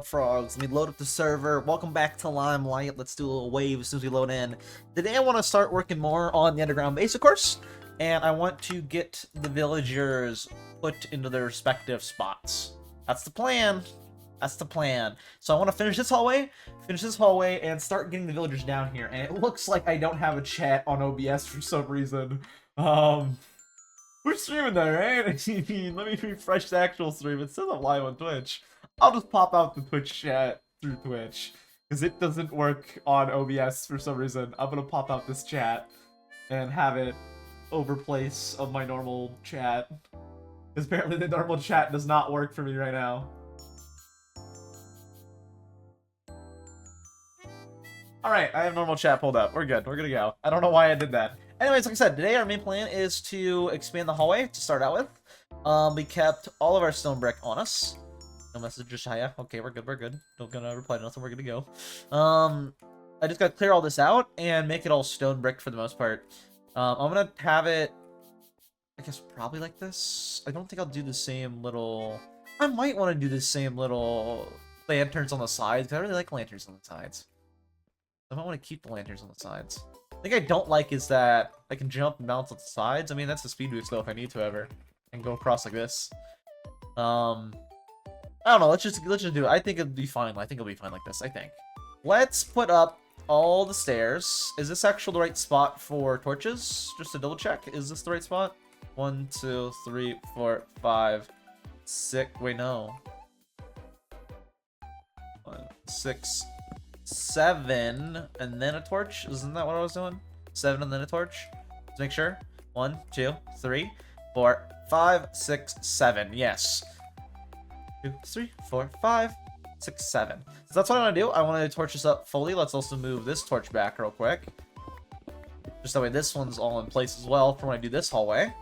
up, frogs? Let me load up the server. Welcome back to Limelight. Let's do a little wave as soon as we load in. Today I want to start working more on the underground base, of course, and I want to get the villagers put into their respective spots. That's the plan. That's the plan. So I want to finish this hallway, and start getting the villagers down here. And it looks like I don't have a chat on OBS for some reason. We're streaming there, right? Let me refresh the actual stream. It says I'm live on Twitch. I'll just pop out the Twitch chat through Twitch, because it doesn't work on OBS for some reason. I'm gonna pop out this chat and have it over place of my normal chat, because apparently the normal chat does not work for me right now. Alright, I have normal chat pulled up. We're good. We're gonna go. I don't know why I did that. Anyways, like I said, today our main plan is to expand the hallway to start out with. We kept all of our stone brick on us. No message, Josiah. Okay, we're good, we're good. Don't gonna reply to nothing, we're gonna go. I just gotta clear all this out and make it all stone brick for the most part. I'm gonna have it, I guess, probably like this. I don't think I'll do the same little... I might want to do the same little lanterns on the sides, because I really like lanterns on the sides. I might want to keep the lanterns on the sides. The thing I don't like is that I can jump and bounce on the sides. I mean, that's a speed boost though if I need to ever. And go across like this. I don't know, let's just do it. I think it'll be fine. I think it'll be fine like this, I think. Let's put up all the stairs. Is this actually the right spot for torches? Just to double check. Is this the right spot? 1, 2, 3, 4, 5, 6. Wait, no. 1, 6, 7, and then a torch. Isn't that what I was doing? 7 and then a torch. Let's make sure. 1, 2, 3, 4, 5, 6, 7. Yes. 2, 3, 4, 5, 6, 7. So that's what I want to do. I want to torch this up fully. Let's also move this torch back real quick. Just that way this one's all in place as well for when I do this hallway.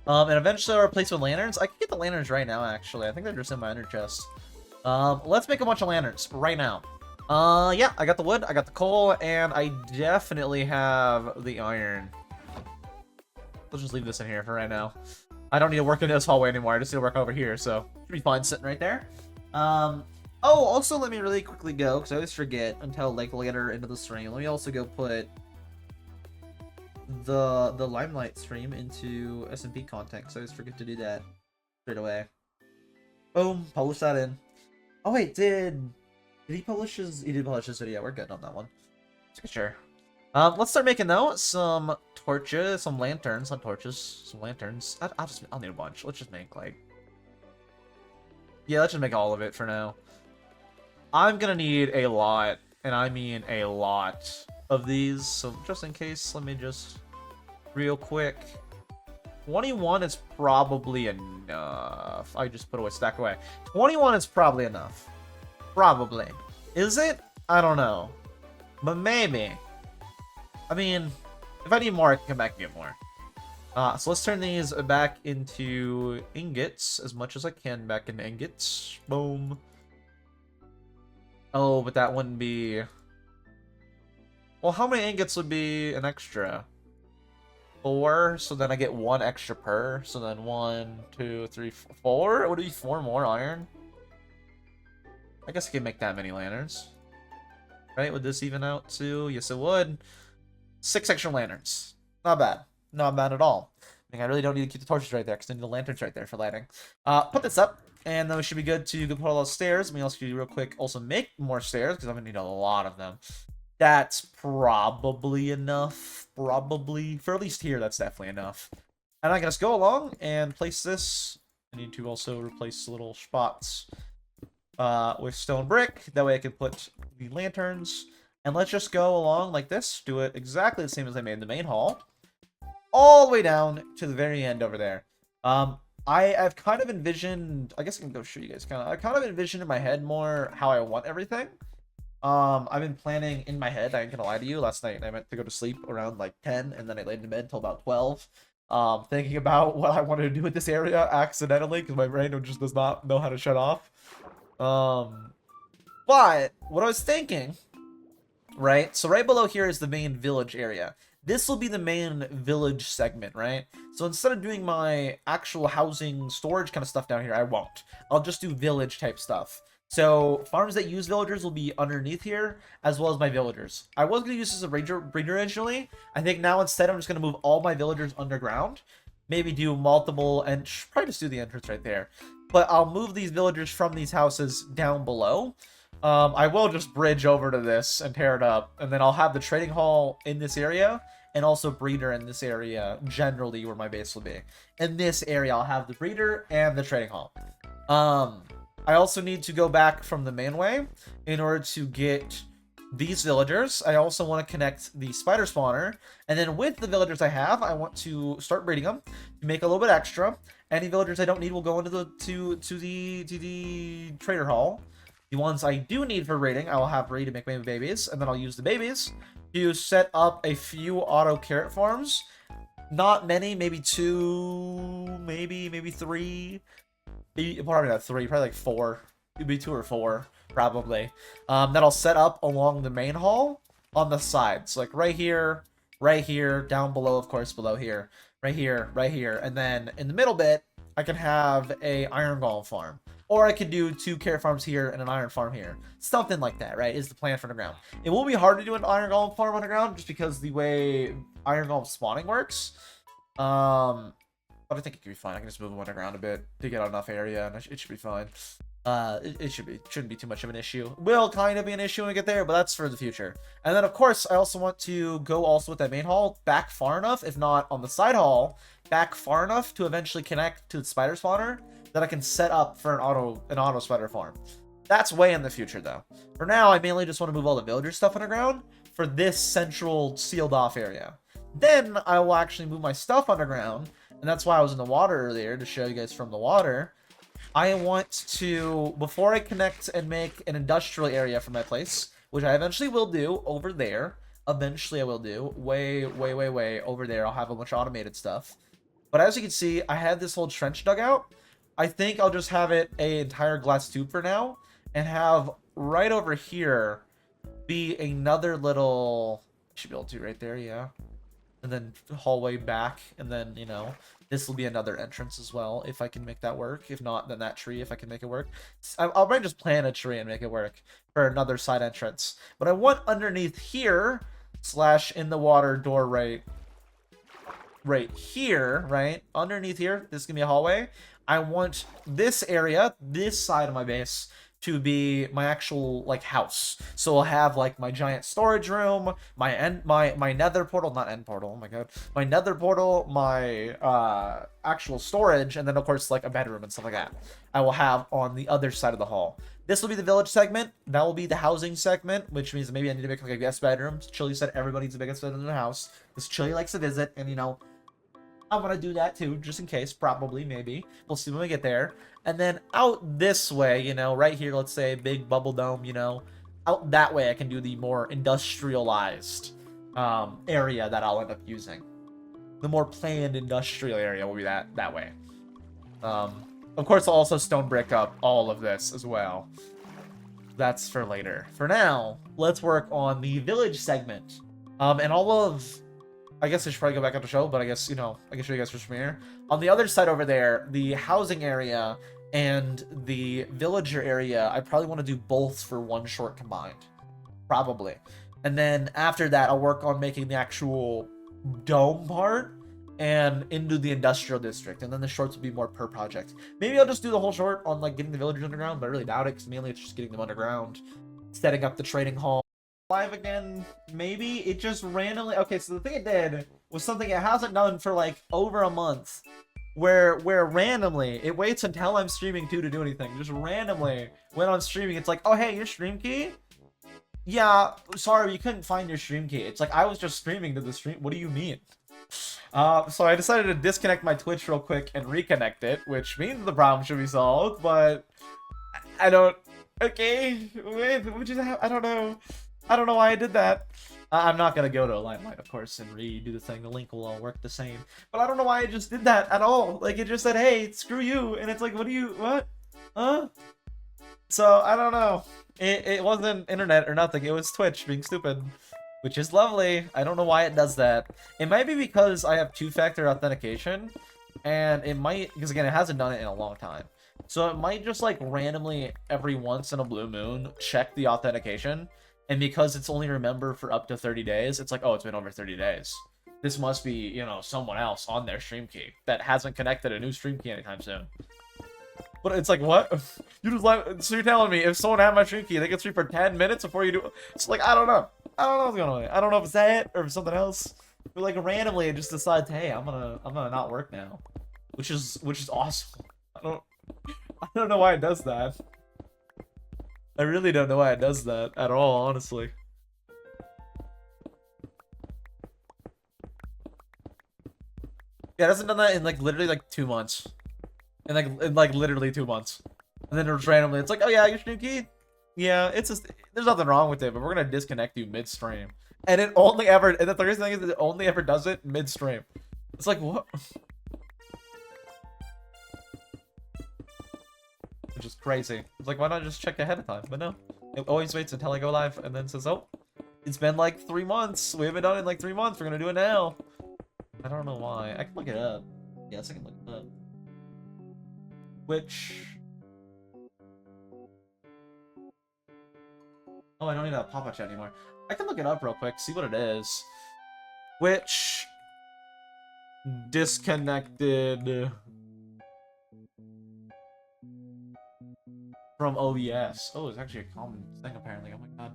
And eventually I'll replace with lanterns. I can get the lanterns right now, actually. I think they're just in my ender chest. Let's make a bunch of lanterns right now. Yeah, I got the wood, I got the coal, and I definitely have the iron. Let's just leave this in here for right now. I don't need to work in this hallway anymore, I just need to work over here, so should be fine sitting right there. Oh, also let me really quickly go, because I always forget until like later into the stream. Let me also go put the Limelight stream into SMP content, because I always forget to do that straight away. Boom, publish that in. Oh wait, did he publish his... He did publish his video. We're good on that one. Sure. Let's start making, though, some torches, some lanterns, not torches, some lanterns. I'll need a bunch. Let's just make, like... Yeah, let's just make all of it for now. I'm gonna need a lot, and I mean a lot of these, so just in case, let me just... Real quick. 21 is probably enough. I just put away, stack away. 21 is probably enough. Probably. Is it? I don't know. But maybe. I mean, if I need more, I can come back and get more. So let's turn these back into ingots as much as I can back into ingots. Boom. Oh, but that wouldn't be... Well, how many ingots would be an extra? 4, so then I get 1 extra per. So then 1, 2, 3, 4? Would it be 4 more iron? I guess I can make that many lanterns. Right? Would this even out to... Yes, it would. 6 extra lanterns. Not bad. Not bad at all. I think I really don't need to keep the torches right there, because I need the lanterns right there for lighting. Put this up, and then we should be good to put all those stairs. Let me also do real quick, also make more stairs, because I'm going to need a lot of them. That's probably enough. Probably. For at least here, that's definitely enough. And I can just go along and place this. I need to also replace little spots with stone brick. That way I can put the lanterns. And let's just go along like this. Do it exactly the same as I made in the main hall. All the way down to the very end over there. I've kind of envisioned... I guess I can go show you guys. I kind of envisioned in my head more how I want everything. I've been planning in my head. I ain't gonna lie to you. Last night I meant to go to sleep around like 10. And then I laid in bed until about 12. Thinking about what I wanted to do with this area accidentally. Because my brain just does not know how to shut off. But what I was thinking, right? So right below here is the main village area. This will be the main village segment, right? So instead of doing my actual housing storage kind of stuff down here, I won't. I'll just do village type stuff. So farms that use villagers will be underneath here, as well as my villagers. I was going to use this as a breeder originally. I think now instead I'm just going to move all my villagers underground. Maybe do multiple, and probably just do the entrance right there. But I'll move these villagers from these houses down below. I will just bridge over to this and tear it up. And then I'll have the trading hall in this area. And also breeder in this area, generally where my base will be. In this area, I'll have the breeder and the trading hall. I also need to go back from the main way in order to get these villagers. I also want to connect the spider spawner. And then with the villagers I have, I want to start breeding them to make a little bit extra. Any villagers I don't need will go into the to the trader hall. The ones I do need for breeding, I will have ready to make my babies, and then I'll use the babies to set up a few auto carrot farms. Not many, maybe 2, maybe 3. Probably not 3, probably like 4. It'd be 2 or 4, probably. That I'll set up along the main hall on the sides, like right here, down below, of course, below here, right here, and then in the middle bit, I can have a iron golem farm. Or I could do 2 carrot farms here and an iron farm here. Something like that, right, is the plan for underground. It will be hard to do an iron golem farm underground just because the way iron golem spawning works. But I think it could be fine. I can just move them underground a bit to get enough area, and it should be fine. It shouldn't be too much of an issue. Will kind of be an issue when we get there, but that's for the future. And then, of course, I also want to go also with that main hall back far enough, if not on the side hall, back far enough to eventually connect to the spider spawner that I can set up for an auto spider farm. That's way in the future, though. For now, I mainly just want to move all the villager stuff underground for this central sealed off area. Then I will actually move my stuff underground, and that's why I was in the water earlier, to show you guys from the water. I want to, before I connect and make an industrial area for my place, which I eventually will do over there. Eventually I will do. Way over there. I'll have a bunch of automated stuff. But as you can see, I had this whole trench dug out. I think I'll just have it an entire glass tube for now, and have right over here be another little, should be able to right there, yeah. And then hallway back, and then, you know, this will be another entrance as well, if I can make that work. If not, then that tree, if I can make it work. I'll probably just plant a tree and make it work for another side entrance. But I want underneath here, / in the water door right here, right? Underneath here, this is going to be a hallway. I want this area, this side of my base, to be my actual, like, house. So I'll have, like, my giant storage room, my nether portal, not end portal, oh my god, my nether portal, my actual storage, and then, of course, like, a bedroom and stuff like that I will have on the other side of the hall. This will be the village segment. That will be the housing segment, which means maybe I need to make, like, a guest bedroom. Chili said everybody needs a biggest bedroom in their house, because Chili likes to visit, and, you know, I'm gonna do that too, just in case, probably, maybe. We'll see when we get there. And then out this way, you know, right here, let's say, big bubble dome, you know, out that way I can do the more industrialized area that I'll end up using. The more planned industrial area will be that way. Of course, I'll also stone brick up all of this as well. That's for later. For now, let's work on the village segment. And all of... I guess I should probably go back on the show, but I guess, you know, I can show you guys first from here. On the other side over there, the housing area and the villager area, I probably want to do both for one short combined. Probably. And then after that, I'll work on making the actual dome part and into the industrial district. And then the shorts will be more per project. Maybe I'll just do the whole short on, like, getting the villagers underground, but I really doubt it, because mainly it's just getting them underground. Setting up the trading hall. Live again, maybe. It just randomly, okay, so the thing it did was something it hasn't done for like over a month, where randomly it waits until I'm streaming too to do anything. Just randomly when I'm streaming, it's like, oh hey, your stream key, yeah, sorry, you couldn't find your stream key. It's like, I was just streaming to the stream. What do you mean? So I decided to disconnect my Twitch real quick and reconnect it, which means the problem should be solved, but I don't, okay, wait, I don't know. I don't know why I did that. I'm not going to go to Limelight, of course, and redo the thing. The link will all work the same. But I don't know why I just did that at all. Like, it just said, hey, screw you. And it's like, what? Huh? So, I don't know. It wasn't internet or nothing. It was Twitch being stupid, which is lovely. I don't know why it does that. It might be because I have two-factor authentication. And it might, because again, it hasn't done it in a long time. So it might just like randomly every once in a blue moon check the authentication. And because it's only remember for up to 30 days, it's like, oh, it's been over 30 days. This must be, you know, someone else on their stream key that hasn't connected a new stream key anytime soon. But it's like, what? You just like, so you're telling me if someone had my stream key, they could stream for 10 minutes before you do. It's like, I don't know. I don't know what's going on. I don't know if it's that or if it's something else. But like randomly it just decides, hey, I'm gonna not work now. Which is awesome. I don't know why it does that. I really don't know why it does that at all, honestly. Yeah, it hasn't done that in like literally like 2 months. In like literally 2 months. And then it's randomly, it's like, oh yeah, your stream key? Yeah, it's just, there's nothing wrong with it, but we're gonna disconnect you mid-stream. And it only ever, and the crazy thing is that it only ever does it mid-stream. It's like, what? Which is crazy. It's like, why not just check ahead of time? But no, it always waits until I go live and then says, oh, it's been like 3 months. We haven't done it in like 3 months. We're gonna do it now. I don't know why. I can look it up. Yes, I can look it up. Which... Oh, I don't need that pop-up chat anymore. I can look it up real quick, see what it is. Which... disconnected... from OBS. Oh, it's actually a common thing apparently. Oh my god.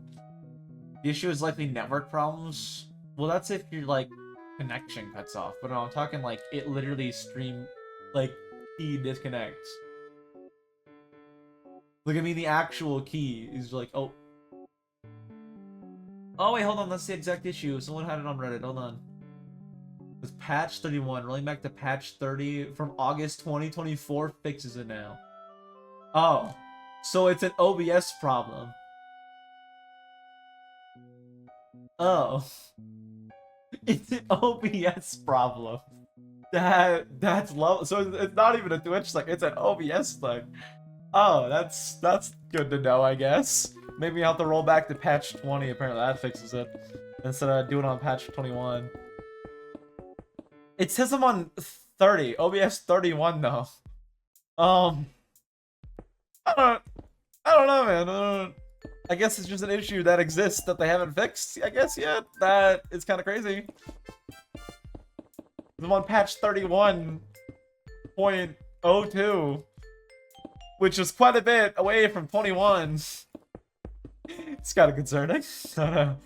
The issue is likely network problems. Well, that's if your like connection cuts off. But no, I'm talking like it literally stream like key disconnects. Look, I mean the actual key is like, oh. Oh wait, hold on. That's the exact issue. Someone had it on Reddit. Hold on. It's patch 31. Rolling back to patch 30 from August 2024 fixes it now. Oh. So it's an OBS problem. Oh. It's an OBS problem. That's low. So it's not even a Twitch thing, it's an OBS thing. Oh, that's good to know, I guess. Maybe I'll have to roll back to patch 20, apparently that fixes it. Instead of doing it on patch 21. It says I'm on 30, OBS 31 though. I don't know, man. I guess it's just an issue that exists that they haven't fixed, I guess, yet. That is kind of crazy. I'm on patch 31.02, which is quite a bit away from 21. It's kind of concerning. I don't know.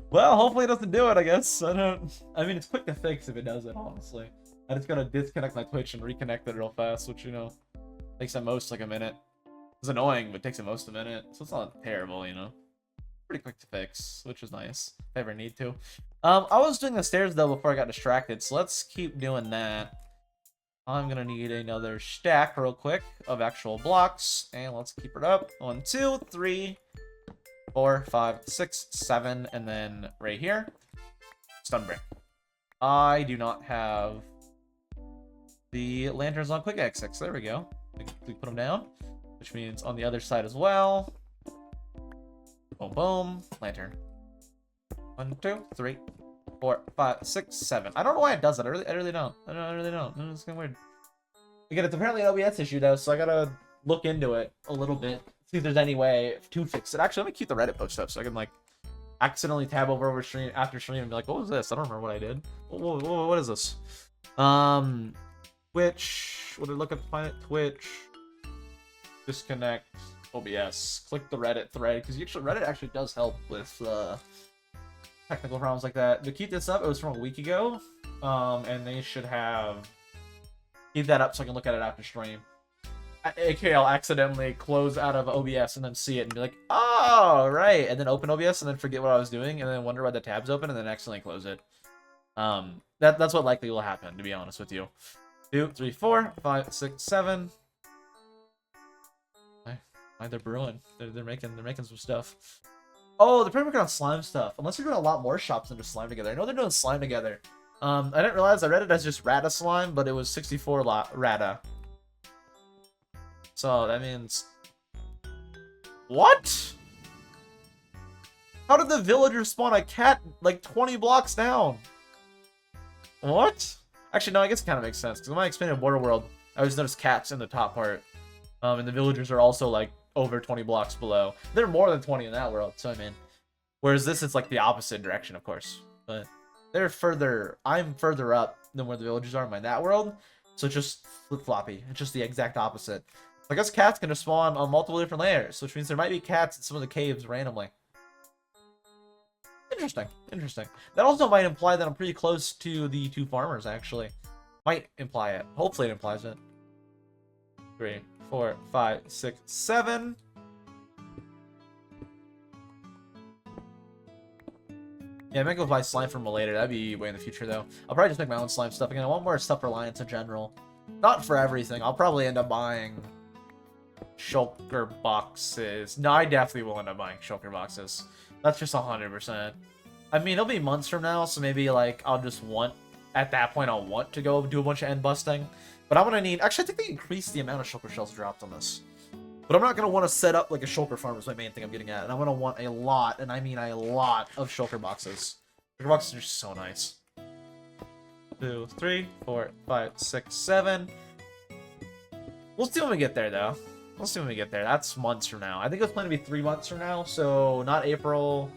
Well, hopefully it doesn't do it, I guess. I mean, it's quick to fix if it does it, honestly. I just gotta disconnect my Twitch and reconnect it real fast, which, you know, takes at most like a minute. It's annoying, but it takes at most a minute, so it's not terrible, you know. Pretty quick to fix, which is nice, if I ever need to. I was doing the stairs, though, before I got distracted, so let's keep doing that. I'm gonna need another stack real quick of actual blocks, and let's keep it up. 1, 2, 3, 4, 5, 6, 7, and then right here, stun brick. I do not have the lanterns on quick X6. There we go. We put them down. Which means on the other side as well. Boom, boom. Lantern. 1, 2, 3, 4, 5, 6, 7. I don't know why it does that. I really don't. I really don't. It's kind of weird. Again, it's apparently an OBS issue though, so I gotta look into it a little bit. See if there's any way to fix it. Actually, let me keep the Reddit post up so I can like accidentally tab over stream after stream and be like, what was this? I don't remember what I did. What is this? Twitch. Would I look up Planet Twitch? Disconnect OBS. Click the Reddit thread because Reddit actually does help with technical problems like that. To keep this up, it was from a week ago, and they should have keep that up so I can look at it after stream. AKA, I'll accidentally close out of OBS and then see it and be like, oh right, and then open OBS and then forget what I was doing and then wonder why the tab's open and then accidentally close it. That's what likely will happen, to be honest with you. 2, 3, 4, 5, 6, 7. They're brewing. They're making some stuff. Oh, they're probably working on slime stuff. Unless they're doing a lot more shops than just slime together. I know they're doing slime together. I didn't realize I read it as just Rata slime, but it was 64 Rata. So that means what? How did the villagers spawn a cat like 20 blocks down? What? Actually, no. I guess it kind of makes sense because when I expanded Border World, I always noticed cats in the top part. And the villagers are also like over 20 blocks below. They're more than 20 in that world, so I mean. Whereas this is like the opposite direction, of course. But they're further, I'm further up than where the villagers are in my that world. So it's just flip-floppy. It's just the exact opposite. I guess cats can just spawn on multiple different layers, which means there might be cats in some of the caves randomly. Interesting. Interesting. That also might imply that I'm pretty close to the two farmers, actually. Might imply it. Hopefully it implies it. 3, 4, 5, 6, 7. Yeah, I might go buy slime from later. That'd be way in the future, though. I'll probably just make my own slime stuff again. I want more stuff for Alliance in general. Not for everything. I'll probably end up buying shulker boxes. No, I definitely will end up buying shulker boxes. That's just 100%. I mean, it'll be months from now, so maybe, like, I'll just want... At that point, I'll want to go do a bunch of end busting. But I'm gonna need... Actually, I think they increased the amount of shulker shells dropped on this. But I'm not going to want to set up like a shulker farm is my main thing I'm getting at. And I'm going to want a lot, and I mean a lot, of shulker boxes. Shulker boxes are so nice. 2, 3, 4, 5, 6, 7. We'll see when we get there, though. We'll see when we get there. That's months from now. I think it's planned to be 3 months from now, so not April,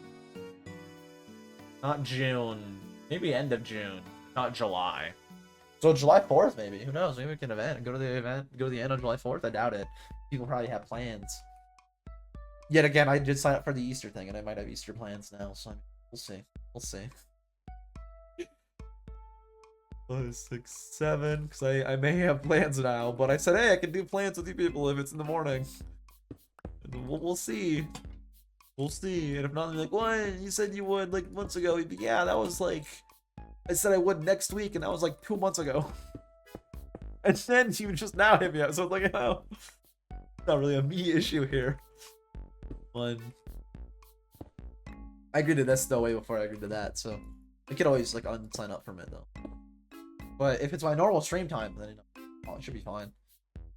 not June, maybe end of June, not July. So July 4th, maybe. Who knows? Maybe we can go to the event, go to the end of July 4th. I doubt it. People probably have plans. Yet again, I did sign up for the Easter thing, and I might have Easter plans now, so we'll see. We'll see. 5, 6, 7, because I may have plans now, but I said, hey, I can do plans with you people if it's in the morning. And we'll see. We'll see. And if not, they're like, what? You said you would, like, months ago. He'd be, yeah, that was, like, I said I would next week, and that was, like, 2 months ago. And then you just now hit me up, so it's like, oh. Not really a me issue here. One. I agreed to this though way before I agreed to that, so I could always like unsign up from it though. But if it's my normal stream time, then oh, it should be fine.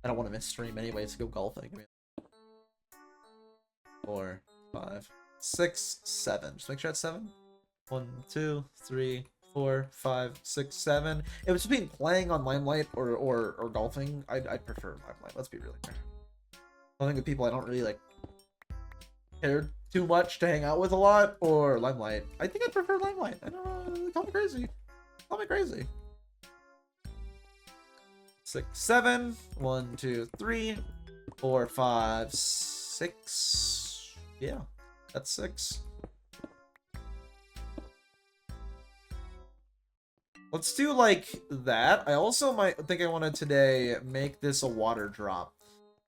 I don't want to miss stream anyways to go golfing. 4, 5, 6, 7. Just make sure it's 7. 1, 2, 3, 4, 5, 6, 7. If it's between playing on Limelight or golfing, I'd prefer Limelight. Let's be really clear. I think the people I don't really like care too much to hang out with a lot, or Limelight. I think I prefer Limelight. I don't know. Call me crazy. Call me crazy. 6, 7. 1, 2, 3, 4, 5, 6. Yeah, that's 6. Let's do like that. I also might think I want to today make this a water drop.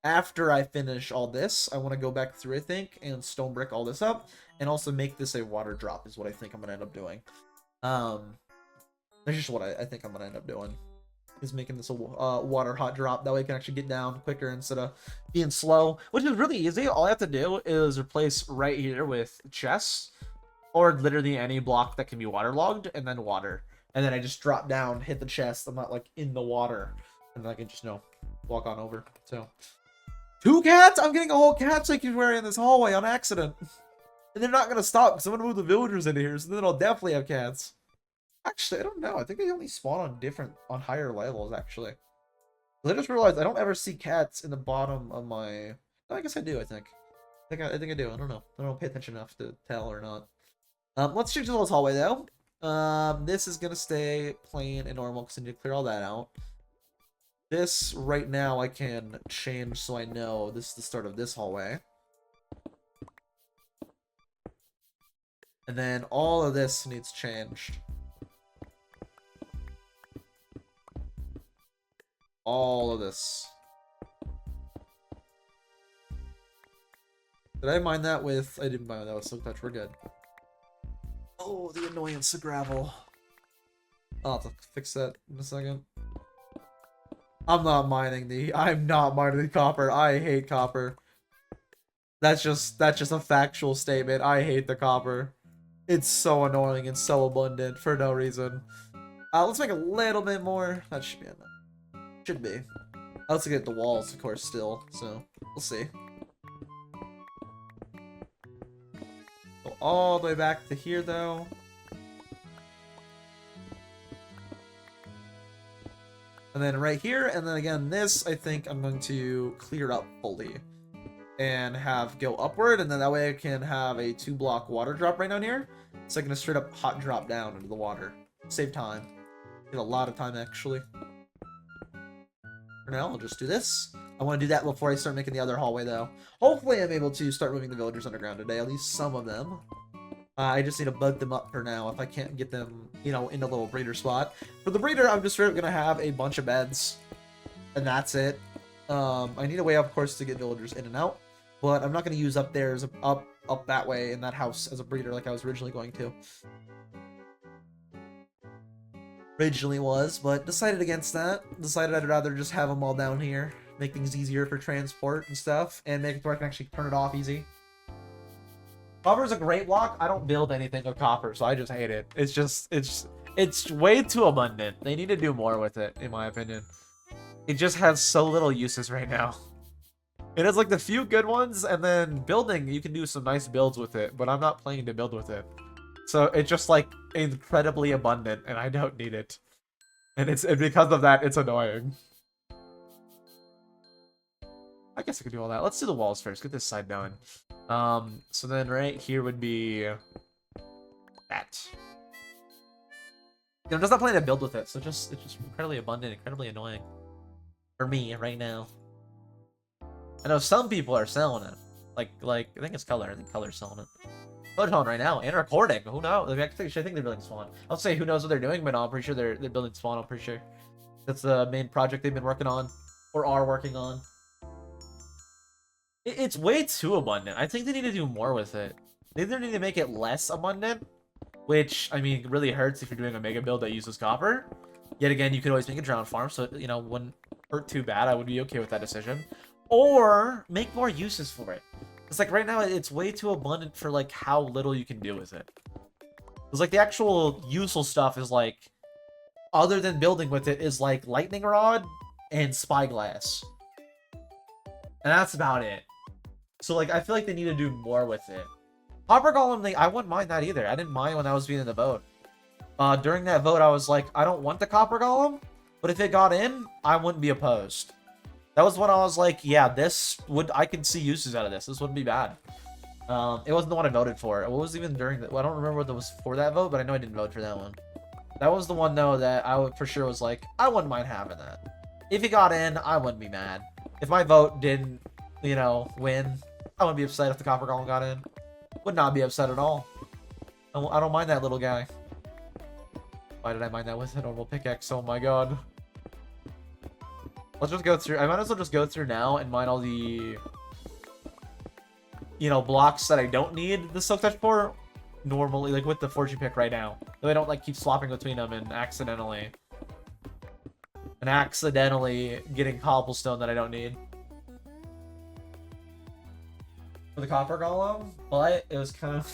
After I finish all this, I want to go back through, I think, and stone brick all this up, and also make this a water drop is what I think I'm going to end up doing. That's just what I think I'm going to end up doing, is making this a water hot drop. That way I can actually get down quicker instead of being slow, which is really easy. All I have to do is replace right here with chests, or literally any block that can be waterlogged, and then water. And then I just drop down, hit the chest. I'm not, like, in the water, and then I can just, you know, walk on over, so... 2 cats? I'm getting a whole cat sanctuary in this hallway on accident. And they're not going to stop because I'm going to move the villagers into here, so then I'll definitely have cats. Actually, I don't know. I think they only spawn on higher levels, actually. I just realized I don't ever see cats in the bottom of my... Oh, I guess I do, I think. I think I do. I don't know. I don't pay attention enough to tell or not. Let's change the little hallway, though. This is going to stay plain and normal because I need to clear all that out. This, right now, I can change so I know this is the start of this hallway. And then all of this needs changed. All of this. Did I mine that with... I didn't mine that with Silk Touch. We're good. Oh, the annoyance of gravel. I'll have to fix that in a second. I'm not mining the copper. I hate copper. That's just a factual statement. I hate the copper. It's so annoying and so abundant for no reason. Let's make a little bit more. That should be enough. Should be. I also get the walls, of course, still. So we'll see. Go all the way back to here, though. And then right here, and then again, this, I think I'm going to clear up fully. And have go upward, and then that way I can have a 2-block water drop right down here. So I can just straight up hot drop down into the water. Save time. Get a lot of time, actually. For now, I'll just do this. I want to do that before I start making the other hallway, though. Hopefully I'm able to start moving the villagers underground today, at least some of them. I just need to bug them up for now if I can't get them, you know, in a little breeder spot. For the breeder, I'm just going to have a bunch of beds. And that's it. I need a way, of course, to get villagers in and out. But I'm not going to use up there as up that way in that house as a breeder like I was originally going to. Originally was, but decided against that. Decided I'd rather just have them all down here. Make things easier for transport and stuff. And make it where I can actually turn it off easy. Copper is a great block. I don't build anything with copper, so I just hate it. It's just, it's way too abundant. They need to do more with it, in my opinion. It just has so little uses right now. It has like the few good ones, and then building, you can do some nice builds with it, but I'm not planning to build with it. So it's just like incredibly abundant, and I don't need it. And because of that, it's annoying. I guess I could do all that. Let's do the walls first. Get this side done. So then right here would be that. You know, I'm just not planning to build with it, so it's just incredibly abundant, incredibly annoying for me right now. I know some people are selling it. Like I think it's Color. I think Color's selling it. Color's selling right now and recording. Who knows? I think they're building Spawn. I'll say who knows what they're doing, but no, I'm pretty sure they're building Spawn. I'm pretty sure that's the main project they've been working on or are working on. It's way too abundant. I think they need to do more with it. They either need to make it less abundant, which, I mean, really hurts if you're doing a mega build that uses copper. Yet again, you could always make a drown farm, so, you know, wouldn't hurt too bad. I would be okay with that decision. Or make more uses for it. It's like right now, it's way too abundant for, like, how little you can do with it. It's like the actual useful stuff is, like, other than building with it, is, like, lightning rod and spyglass. And that's about it. So, like, I feel like they need to do more with it. Copper Golem, I wouldn't mind that either. I didn't mind when I was being in the vote. During that vote, I was like, I don't want the Copper Golem, but if it got in, I wouldn't be opposed. That was when I was like, yeah, I could see uses out of this. This wouldn't be bad. It wasn't the one I voted for. What was even during the... Well, I don't remember what was for that vote, but I know I didn't vote for that one. That was the one, though, that I would for sure was like, I wouldn't mind having that. If it got in, I wouldn't be mad. If my vote didn't, you know, win, I wouldn't be upset if the Copper Golem got in. Would not be upset at all. I don't mind that little guy. Why did I mind that with a normal pickaxe? Oh my god. Let's just go through. I might as well just go through now and mine all the, you know, blocks that I don't need the silk touch for normally, like with the fortune pick right now. So I don't like keep swapping between them and accidentally getting cobblestone that I don't need. For the Copper Golem, but it was kind of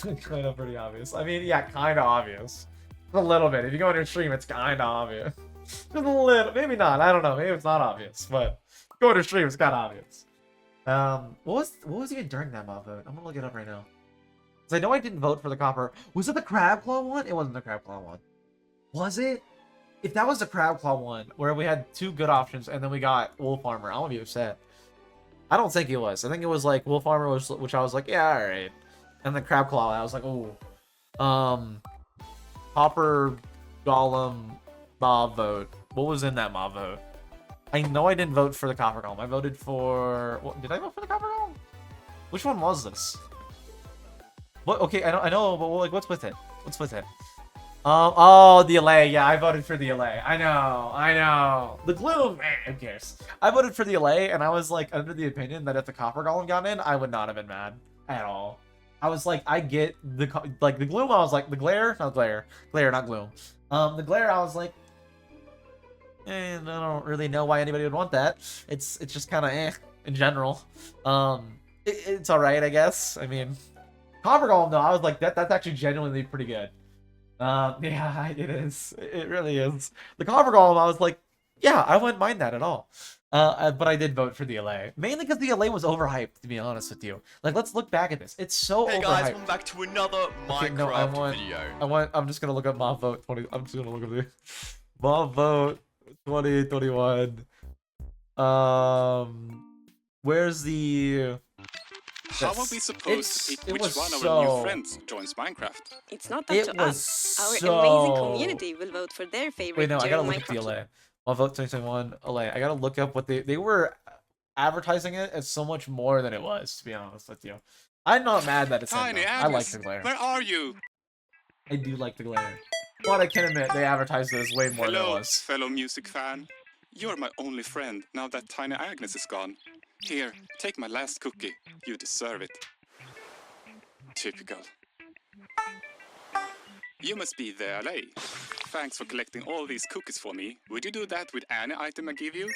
pretty obvious. I mean, yeah, kind of obvious. A little bit. If you go on your stream, it's kind of obvious. Just a little. Maybe not. I don't know. Maybe it's not obvious, but go on your stream, it's kind of obvious. What was even during that mob vote? I'm gonna look it up right now. Because I know I didn't vote for the Copper. Was it the Crab Claw one? It wasn't the Crab Claw one. Was it? If that was the Crab Claw one, where we had two good options and then we got Wolf Armor, I'm gonna be upset. I don't think it was. I think it was like Wolf Armor, which I was like, yeah, alright. And then Crab Claw, I was like, ooh. Copper Golem mob vote. What was in that mob vote? I know I didn't vote for the Copper Golem. I voted for... What, did I vote for the Copper Golem? Which one was this? What? Okay, I know, but like, what's with it? What's with it? Oh, the LA. Yeah, I voted for the LA. I know. The Gloom, man, who cares? I voted for the LA, and I was like under the opinion that if the Copper Golem got in, I would not have been mad at all. I was like, I get the Gloom. I was like, the Glare, not Glare, not Gloom. The Glare, I was like, I don't really know why anybody would want that. It's just kind of in general. It's all right, I guess. I mean, Copper Golem though, I was like, that's actually genuinely pretty good. Yeah, it is. It really is. The Copper Golem, I was like, yeah, I wouldn't mind that at all. But I did vote for the LA. Mainly because the LA was overhyped, to be honest with you. Like, let's look back at this. It's so overhyped. Hey guys, welcome back to another Minecraft video. I'm just gonna look up mob vote 20. I'm just gonna look up the mob vote 2021. Where's the... How are we supposed to pick which one of our new friends joins Minecraft? It's not up to us. Our amazing community will vote for their favorite. Wait, no, I gotta look Minecraft. up the LA. I'll vote 2021 LA. I gotta look up what they were advertising it as so much more than it was, to be honest with you. I'm not mad that it's Tiny in, Agnes, I like the glare. Where are you? I do like the glare. But I can admit, they advertised it as way more than it was. Fellow music fan. You're my only friend now that Tiny Agnes is gone. Here, take my last cookie. You deserve it. Typical. You must be the LA. Thanks for collecting all these cookies for me. Would you do that with any item I give you?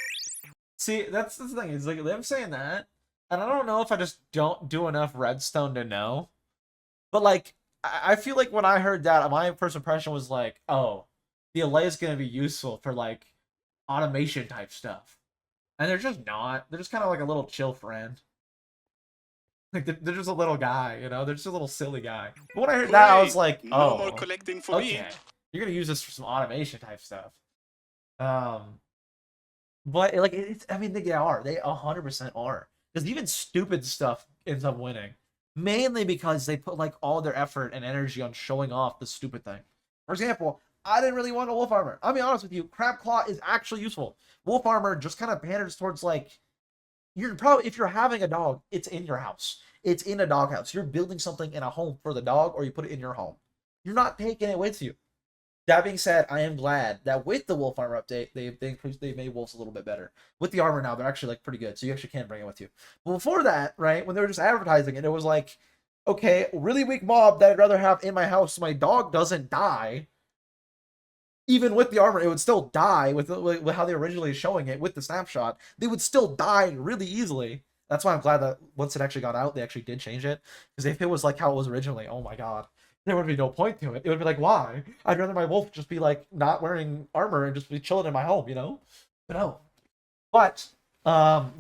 See, that's the thing. It's like them saying that, and I don't know if I just don't do enough redstone to know. But like, I feel like when I heard that, my first impression was like, oh, the LA is gonna be useful for like automation type stuff, and they're just not. They're just kind of like a little chill friend. Like they're just a little guy, you know. They're just a little silly guy. But when I heard that, I was like, oh, no more collecting for okay, me. You're gonna use this for some automation type stuff. But like it's, I mean, they are. They 100% are. Because even stupid stuff ends up winning, mainly because they put like all their effort and energy on showing off the stupid thing. For example, I didn't really want a wolf armor. I'll be honest with you, crab claw is actually useful. Wolf armor just kind of panders towards like, you're probably, if you're having a dog, it's in your house. It's in a dog house. You're building something in a home for the dog, or you put it in your home. You're not taking it with you. That being said, I am glad that with the wolf armor update, they made wolves a little bit better. With the armor now, they're actually like pretty good, so you actually can bring it with you. But before that, right, when they were just advertising it, it was like, okay, really weak mob that I'd rather have in my house so my dog doesn't die. Even with the armor, it would still die with how they originally showing it with the snapshot. They would still die really easily. That's why I'm glad that once it actually got out, they actually did change it. Because if it was like how it was originally, oh my god, there would be no point to it. It would be like, why? I'd rather my wolf just be like not wearing armor and just be chilling in my home, you know? But no. But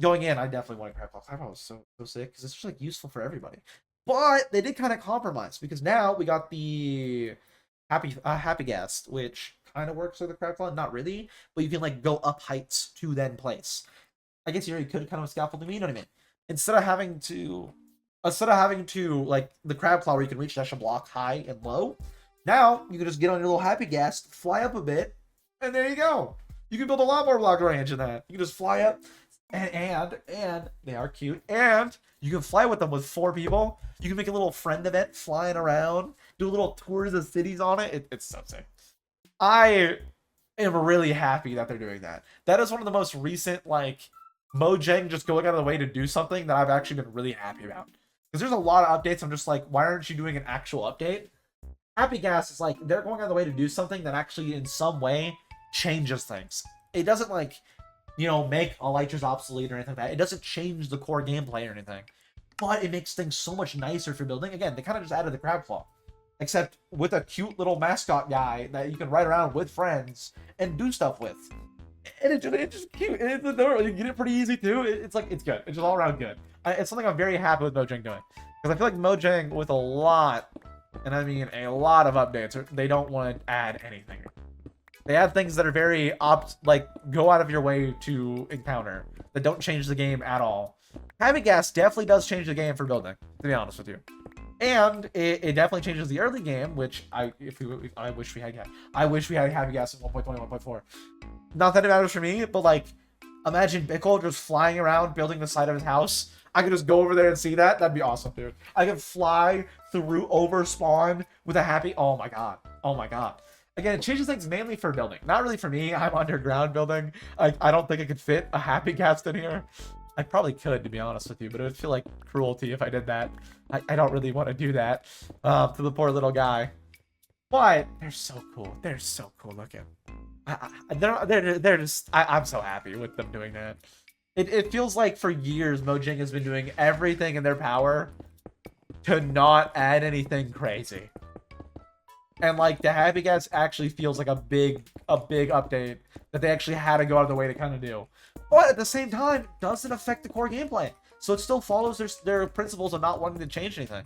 going in, I definitely want a crab claw. Crab claw was so sick because it's just like useful for everybody. But they did kind of compromise because now we got the happy gas, which kind of works with the crab claw, not really, but you can like go up heights to then place. I guess you could kind of scaffold me, you know what I mean? Instead of having to like the crab claw where you can reach dash a block high and low, now you can just get on your little happy gas, fly up a bit, and there you go. You can build a lot more block range in that. You can just fly up, and they are cute, and you can fly with them with 4 people. You can make a little friend event flying around, do little tours of cities on it. It's so sick. I am really happy that they're doing that. That is one of the most recent like Mojang just going out of the way to do something that I've actually been really happy about. Because there's a lot of updates. I'm just like, why aren't you doing an actual update? Happy Gas is like, they're going out of the way to do something that actually in some way changes things. It doesn't like, you know, make Elytra's obsolete or anything like that. It doesn't change the core gameplay or anything. But it makes things so much nicer for building. Again, they kind of just added the crab claw. Except with a cute little mascot guy that you can ride around with friends and do stuff with. And it's just cute. It's adorable. You get it pretty easy too. It's like, it's good. It's just all around good. It's something I'm very happy with Mojang doing. Because I feel like Mojang, with a lot, and I mean a lot of updates, they don't want to add anything. They add things that are very, like, go out of your way to encounter. That don't change the game at all. Happy Gas definitely does change the game for building, to be honest with you. And it definitely changes the early game, which I wish we had Happy Gas in 1.20, 1.4. Not that it matters for me, but like, imagine Bickle just flying around building the side of his house. I could just go over there and see that. That'd be awesome, dude. I could fly through over spawn with a happy. Oh my god. Oh my god. Again, it changes things mainly for building. Not really for me. I'm underground building. I don't think I could fit a Happy Gas in here. I probably could, to be honest with you, but it would feel like cruelty if I did that. I don't really want to do that to the poor little guy. But they're so cool. They're so cool looking. They're just. I'm so happy with them doing that. It feels like for years Mojang has been doing everything in their power to not add anything crazy. And like the Happy Gas actually feels like a big update that they actually had to go out of the way to kind of do. But at the same time, it doesn't affect the core gameplay. So it still follows their principles of not wanting to change anything.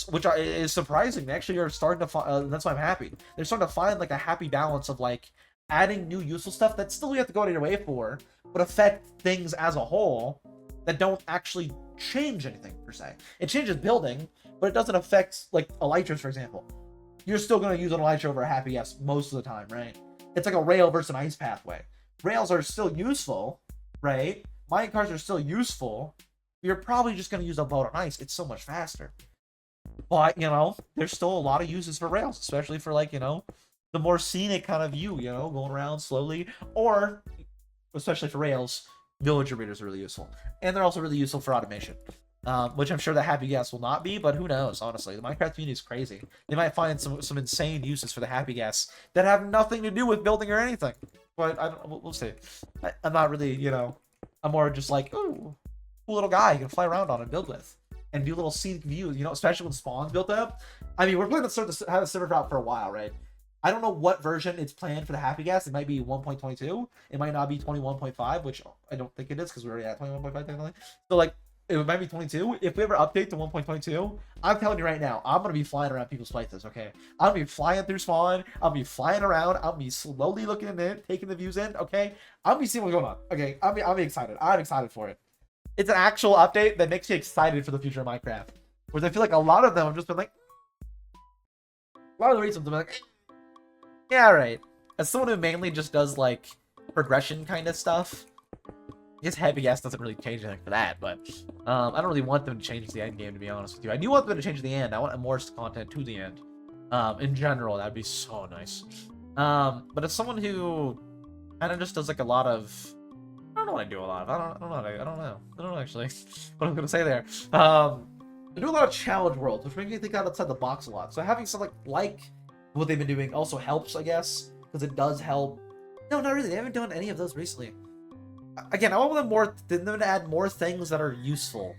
Which is surprising. They actually are starting to find, that's why I'm happy. They're starting to find like a happy balance of like adding new useful stuff that still you have to go out of your way for, but affect things as a whole that don't actually change anything per se. It changes building, but it doesn't affect like elytras, for example. You're still going to use an elytra over a happy yes most of the time, right? It's like a rail versus an ice pathway. Rails are still useful, right? Minecars are still useful. You're probably just going to use a boat on ice. It's so much faster. But, you know, there's still a lot of uses for rails, especially for, like, you know, the more scenic kind of view, you know, going around slowly. Or, especially for rails, villager readers are really useful. And they're also really useful for automation. Which I'm sure the Happy Gas will not be, but who knows, honestly. The Minecraft community is crazy. They might find some insane uses for the Happy Gas that have nothing to do with building or anything. But we'll see. I'm not really, you know, I'm more just like, ooh, cool little guy you can fly around on and build with. And do little scenic views, you know, especially when spawn's built up. I mean, we're planning to have a server drop for a while, right? I don't know what version it's planned for the Happy Gas. It might be 1.22. It might not be 21.5, which I don't think it is because we're already at 21.5 technically. So, like, it might be 22. If we ever update to 1.22, I'm telling you right now, I'm going to be flying around people's places, okay? I'm going to be flying through spawn. I'll be flying around. I'll be slowly looking in it, taking the views in, okay? I'll be seeing what's going on, okay? I'll be excited. I'm excited for it. It's an actual update that makes you excited for the future of Minecraft. Whereas I feel like a lot of them have just been like... A lot of the reasons I'm like... Yeah, alright. As someone who mainly just does, like, progression kind of stuff... I guess Happy Gas doesn't really change anything for that, but... I don't really want them to change the end game, to be honest with you. I do want them to change the end. I want more content to the end. In general, that'd be so nice. But as someone who kind of just does, like, a lot of... I don't know what I do a lot of. I don't know actually what I'm gonna say there. I do a lot of challenge worlds, which makes me think outside the box a lot. So having something like what they've been doing also helps, I guess, because it does help. No, not really. They haven't done any of those recently. Again, I want them to add more things that are useful.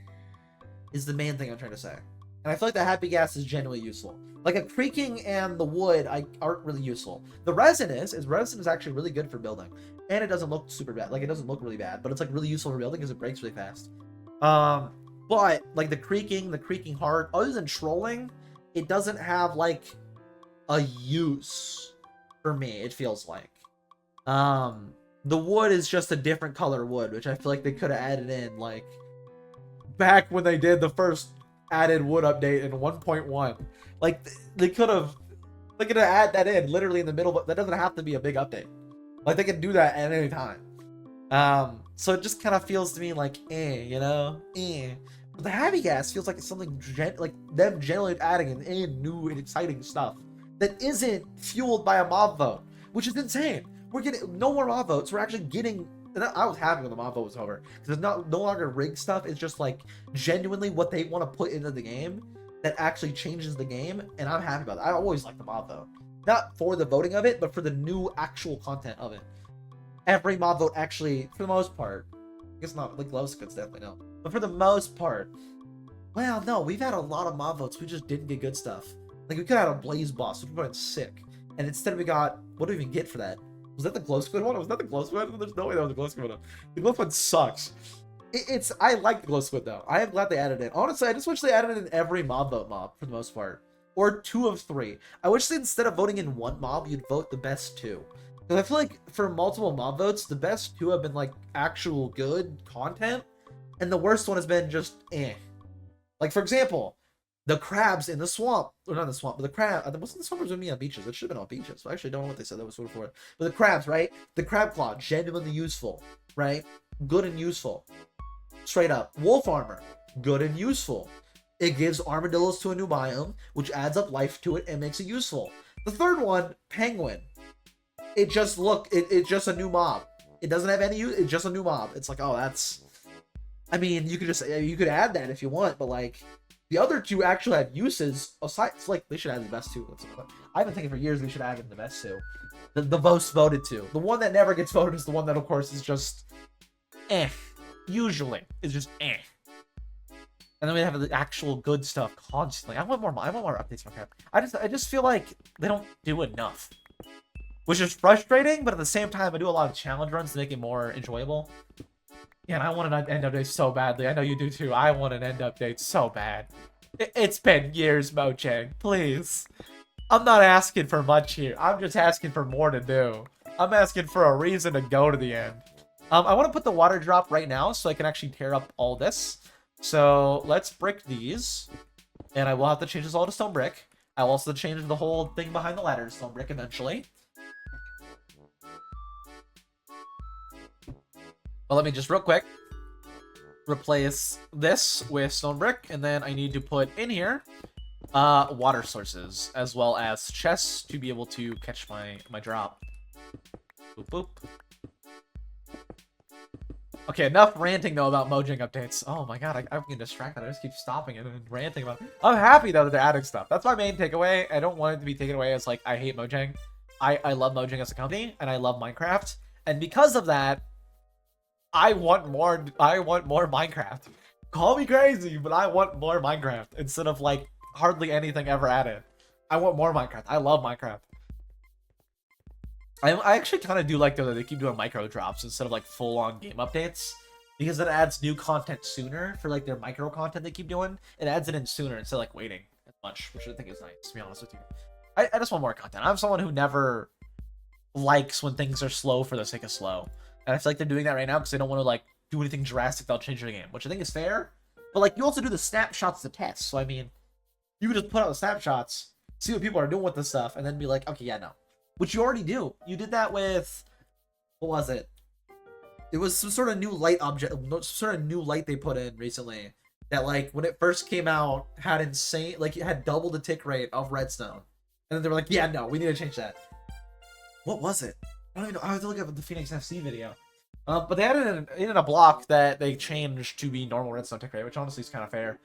Is the main thing I'm trying to say. And I feel like the Happy Gas is genuinely useful. Like a creaking and the wood aren't really useful. The resin is actually really good for building. And it doesn't look super bad. Like, it doesn't look really bad, but it's, like, really useful for building because it breaks really fast. But, like, the creaking heart, other than trolling, it doesn't have, like, a use for me, it feels like. The wood is just a different color wood, which I feel like they could have added in, like, back when they did the first added wood update in 1.1. Like, they could have added that in literally in the middle, but that doesn't have to be a big update. Like, they can do that at any time. So it just kind of feels to me like, you know? But the Happy Gas feels like it's something, like, them generally adding in new and exciting stuff that isn't fueled by a mob vote, which is insane. We're getting no more mob votes. We're actually getting... And I was happy when the mob vote was over. Because it's no longer rigged stuff. It's just, like, genuinely what they want to put into the game that actually changes the game. And I'm happy about that. I always like the mob vote. Not for the voting of it, but for the new actual content of it. Every mob vote actually, for the most part, I guess not, like, low squids definitely no. But for the most part, well, no, we've had a lot of mob votes. We just didn't get good stuff. Like, we could have had a blaze boss, which would have been sick. And instead we got, what do we even get for that? Was that the glow squid one? Was that the glow squid? There's no way that was the glow squid one. The glow squid sucks. I like the glow squid though. I am glad they added it. Honestly, I just wish they added it in every mob vote mob for the most part. Or 2 of 3. I wish that instead of voting in 1 mob, you'd vote the best 2. Because I feel like for multiple mob votes, the best 2 have been like actual good content. And the worst one has been just Like, for example, the crabs in the swamp, or not in the swamp, but the crab, wasn't the swamp was with me on beaches? It should have been on beaches. I actually don't know what they said that was for it. But the crabs, right? The crab claw, genuinely useful, right? Good and useful. Straight up. Wolf armor, good and useful. It gives armadillos to a new biome, which adds up life to it and makes it useful. The third one, penguin. It's just a new mob. It doesn't have any use, it's just a new mob. It's like, oh, that's... I mean, you could add that if you want, but like... The other 2 actually have uses, aside, it's like, they should add the best 2. I've been thinking for years they should add in the best 2. The most voted 2. The one that never gets voted is the one that, of course, is just... Usually. It's just And then we have the actual good stuff constantly. I want more updates from Minecraft. I just feel like they don't do enough. Which is frustrating, but at the same time, I do a lot of challenge runs to make it more enjoyable. Yeah, and I want an end update so badly. I know you do too. I want an end update so bad. It's been years, Mojang. Please. I'm not asking for much here. I'm just asking for more to do. I'm asking for a reason to go to the end. I want to put the water drop right now so I can actually tear up all this. So let's brick these. And I will have to change this all to stone brick. I'll also change the whole thing behind the ladder to stone brick eventually. But let me just real quick replace this with stone brick. And then I need to put in here water sources as well as chests to be able to catch my drop. Boop, boop. Okay, enough ranting though about Mojang updates. Oh my god, I'm getting distracted. I just keep stopping and ranting about it. I'm happy though that they're adding stuff. That's my main takeaway. I don't want it to be taken away as like I hate Mojang. I love Mojang as a company and I love Minecraft. And because of that, I want more Minecraft. Call me crazy, but I want more Minecraft instead of like hardly anything ever added. I want more Minecraft. I love Minecraft. I actually kind of do like though that they keep doing micro drops instead of like full-on game updates, because it adds new content sooner for like their micro content they keep doing. It adds it in sooner instead of like waiting as much, which I think is nice, to be honest with you. I just want more content. I'm someone who never likes when things are slow for the sake of slow, and I feel like they're doing that right now because they don't want to like do anything drastic that'll change the game, which I think is fair. But like you also do the snapshots to test, so I mean, you could just put out the snapshots, see what people are doing with this stuff, and then be like, okay, yeah, no. Which you already do. You did that with, what was it? It was some sort of new light object, some sort of new light they put in recently that like when it first came out had insane, like it had double the tick rate of redstone. And then they were like, yeah, no, we need to change that. What was it? I don't even know. I have to look at the Phoenix FC video. But they added in a block that they changed to be normal redstone tick rate, which honestly is kind of fair.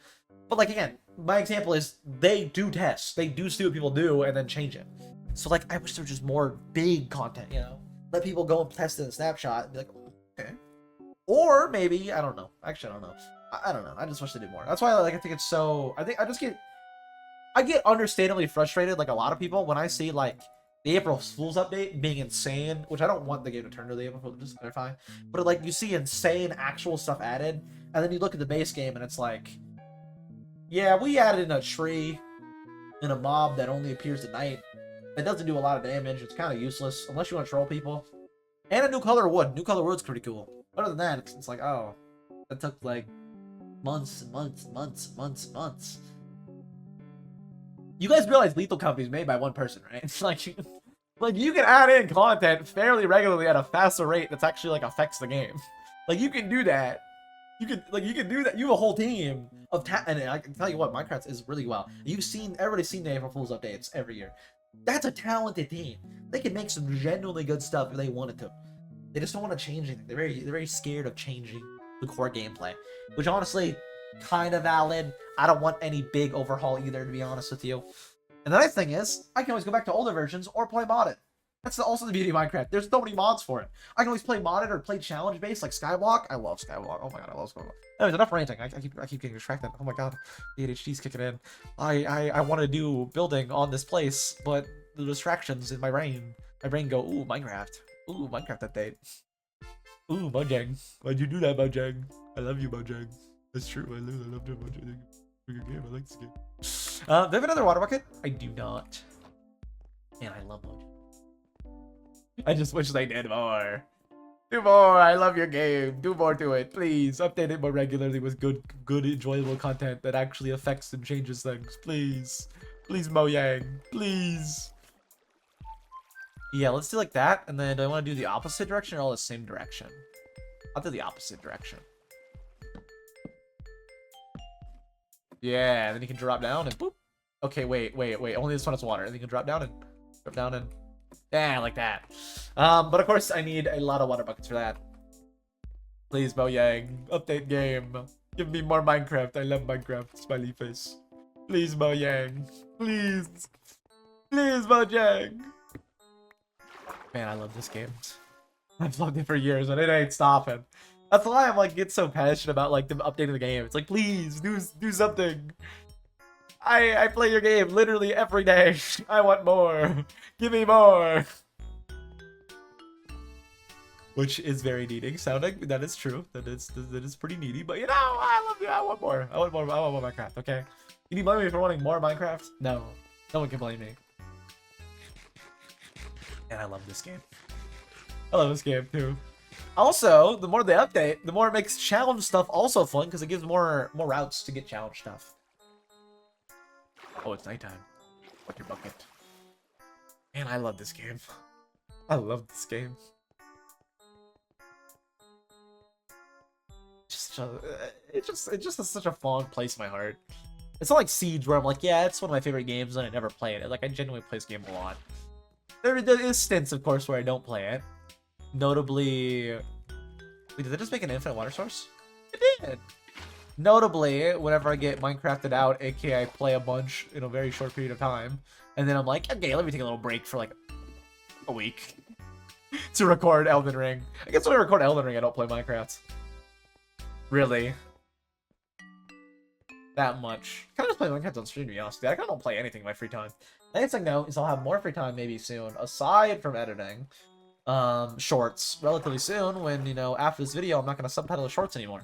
But like again, my example is they do tests. They do see what people do and then change it. So, like, I wish there was just more big content, you know? Let people go and test it in a snapshot and be like, okay. Or maybe, I don't know. Actually, I don't know. I don't know. I just wish they did more. That's why, like, I think it's so... I get understandably frustrated, like a lot of people, when I see, like, the April Fool's update being insane, which I don't want the game to turn to the April Fool's, just to clarify. But, like, you see insane actual stuff added, and then you look at the base game, and it's like, yeah, we added in a tree in a mob that only appears at night. It doesn't do a lot of damage. It's kind of useless unless you want to troll people. And a new color of wood. New color of wood's pretty cool. Other than that, it's like, oh, that took like months and months and months and months and months. You guys realize Lethal Company is made by one person, right? It's like you can add in content fairly regularly at a faster rate that's actually like affects the game. Like you can do that. You can do that. You have a whole team of and I can tell you what, Minecraft is really well. Everybody's seen the April Fool's updates every year. That's a talented team. They can make some genuinely good stuff if they wanted to. They just don't want to change anything. They're very scared of changing the core gameplay, which honestly, kind of valid. I don't want any big overhaul either, to be honest with you. And the nice thing is, I can always go back to older versions or play modded. That's also the beauty of Minecraft. There's so many mods for it. I can always play modded or play challenge based like Skyblock. I love Skyblock. Oh my god, I love Skyblock. Anyways, enough ranting. I keep getting distracted. Oh my god, the ADHD's kicking in. I want to do building on this place, but the distractions in my brain go, ooh, Minecraft. Ooh, Minecraft update. Ooh, Mojang. Why'd you do that, Mojang? I love you, Mojang. That's true. I love you, Mojang. Good game. I like this game. Do I have another water bucket? I do not. And I love Mojang. I just wish they did more. Do more. I love your game. Do more to it, please. Update it more regularly with good, enjoyable content that actually affects and changes things. Please. Please, Mojang. Please. Yeah, let's do like that. And then do I want to do the opposite direction or all the same direction? I'll do the opposite direction. Yeah, then you can drop down and boop. Okay, wait. Only this one has water. And then you can drop down and yeah, like that. But of course I need a lot of water buckets for that. Please, Mojang, update game. Give me more Minecraft. I love Minecraft. Smiley face. Please, Mojang. Please. Please, Mojang. Man, I love this game. I've loved it for years and it ain't stopping. That's why I'm like get so passionate about like them updating the game. It's like, please do something. I play your game literally every day. I want more. Give me more. Which is very needing sounding. That is true. That is pretty needy. But you know, I love you. I want more. I want more Minecraft. Okay. Can you blame me for wanting more Minecraft? No. No one can blame me. And I love this game. I love this game too. Also, the more they update, the more it makes challenge stuff also fun because it gives more routes to get challenge stuff. Oh, it's nighttime. What's your bucket? Man, I love this game. I love this game. It just has such a fond place in my heart. It's not like Siege where I'm like, yeah, it's one of my favorite games and I never play it. Like, I genuinely play this game a lot. There is stints, of course, where I don't play it. Notably... Wait, did they just make an infinite water source? It did! Notably, whenever I get Minecrafted out, aka I play a bunch in a very short period of time, and then I'm like, okay, let me take a little break for like a week to record Elden Ring. I guess when I record Elden Ring, I don't play Minecraft. Really. That much. I kind of just play Minecraft on stream, to be honest. I kind of don't play anything in my free time. The next thing I know is I'll have more free time maybe soon, aside from editing shorts relatively soon when, you know, after this video, I'm not going to subtitle the shorts anymore.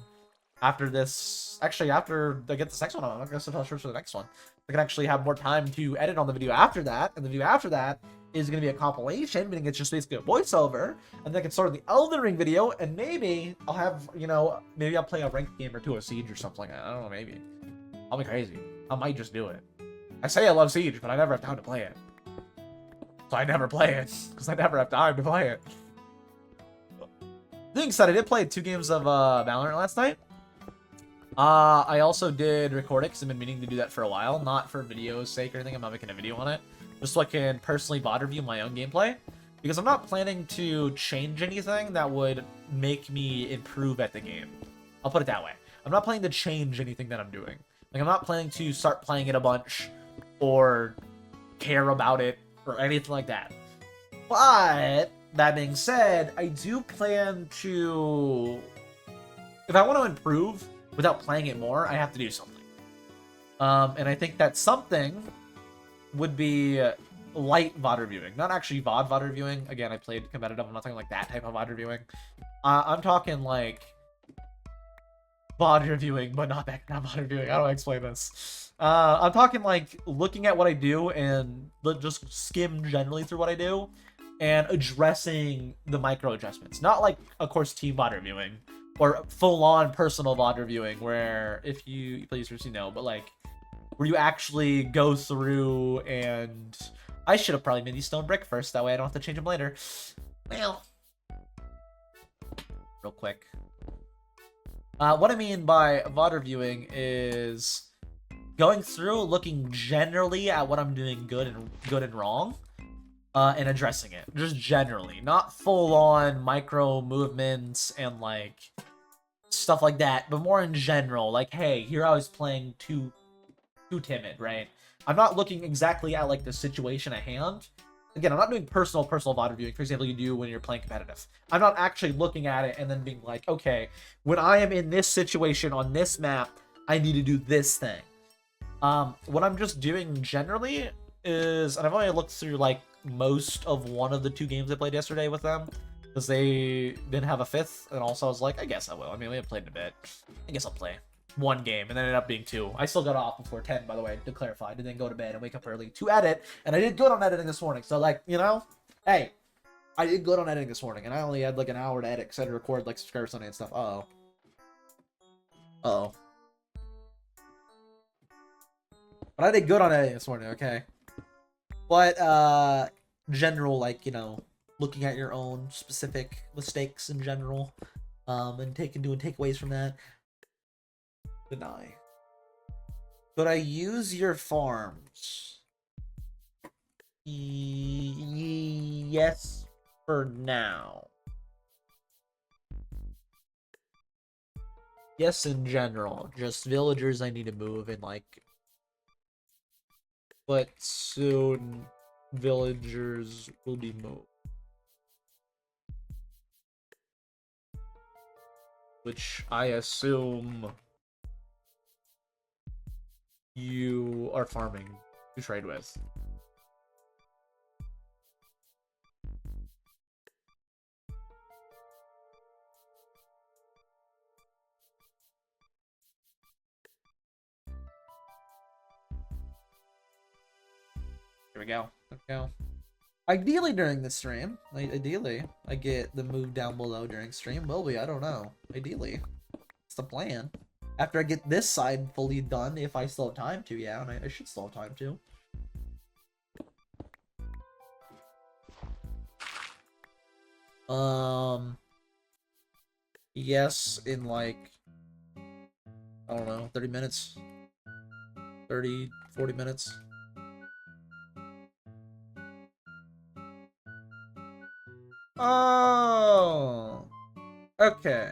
After this, actually, after I get this next one on, I'm not going to subtitle shorts for the next one. I can actually have more time to edit on the video after that, and the video after that is going to be a compilation, meaning it's just basically a voiceover, and then I can start the Elden Ring video, and maybe I'll have, you know, maybe I'll play a ranked game or two, a Siege or something like that. I don't know, maybe. I'll be crazy. I might just do it. I say I love Siege, but I never have time to play it. So I never play it, because I never have time to play it. Being said, I did play 2 games of Valorant last night. I also did record it, because I've been meaning to do that for a while. Not for video's sake or anything, I'm not making a video on it. Just so I can personally VOD review my own gameplay. Because I'm not planning to change anything that would make me improve at the game. I'll put it that way. I'm not planning to change anything that I'm doing. Like, I'm not planning to start playing it a bunch, or care about it, or anything like that. But, that being said, I do plan to... If I want to improve without playing it more, I have to do something. And I think that something would be light VOD reviewing. Not actually VOD reviewing. Again, I played competitive. I'm not talking like that type of VOD reviewing. I'm talking like VOD reviewing, but not VOD reviewing. How do I explain this? I'm talking like looking at what I do and just skim generally through what I do and addressing the micro adjustments. Not like, of course, team VOD reviewing or full-on personal VOD reviewing where if you play First, you know, but like where you actually go through and I should have probably made these stone brick first. That way I don't have to change them later. Well, real quick. What I mean by VOD reviewing is going through, looking generally at what I'm doing good and wrong, and addressing it. Just generally, not full-on micro movements and like stuff like that, but more in general. Like, hey, here I was playing too timid, right? I'm not looking exactly at like the situation at hand. Again, I'm not doing personal VOD reviewing, for example, you do when you're playing competitive. I'm not actually looking at it and then being like, okay, when I am in this situation on this map, I need to do this thing. What I'm just doing generally is, and I've only looked through like most of one of the 2 games I played yesterday with them, because they didn't have a 5th, and also I was like, I guess I will. I mean, we haven't played in a bit. I guess I'll play 1 game, and then it ended up being 2. I still got off before 10, by the way, to clarify. I didn't go to bed and wake up early to edit, and I did good on editing this morning. So, like, you know, hey, I did good on editing this morning, and I only had like an hour to edit because I had to record like subscriber Sunday and stuff. Uh-oh. Uh-oh. But I did good on editing this morning, okay? But, general, like, you know, looking at your own specific mistakes in general, and doing takeaways from that. Deny. Could I use your farms? Yes, for now. Yes, in general. Just villagers I need to move and like... But soon, villagers will be moved. Which I assume you are farming to trade with. Here we go. Let's go. Ideally during the stream. Ideally. I get the move down below during stream. Will we? I don't know. Ideally. It's the plan. After I get this side fully done, if I still have time to, yeah, and I should still have time to. Yes, in like, I don't know, 30 minutes. 30, 40 minutes. Oh, okay.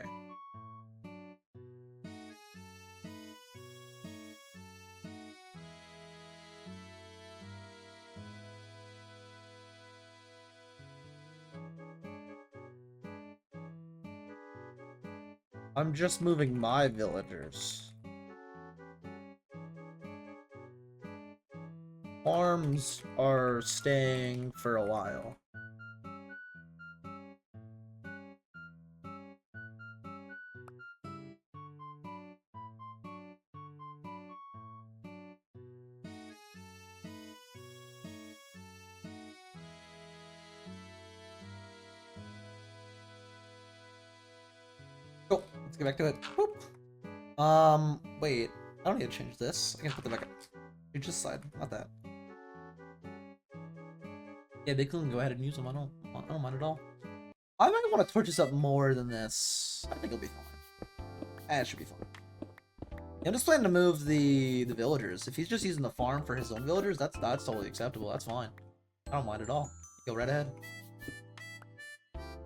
I'm just moving my villagers. Farms are staying for a while. Cool. Let's get back to it. Whoop. Wait. I don't need to change this. I can put the back up. Change this side, not that. Yeah, they can go ahead and use them. I don't mind at all. I might want to torch this up more than this. I think it'll be fine. It should be fine. I'm just planning to move the villagers. If he's just using the farm for his own villagers, that's totally acceptable. That's fine. I don't mind at all. Go right ahead.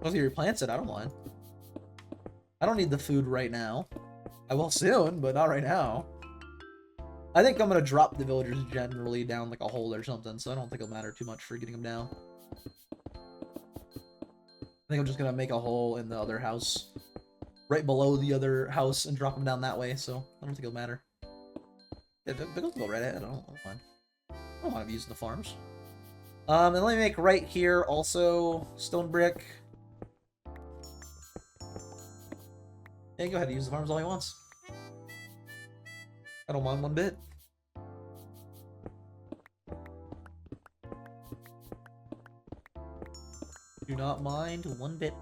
Once he replants it, I don't mind. I don't need the food right now. I will soon, but not right now. I think I'm gonna drop the villagers generally down like a hole or something, so I don't think it'll matter too much for getting them down. I think I'm just gonna make a hole in the other house, right below the other house, and drop them down that way, so I don't think it'll matter. Yeah, they'll go right ahead, I don't mind. I don't want to use the farms. And let me make right here also stone brick. Yeah, go ahead and use the farms all he wants. I don't mind one bit. Do not mind one bit.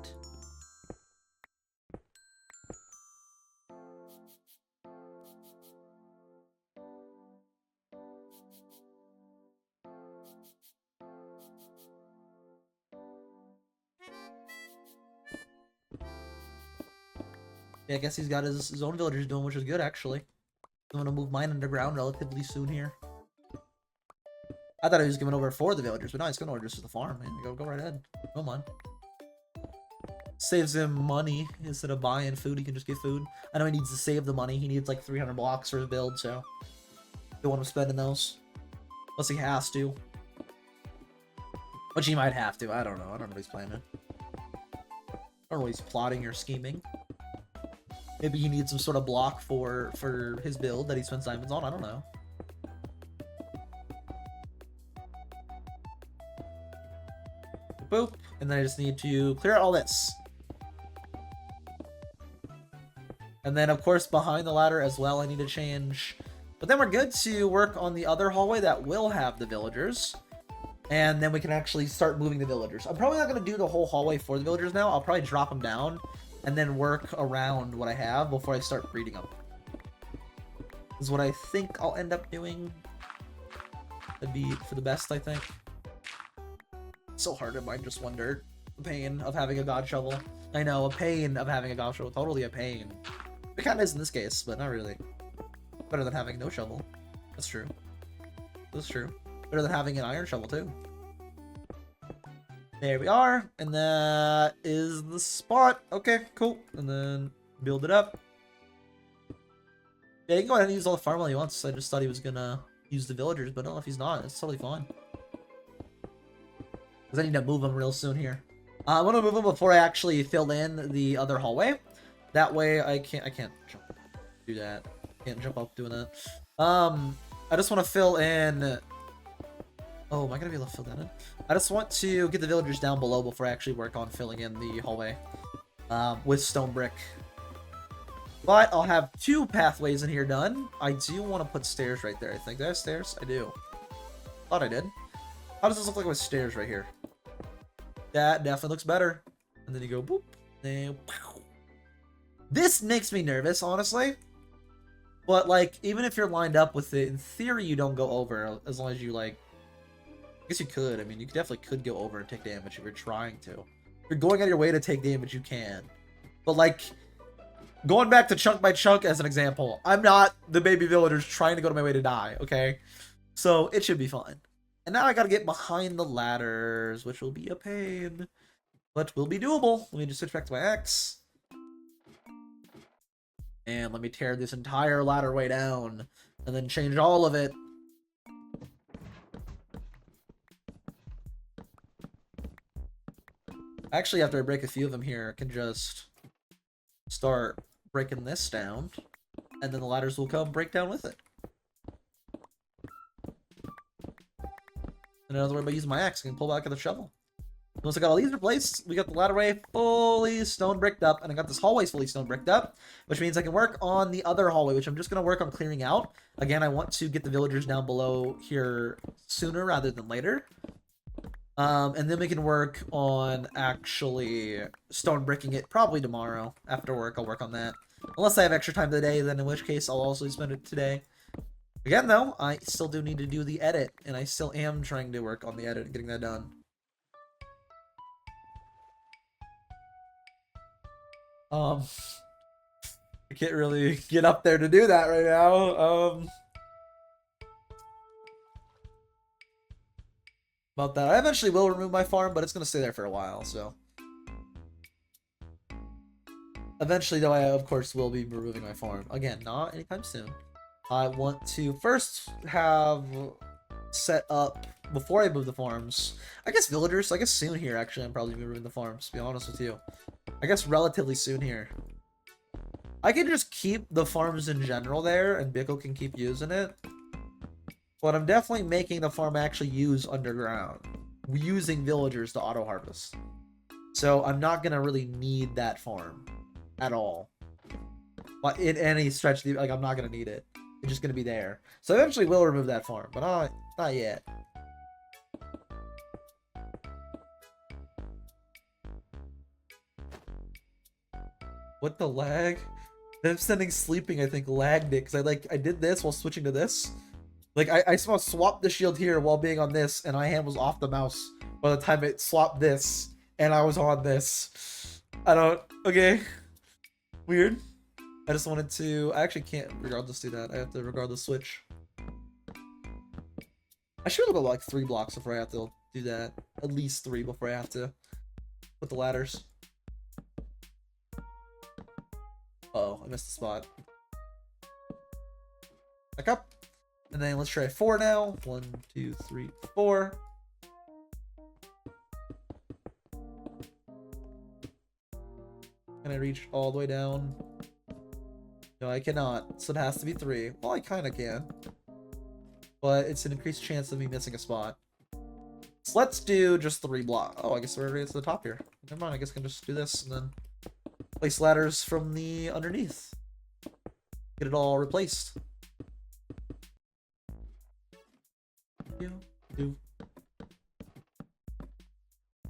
Yeah, I guess he's got his own villagers doing, which is good, actually. I'm gonna move mine underground relatively soon here. I thought he was giving over for the villagers, but no, he's going over just to the farm, man. Go right ahead. Don't mind. Saves him money instead of buying food. He can just get food. I know he needs to save the money. He needs like 300 blocks for his build, so don't want him spending those. Unless he has to. Which he might have to. I don't know. I don't know what he's planning. I don't know what he's plotting or scheming. Maybe he needs some sort of block for his build that he spends diamonds on. I don't know. Boop. And then I just need to clear out all this. And then, of course, behind the ladder as well, I need to change. But then we're good to work on the other hallway that will have the villagers. And then we can actually start moving the villagers. I'm probably not going to do the whole hallway for the villagers now. I'll probably drop them down and then work around what I have before I start breeding them. This is what I think I'll end up doing. That'd be for the best, I think. It's so hard to mine just one dirt. The pain of having a god shovel. I know, a pain of having a god shovel. Totally a pain. It kind of is in this case, but not really. Better than having no shovel. That's true. That's true. Better than having an iron shovel, too. There we are. And that is the spot. Okay, cool. And then build it up. Yeah, you can go ahead and use all the farm while he wants. I just thought he was gonna use the villagers, but no, if he's not, it's totally fine. Because I need to move him real soon here. I want to move him before I actually fill in the other hallway. That way I can't jump. Do that. Can't jump up doing that. I just want to fill in. Oh, am I gonna be able to fill that in? I just want to get the villagers down below before I actually work on filling in the hallway with stone brick. But I'll have 2 pathways in here done. I do want to put stairs right there, I think. Did I have stairs? I do. Thought I did. How does this look like with stairs right here? That definitely looks better. And then you go boop. And this makes me nervous, honestly. But, like, even if you're lined up with it, in theory, you don't go over as long as you, like... I guess you could. I mean, you definitely could go over and take damage if you're trying to. If you're going out of your way to take damage, you can. But, like, going back to chunk by chunk as an example, I'm not the baby villagers trying to go to my way to die, okay? So, it should be fine. And now I gotta get behind the ladders, which will be a pain. But will be doable. Let me just switch back to my X. And let me tear this entire ladder way down. And then change all of it. Actually, after I break a few of them here, I can just start breaking this down. And then the ladders will come break down with it. And another way by using my axe, I can pull back at the shovel. Once I got all these replaced, we got the ladderway fully stone bricked up, and I got this hallway fully stone bricked up, which means I can work on the other hallway, which I'm just going to work on clearing out. Again, I want to get the villagers down below here sooner rather than later. And then we can work on actually stone bricking it probably tomorrow. After work, I'll work on that. Unless I have extra time today, then in which case I'll also spend it today. Again, though, I still do need to do the edit, and I still am trying to work on the edit and getting that done. I can't really get up there to do that right now. About that. I eventually will remove my farm, but it's going to stay there for a while, so. Eventually, though, I, of course, will be removing my farm. Again, not anytime soon. I want to first have set up, before I move the farms, I guess villagers, I guess soon here, actually, I'm probably moving the farms, to be honest with you. I guess relatively soon here. I can just keep the farms in general there, and Bickle can keep using it. But I'm definitely making the farm actually use underground. Using villagers to auto-harvest. So I'm not going to really need that farm. At all. But in any stretch, like, I'm not going to need it. It's just going to be there. So I eventually will remove that farm, but not yet. What the lag? Them sending sleeping, I think, lagged it, because I did this while switching to this. Like, I swapped the shield here while being on this, and my hand was off the mouse by the time it swapped this, and I was on this. Okay. Weird. I just wanted to, I actually can't regardless do that. I have to regardless switch. I should have like 3 blocks before I have to do that. At least 3 before I have to put the ladders. Uh-oh, I missed the spot. Back up. And then let's try 4 now. 1, 2, 3, 4. Can I reach all the way down? No, I cannot. So it has to be 3. Well, I kind of can. But it's an increased chance of me missing a spot. So let's do just 3 blocks. Oh, I guess we're already to the top here. Never mind, I guess I can just do this and then place ladders from the underneath. Get it all replaced.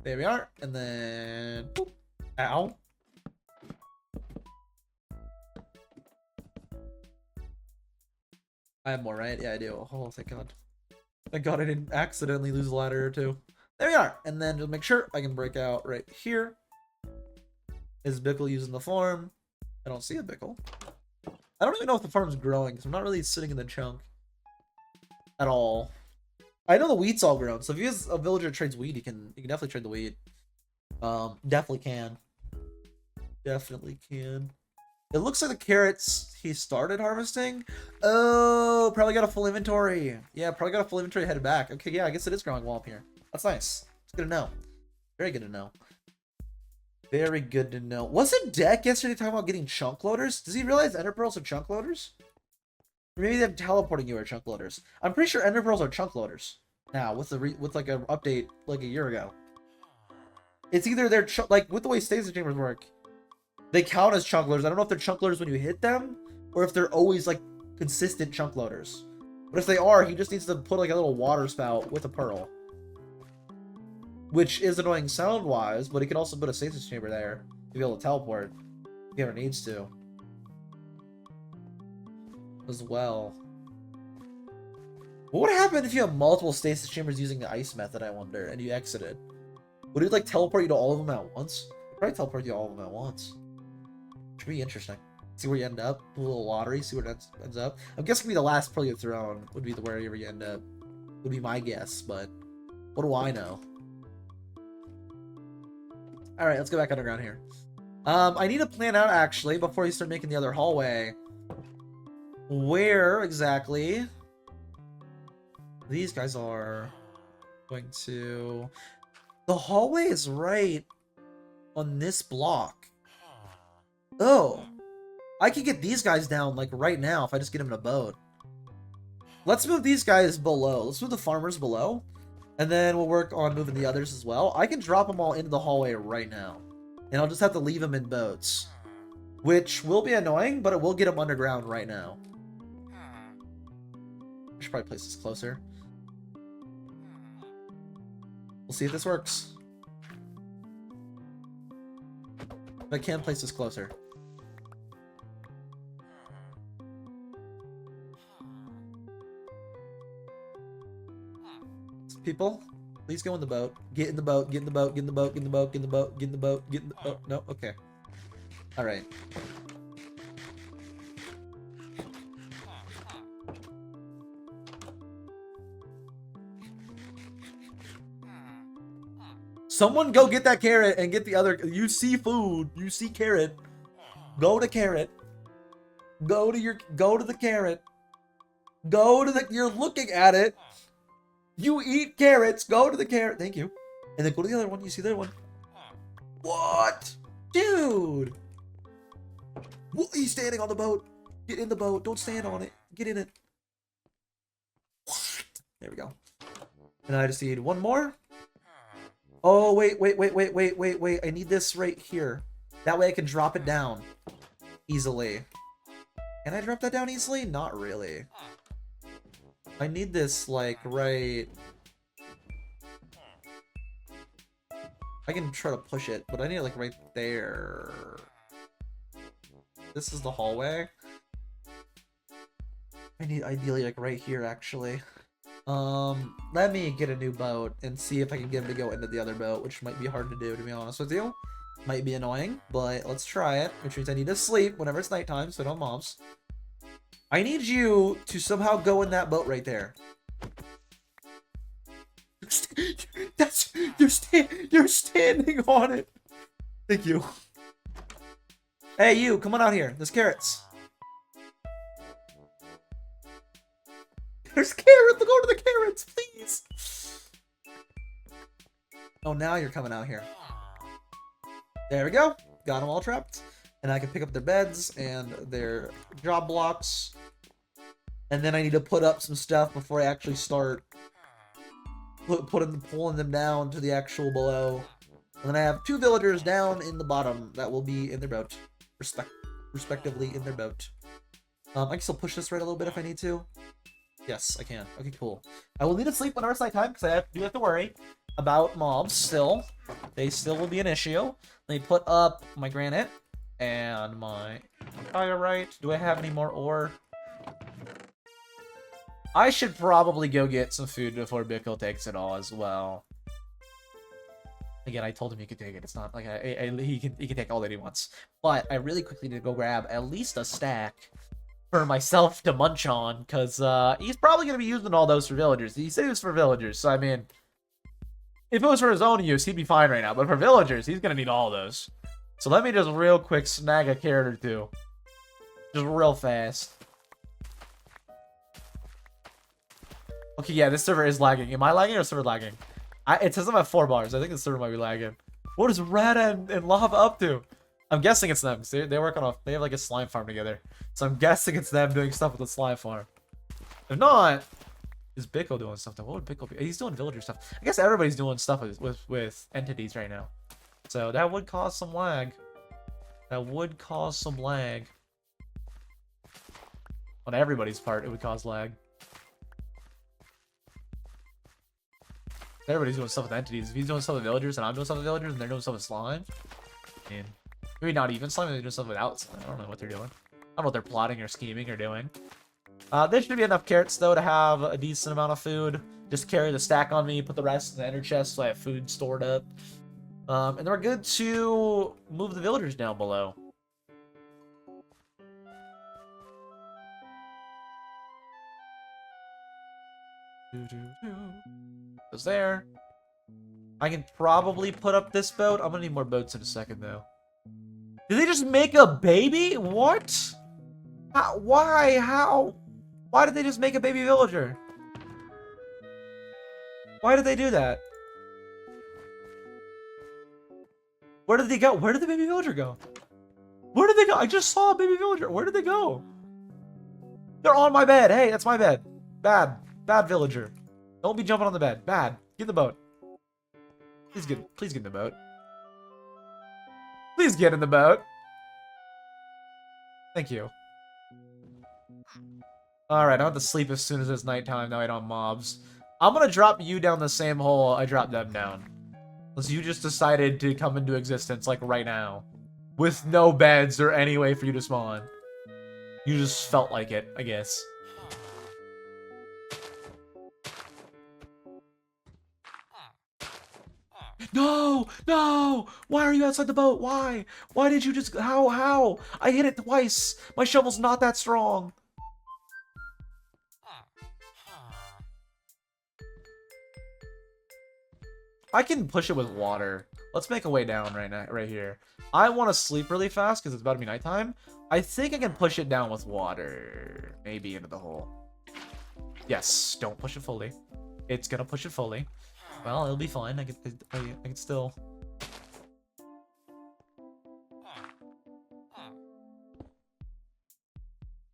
There we are. And then... Boop. Ow. I have more, right? Yeah, I do. Oh, thank God. Thank God I didn't accidentally lose a ladder or 2. There we are. And then to make sure I can break out right here. Is Bickle using the farm? I don't see a Bickle. I don't even know if the farm's growing, because I'm not really sitting in the chunk at all. I know the wheat's all grown, so if you have a villager that trades wheat, you can definitely trade the wheat. Definitely can. Definitely can. It looks like the carrots he started harvesting. Oh, probably got a full inventory. Yeah, probably got a full inventory headed back. Okay, yeah, I guess it is growing well up here. That's nice. It's good to know. Very good to know. Very good to know. Wasn't Deck yesterday talking about getting chunk loaders? Does he realize ender pearls are chunk loaders? Or maybe them teleporting you are chunk loaders. I'm pretty sure ender pearls are chunk loaders now with like an update like a year ago. It's either they're like with the way stasis chambers work. They count as chunk loaders. I don't know if they're chunk loaders when you hit them, or if they're always like consistent chunk loaders. But if they are, he just needs to put like a little water spout with a pearl. which is annoying sound-wise, but he can also put a stasis chamber there to be able to teleport if he ever needs to. As well. What would happen if you have multiple stasis chambers using the ice method, I wonder, and you exited? Would it, like, teleport you to all of them at once? It'd probably teleport you to all of them at once. Should be interesting. See where you end up. A little lottery, see where it ends up. I'm guessing the last Pearl you thrown would be the wherever you end up. Would be my guess, but what do I know? Alright, let's go back underground here. I need to plan out, actually, before you start making the other hallway. Where exactly these guys are going to... The hallway is right on this block. Oh. I could get these guys down, like, right now if I just get them in a boat. Let's move these guys below. Let's move the farmers below. And then we'll work on moving the others as well. I can drop them all into the hallway right now. And I'll just have to leave them in boats. Which will be annoying, but it will get them underground right now. I should probably place this closer. We'll see if this works. But I can place this closer. People, please go in the boat. Get in the boat, get in the boat, get in the boat, get in the boat, get in the boat, get in the boat, get in the boat. No, okay. Alright. Someone go get that carrot and get the other. You see food. You see carrot. Go to carrot. Go to the carrot. Go to the. You're looking at it. You eat carrots. Go to the carrot. Thank you. And then go to the other one. You see the other one. What? Dude. What? He's standing on the boat. Get in the boat. Don't stand on it. Get in it. What? There we go. And I just need one more. Oh, wait. I need this right here. That way I can drop it down easily. Can I drop that down easily? Not really. I need this, like, right... I can try to push it, but I need it, like, right there. This is the hallway. I need, ideally, like, right here, actually. Let me get a new boat and see if I can get him to go into the other boat, which might be hard to do, to be honest with you. Might be annoying, but let's try it, which means I need to sleep whenever it's nighttime, so I don't mobs. I need you to somehow go in that boat right there. You're standing on it. Thank you. Hey, you, come on out here. There's carrots. There's carrots. Go to the carrots, please. Oh, now you're coming out here. There we go. Got them all trapped. And I can pick up their beds and their job blocks. And then I need to put up some stuff before I actually start pulling them down to the actual below. And then I have 2 villagers down in the bottom that will be in their boat. Respectively in their boat. I can still push this right a little bit if I need to. Yes, I can. Okay, cool. I will need to sleep whenever it's nighttime because I do have to worry about mobs still. They still will be an issue. Let me put up my granite and my diorite. Do I have any more ore? I should probably go get some food before Bickle takes it all as well. Again, I told him he could take it. It's not like he can take all that he wants. But I really quickly need to go grab at least a stack for myself to munch on, because he's probably going to be using all those for villagers. He said it was for villagers, so I mean, if it was for his own use, he'd be fine right now. But for villagers, he's going to need all those. So let me just real quick snag a carrot or 2. Just real fast. Okay, yeah, this server is lagging. Am I lagging or is the server lagging? It says I'm at 4 bars. I think the server might be lagging. What is Rada and Lava up to? I'm guessing it's them. They work on they have like a slime farm together. So I'm guessing it's them doing stuff with the slime farm. If not, is Bickle doing something? What would Bickle be? He's doing villager stuff. I guess everybody's doing stuff with entities right now. So that would cause some lag. That would cause some lag. On everybody's part, it would cause lag. Everybody's doing stuff with entities. If he's doing stuff with villagers and I'm doing stuff with villagers and they're doing stuff with slime, I mean, maybe not even slime, they're doing stuff without slime. I don't know what they're doing. I don't know what they're plotting or scheming or doing. There should be enough carrots, though, to have a decent amount of food. Just carry the stack on me, put the rest in the ender chest so I have food stored up. And then we're good to move the villagers down below. Goes there. I can probably put up this boat. I'm gonna need more boats in a second, though. Did they just make a baby? What? How? Why? How? Why did they just make a baby villager? Why did they do that? Where did they go? Where did the baby villager go? Where did they go? I just saw a baby villager. Where did they go? They're on my bed. Hey, that's my bed. Bad. Bad villager. Don't be jumping on the bed. Bad. Get in the boat. Please get in the boat. Please get in the boat. Thank you. Alright, I have to sleep as soon as it's nighttime. Now I don't have mobs. I'm gonna drop you down the same hole I dropped them down. Unless you just decided to come into existence, like, right now. With no beds or any way for you to spawn. You just felt like it, I guess. No! No! Why are you outside the boat? Why? Why did you just... How? I hit it twice! My shovel's not that strong! I can push it with water. Let's make a way down right here. I want to sleep really fast because it's about to be nighttime. I think I can push it down with water. Maybe into the hole. Yes, don't push it fully. It's gonna push it fully. Well, it'll be fine. I can still...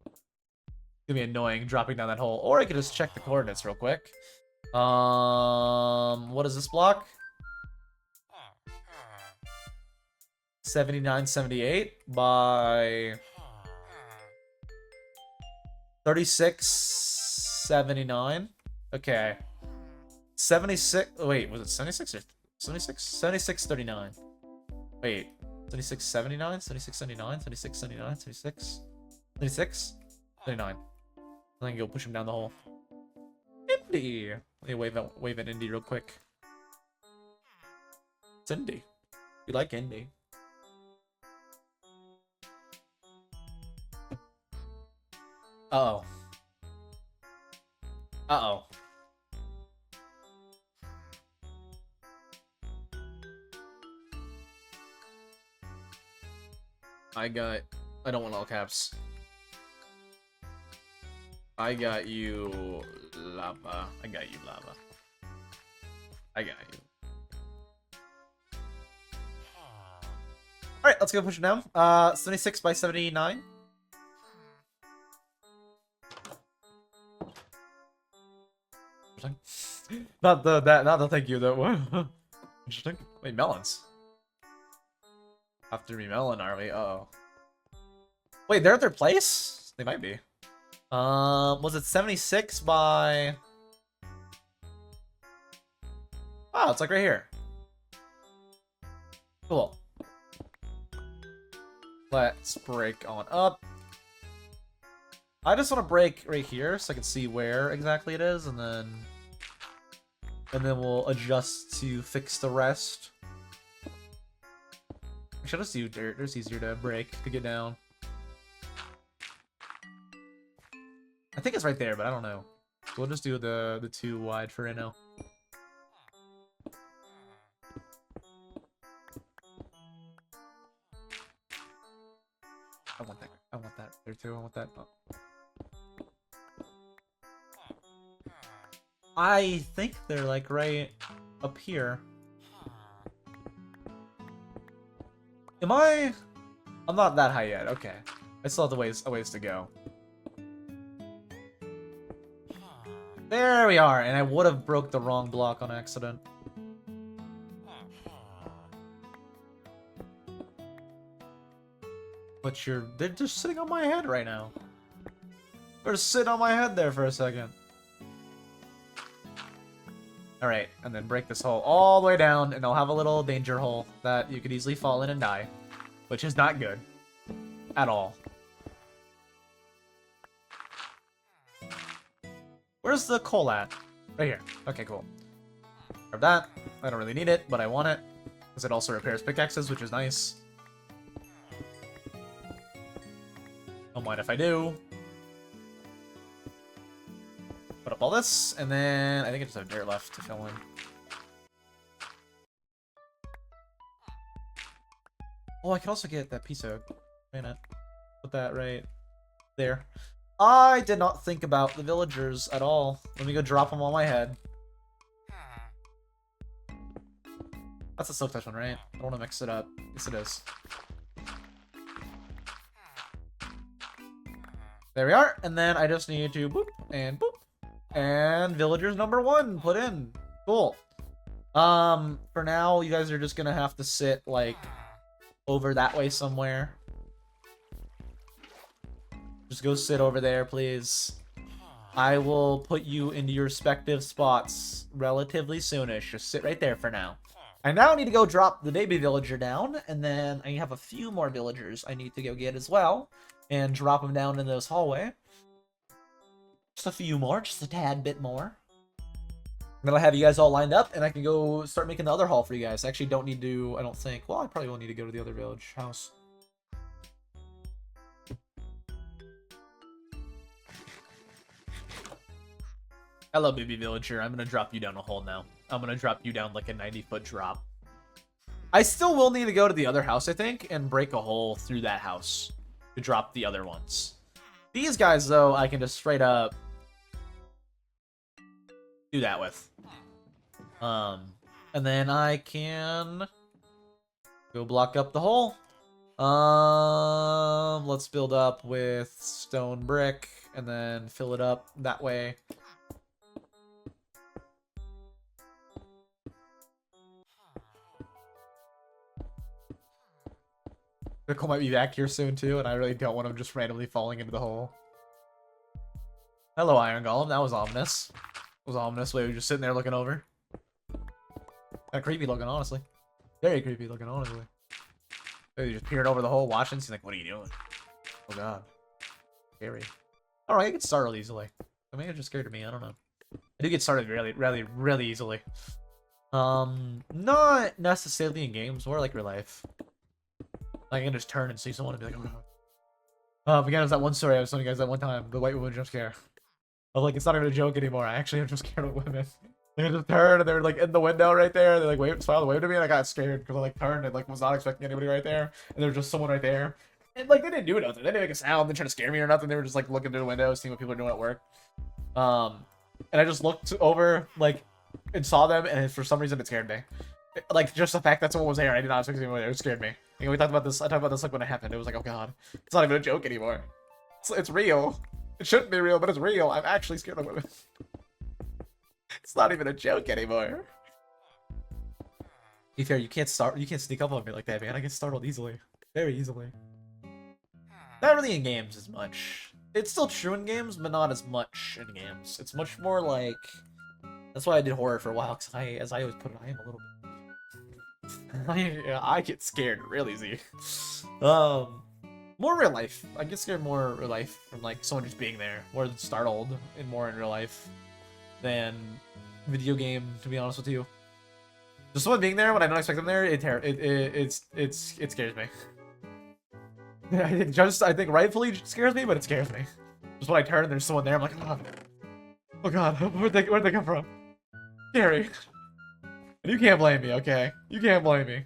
It's gonna be annoying dropping down that hole. Or I could just check the coordinates real quick. What is this block? 7978 by 3679. Okay. 76. Wait, was it 76 or 76? 7639. Wait, 7679, 7679, 7679, 76, 76, 79. I think you'll push him down the hole. Indy. Let me wave at Indy real quick. It's Indy. You like Indy. Uh-oh. Uh-oh. I don't want all caps. I got you lava. I got you lava. I got you. Alright, let's go push it down. 76 by 79. Not the thank you though. Interesting. Wait, melons. Have to be melon, are we? Uh-oh. Wait, they're at their place? They might be. Was it 76 by... Oh, it's like right here. Cool. Let's break on up. I just want to break right here so I can see where exactly it is, and then we'll adjust to fix the rest. Actually, I'll just do dirt. It's easier to break to get down. I think it's right there, but I don't know. So we'll just do the 2 wide for right now. I want that. I want that there too. I want that. Oh. I think they're like right up here. Am I? I'm not that high yet. Okay, I still have a ways to go. There we are, and I would have broke the wrong block on accident. But they're just sitting on my head right now. They're just sitting on my head there for a second. Alright, and then break this hole all the way down, and I'll have a little danger hole that you could easily fall in and die. Which is not good. At all. Where's the coal at? Right here. Okay, cool. Grab that. I don't really need it, but I want it. Because it also repairs pickaxes, which is nice. Don't mind if I do. Put up all this, and then I think I just have dirt left to fill in. Oh, I can also get that piece of granite. Put that right there. I did not think about the villagers at all. Let me go drop them on my head. That's a silk touch one, right? I don't want to mix it up. Yes, it is. There we are. And then I just need to boop and boop. And villagers number 1 put in. Cool. For now, you guys are just gonna have to sit, like, over that way somewhere. Just go sit over there, please. I will put you into your respective spots relatively soonish. Just sit right there for now. I now need to go drop the baby villager down, and then I have a few more villagers I need to go get as well, and drop them down in this hallway. Just a few more, just a tad bit more. Then I'll have you guys all lined up, and I can go start making the other hall for you guys. I actually don't need to, I don't think. Well, I probably will need to go to the other village house. Hello, baby villager. I'm gonna drop you down a hole now. I'm gonna drop you down like a 90-foot drop. I still will need to go to the other house, I think, and break a hole through that house to drop the other ones. These guys, though, I can just straight up do that with. And then I can go block up the hole. Let's build up with stone brick and then fill it up that way. Nicole might be back here soon too, and I really don't want him just randomly falling into the hole. Hello, Iron Golem. That was ominous. It was ominous. Wait, we were just sitting there looking over. Kind of creepy looking, honestly. Very creepy looking, honestly. He's just peering over the hole, watching. He's like, "What are you doing?" Oh god, scary. Alright, I get startled easily. I mean, it's just scared of me. I don't know. I do get started really easily. Not necessarily in games, more like real life. I can just turn and see someone and be like, "Oh god." Again, it was that one story I was telling you guys that one time, the white woman jump scare. I was like, it's not even a joke anymore. I actually am just scared of women. They just turned and they were like in the window right there. They like smiled and waved at me, and I got scared because I like turned and like was not expecting anybody right there, and there was just someone right there. And like they didn't do nothing. They didn't make a sound. They didn't try to scare me or nothing. They were just like looking through the window, seeing what people are doing at work. And I just looked over like and saw them, and for some reason it scared me. Like just the fact that someone was there, I did not expect anyone there. It scared me. You know, we talked about this. I talked about this like when it happened. It was like, oh god, it's not even a joke anymore. It's real. It shouldn't be real, but it's real. I'm actually scared of women. It's not even a joke anymore. To be fair, you can't sneak up on me like that, man. I get startled easily, very easily. Not really in games as much. It's still true in games, but not as much in games. It's much more like. That's why I did horror for a while, because as I always put it, I am a little bit. I get scared real easy. More real life. I get scared more real life from like someone just being there, more startled, and more in real life than video game. To be honest with you, just someone being there when I don't expect them there, it scares me. I think rightfully scares me, but it scares me. Just when I turn and there's someone there, I'm like, oh god, where'd they come from? Scary. And you can't blame me, okay? You can't blame me.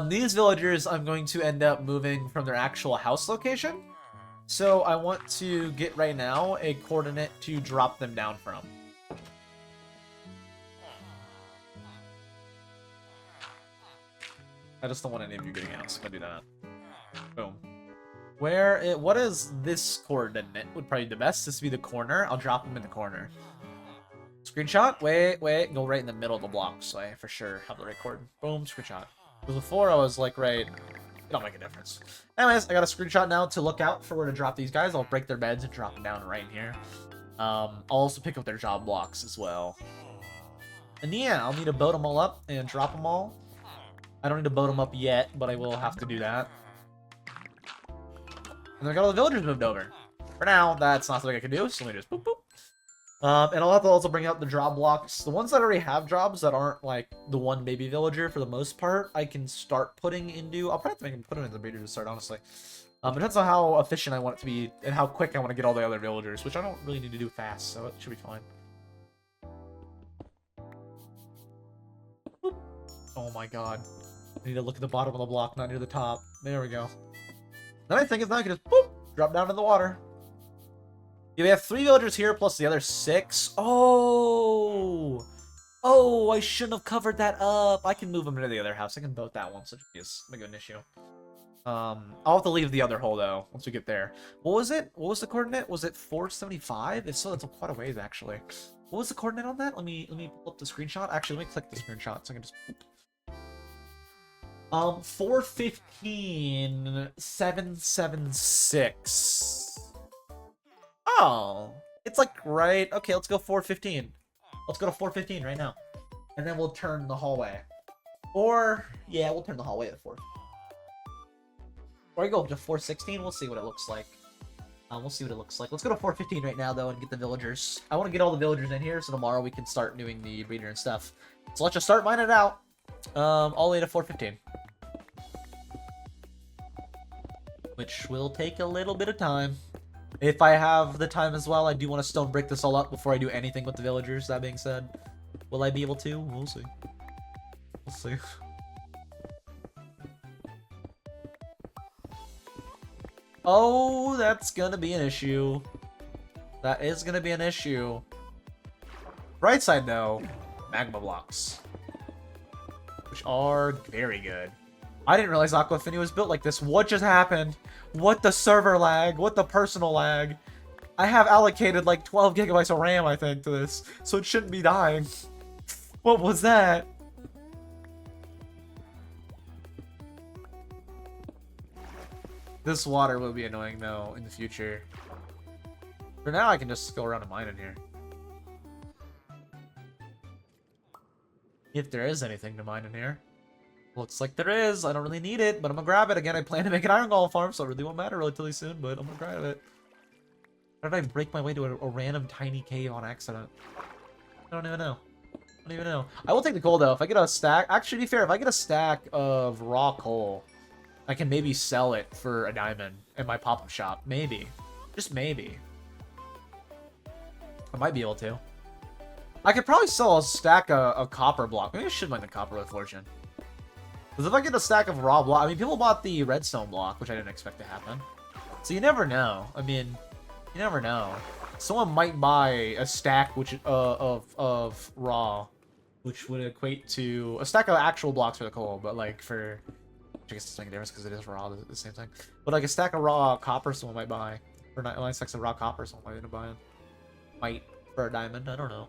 These villagers, I'm going to end up moving from their actual house location. So I want to get right now a coordinate to drop them down from. I just don't want any of you getting out, so I'm gonna do that. Boom. What is this coordinate? Would probably be the best. This would be the corner. I'll drop them in the corner. Screenshot. Wait. Go right in the middle of the block, so I for sure have the right coordinate. Boom, screenshot. Because before I was like right. It don't make a difference. Anyways, I got a screenshot now to look out for where to drop these guys. I'll break their beds and drop them down right in here. I'll also pick up their job blocks as well. And yeah, I'll need to boat them all up and drop them all. I don't need to boat them up yet, but I will have to do that. And I got all the villagers moved over. For now, that's not something I can do, so let me just boop boop. And I'll have to also bring out the job blocks. The ones that already have jobs that aren't like the one baby villager for the most part, I can start putting into. I'll probably have to make them put them in the breeder to start, honestly. It depends on how efficient I want it to be and how quick I want to get all the other villagers, which I don't really need to do fast, so it should be fine. Boop. Oh my god. I need to look at the bottom of the block, not near the top. There we go. Then I think it's now I can just boop, drop down in the water. Yeah, we have 3 villagers here plus the other 6. Oh! Oh, I shouldn't have covered that up. I can move them into the other house. I can boat that one, so it's not an issue. I'll have to leave the other hole, though, once we get there. What was it? What was the coordinate? Was it 475? If so, that's quite a ways, actually. What was the coordinate on that? Let me pull up the screenshot. Actually, let me click the screenshot so I can just... 415, 776. Oh, it's like right. Okay, let's go 415. Let's go to 415 right now, and then we'll turn the hallway. Or yeah, we'll turn the hallway at 4. Or I go up to 416. We'll see what it looks like. We'll see what it looks like. Let's go to 415 right now though and get the villagers. I want to get all the villagers in here so tomorrow we can start doing the breeder and stuff. So let's just start mining it out. All the way to 415. Which will take a little bit of time. If I have the time as well, I do want to stone break this all up before I do anything with the villagers. That being said, will I be able to? We'll see. We'll see. Oh, that's gonna be an issue. That is gonna be an issue. Bright side though, magma blocks. Which are very good. I didn't realize Aquafini was built like this. What just happened? What the server lag? What the personal lag? I have allocated like 12 gigabytes of RAM, I think, to this, so it shouldn't be dying. What was that? This water will be annoying, though, in the future. For now, I can just go around and mine in here. If there is anything to mine in here. Looks like there is. I don't really need it, but I'm gonna grab it. Again, I plan to make an iron golem farm, so it really won't matter relatively soon, but I'm gonna grab it. How did I break my way to a random tiny cave on accident? I don't even know. I don't even know. I will take the coal, though. If I get a stack... Actually, to be fair, if I get a stack of raw coal, I can maybe sell it for a diamond in my pop-up shop. Maybe. Just maybe. I might be able to. I could probably sell a stack of copper block. Maybe I should mine the copper with fortune. Because if I get a stack of raw block... I mean, people bought the redstone block, which I didn't expect to happen. So you never know. I mean, you never know. Someone might buy a stack which of raw, which would equate to a stack of actual blocks for the coal, but like for... Which I guess doesn't make a difference because it is raw, the same thing. But like a stack of raw copper someone might buy. Or 9 stacks of raw copper someone might end up buying. Might for a diamond, I don't know.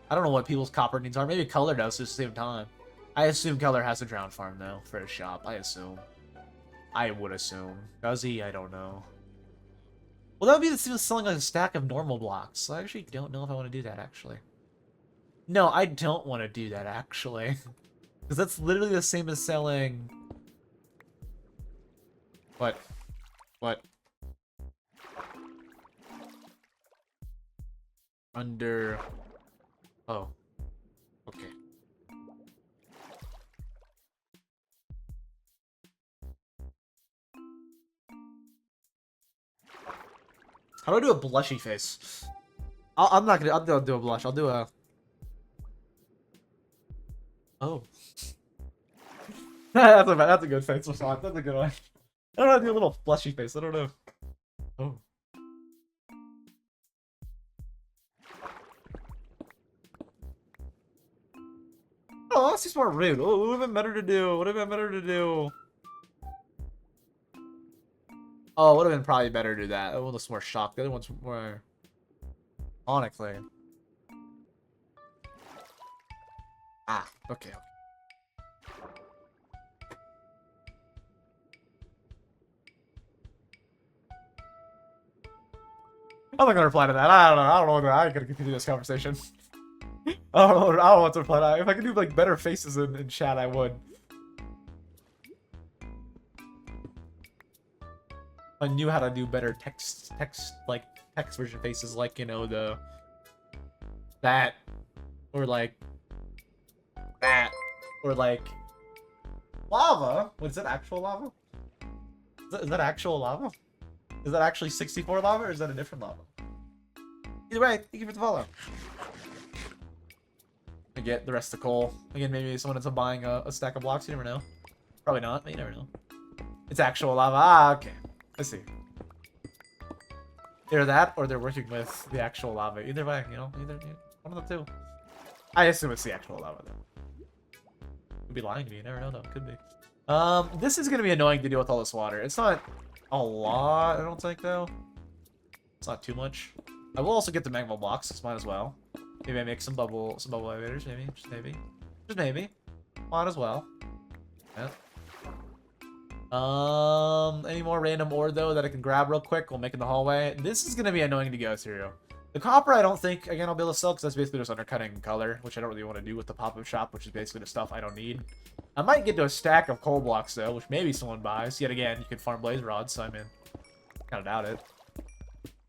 I don't know what people's copper needs are. Maybe color does at the same time. I assume Color has a drown farm, though, for his shop. I assume. I would assume. Does he? I don't know. Well, that would be the same as selling like a stack of normal blocks. So I actually don't know if I want to do that, actually. No, I don't want to do that, actually. Because that's literally the same as selling... What? What? Under... Oh. Okay. How do I do a blushy face? I'm not gonna. I'll do a blush. I'll do a. Oh. That's a good face. That's a good one. I don't know how to do a little blushy face. I don't know. Oh. Oh, that seems more rude. Oh, what would have been better to do? What would have been better to do? Oh, it would have been probably better to do that. That one looks more shocked. The other one's more... Ironically. Ah, okay. I'm not gonna reply to that. I don't know. I don't know. I gotta continue this conversation. I don't know what to reply to. If I could do like better faces in chat, I would. I knew how to do better text version faces, like, you know, that, or like that, or like lava. Was that actual lava? Is that actual lava? Is that actually 64 lava, or is that a different lava? Either way, thank you for the follow. I get the rest of the coal. Again, maybe someone ends up buying a stack of blocks. You never know. Probably not, but you never know. It's actual lava. Ah, okay. I see. Either that, or they're working with the actual lava. Either way, you know, one of the two. I assume it's the actual lava, though. Could be lying to me. You never know, though. Could be. This is gonna be annoying to deal with all this water. It's not a lot, I don't think, though. It's not too much. I will also get the magma blocks. It's might as well. Maybe I make some bubble elevators. Maybe, just maybe. Might as well. Yeah. Any more random ore though that I can grab real quick? We'll make in the hallway. This is gonna be annoying to go through. The copper, I don't think again I'll be able to sell because that's basically just undercutting color, which I don't really want to do with the pop-up shop, which is basically the stuff I don't need. I might get to a stack of coal blocks though, which maybe someone buys. Yet again, you can farm blaze rods, so I mean, kind of doubt it.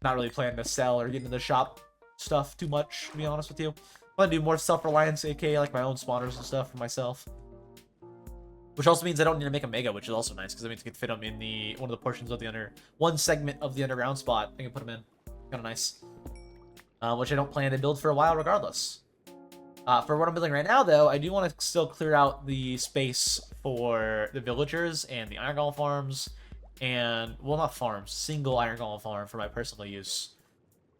Not really planning to sell or get into the shop stuff too much, to be honest with you. I want to do more self-reliance, aka like my own spawners and stuff for myself. Which also means I don't need to make a mega, which is also nice, because that means I can fit them in one of the portions of the one segment of the underground spot. I can put them in. Kind of nice. Which I don't plan to build for a while regardless. For what I'm building right now, though, I do want to still clear out the space for the villagers and the iron golem farms. And, well, not farms. Single iron golem farm for my personal use.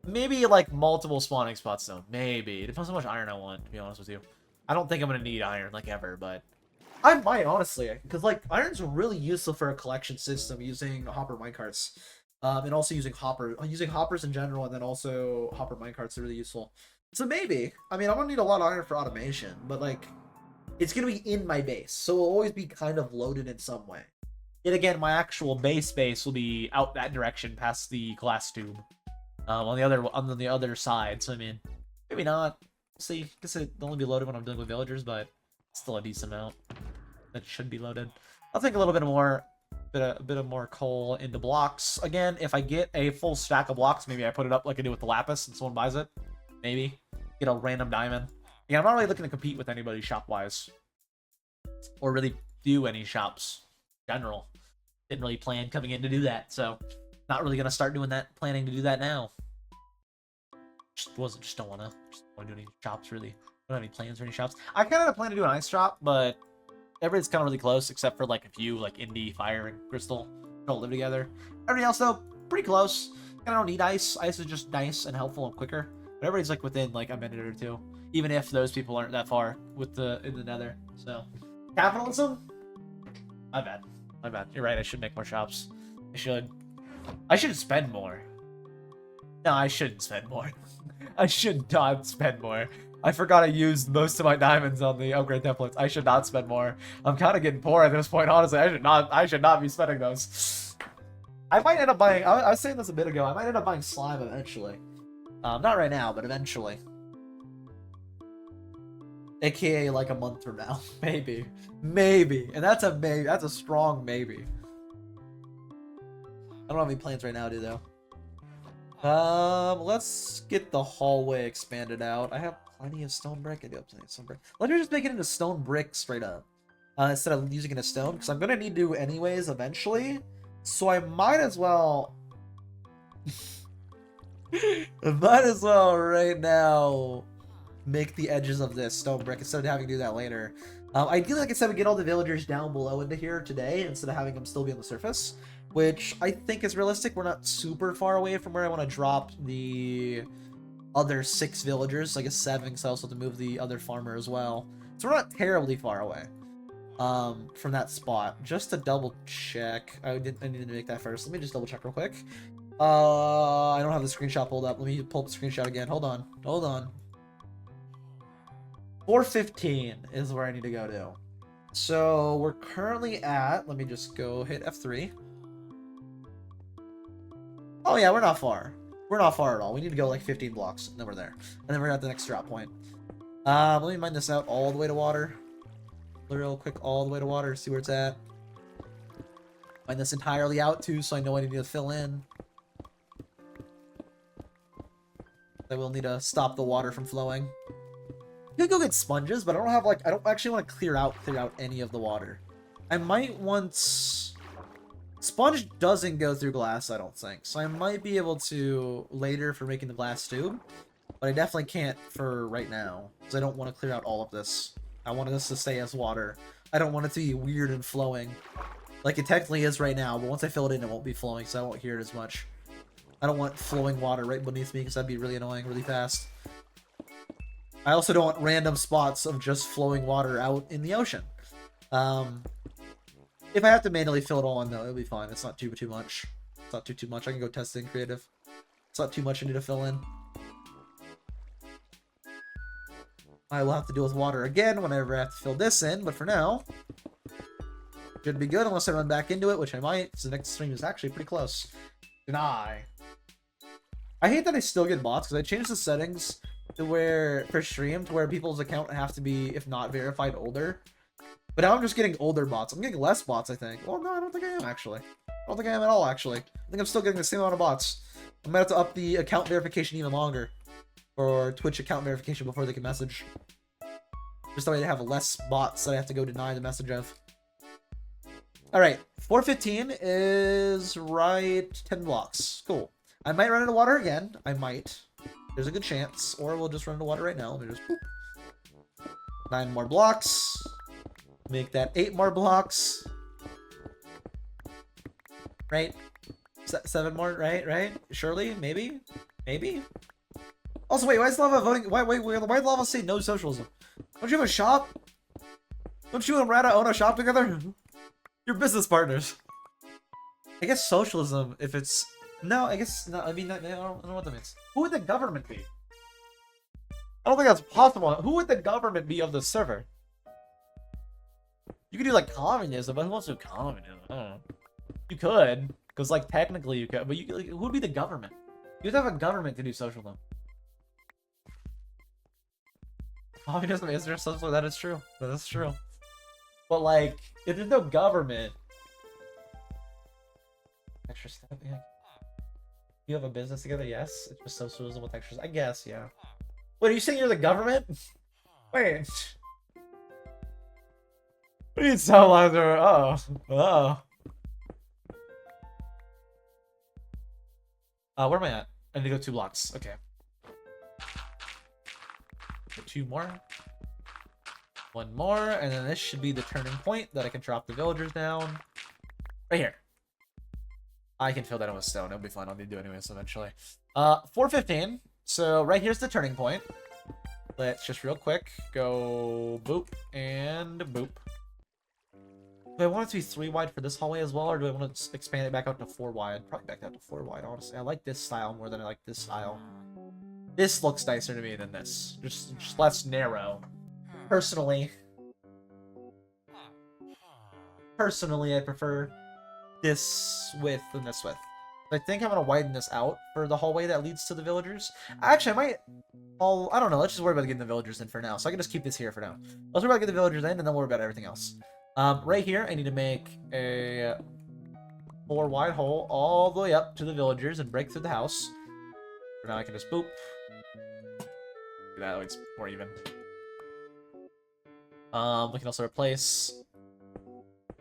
Maybe, like, multiple spawning spots, though. Maybe. It depends on how much iron I want, to be honest with you. I don't think I'm going to need iron, like, ever, but I might, honestly. Because, like, iron's really useful for a collection system using hopper minecarts. And also using hoppers in general, and then also hopper minecarts are really useful. So maybe. I mean, I'm going to need a lot of iron for automation, but, like, it's going to be in my base. So it'll always be kind of loaded in some way. Yet again, my actual base will be out that direction past the glass tube. On the other side. So I mean, maybe not. See, I guess it'll only be loaded when I'm dealing with villagers, but still a decent amount that should be loaded. I'll take a little bit more, a bit of more coal into blocks. Again, if I get a full stack of blocks, maybe I put it up like I do with the lapis, and someone buys it. Maybe get a random diamond. Yeah, I'm not really looking to compete with anybody shop-wise, or really do any shops in general. Didn't really plan coming in to do that, so not really gonna start doing that. Planning to do that now. Just don't wanna do any shops really. Don't have any plans for any shops. I kind of plan to do an ice shop, but everybody's kind of really close except for like a few, like Indie, Fire, and Crystal. Don't live together. Everything else though, pretty close. I don't need ice. Ice is just nice and helpful and quicker. But everybody's like within like a minute or two, even if those people aren't that far with in the Nether. So capitalism. My bad. You're right. I should make more shops. I should spend more. No, I shouldn't spend more. I should not spend more. I forgot I used most of my diamonds on the upgrade templates. I should not spend more. I'm kind of getting poor at this point, honestly. I should not be spending those. I might end up buying, I was saying this a bit ago, I might end up buying slime eventually. Not right now, but eventually. AKA like a month from now. Maybe. Maybe. And that's a maybe. That's a strong maybe. I don't have any plans right now, do though. Let's get the hallway expanded out. I have plenty of stone brick. I do have plenty of stone brick. Let me just make it into stone brick straight up. Instead of using it as stone, because I'm gonna need to anyways eventually. So I might as well right now make the edges of this stone brick instead of having to do that later. Ideally, like I said, we get all the villagers down below into here today instead of having them still be on the surface, which I think is realistic. We're not super far away from where I want to drop the other 6 villagers. I guess 7, because I also have to move the other farmer as well. So we're not terribly far away from that spot. Just to double check, I need to make that first. Let me just double check real quick. I don't have the screenshot pulled up. Let me pull up the screenshot again. Hold on. 415 is where I need to go to. So we're currently at, let me just go hit F3. Oh yeah, we're not far. We're not far at all. We need to go like 15 blocks, and then we're there. And then we're at the next drop point. Let me mine this out all the way to water. Real quick, all the way to water, see where it's at. Mine this entirely out too, so I know I need to fill in. I will need to stop the water from flowing. I could go get sponges, but I don't have like I don't actually want to clear out any of the water. I might once. Sponge doesn't go through glass, I don't think. So I might be able to later for making the glass tube. But I definitely can't for right now. Because I don't want to clear out all of this. I want this to stay as water. I don't want it to be weird and flowing. Like it technically is right now, but once I fill it in, it won't be flowing, so I won't hear it as much. I don't want flowing water right beneath me, because that'd be really annoying really fast. I also don't want random spots of just flowing water out in the ocean. If I have to manually fill it all in, though, it'll be fine. It's not too much. It's not too much. I can go test it in creative. It's not too much I need to fill in. I will have to deal with water again whenever I have to fill this in, but for now, should be good unless I run back into it, which I might, so the next stream is actually pretty close. Deny. I hate that I still get bots, because I changed the settings to where, for stream, to where people's account have to be, if not verified, older. But now I'm just getting older bots. I'm getting less bots, I think. Well, no, I don't think I am, actually. I don't think I am at all, actually. I think I'm still getting the same amount of bots. I might have to up the account verification even longer. Or Twitch account verification before they can message. Just that way they have less bots that I have to go deny the message of. Alright, 415 is right 10 blocks. Cool. I might run into water again. I might. There's a good chance. Or we'll just run into water right now. Let me just... Boop. 9 more blocks. Make that 8 more blocks. Right? 7 more, right? Surely? Maybe? Maybe? Also, wait, why is Lava voting? Why did Lava say no socialism? Don't you have a shop? Don't you and Rada own a shop together? You're business partners. I guess socialism, if it's... No, I guess... No, I mean, I don't know what that means. Who would the government be? I don't think that's possible. Who would the government be of the server? You could do, like, communism, but who wants to do communism? I don't know. You could, because, like, technically you could, but you like, who would be the government? You have to have a government to do socialism. Communism is there socialism? That is true. That is true. But, like, if there's no government... Extra step, yeah. You have a business together? Yes. It's just socialism with extras. I guess, yeah. Wait, are you saying you're the government? Wait. We need sound lines or where am I at? I need to go 2 blocks. Okay. 2 more. 1 more, and then this should be the turning point that I can drop the villagers down. Right here. I can fill that in with stone. It'll be fine. I'll need to do anyways eventually. 415. So right here's the turning point. Let's just real quick go boop and boop. Do I want it to be 3 wide for this hallway as well, or do I want to expand it back out to 4 wide? Probably back out to 4 wide, honestly. I like this style more than I like this style. This looks nicer to me than this. Just less narrow. Personally, I prefer this width than this width. I think I'm going to widen this out for the hallway that leads to the villagers. Actually, I might... I don't know. Let's just worry about getting the villagers in for now. So I can just keep this here for now. Let's worry about getting the villagers in, and then we'll worry about everything else. Right here, I need to make a 4 wide hole all the way up to the villagers and break through the house. For now, I can just boop. That way it's more even. We can also replace...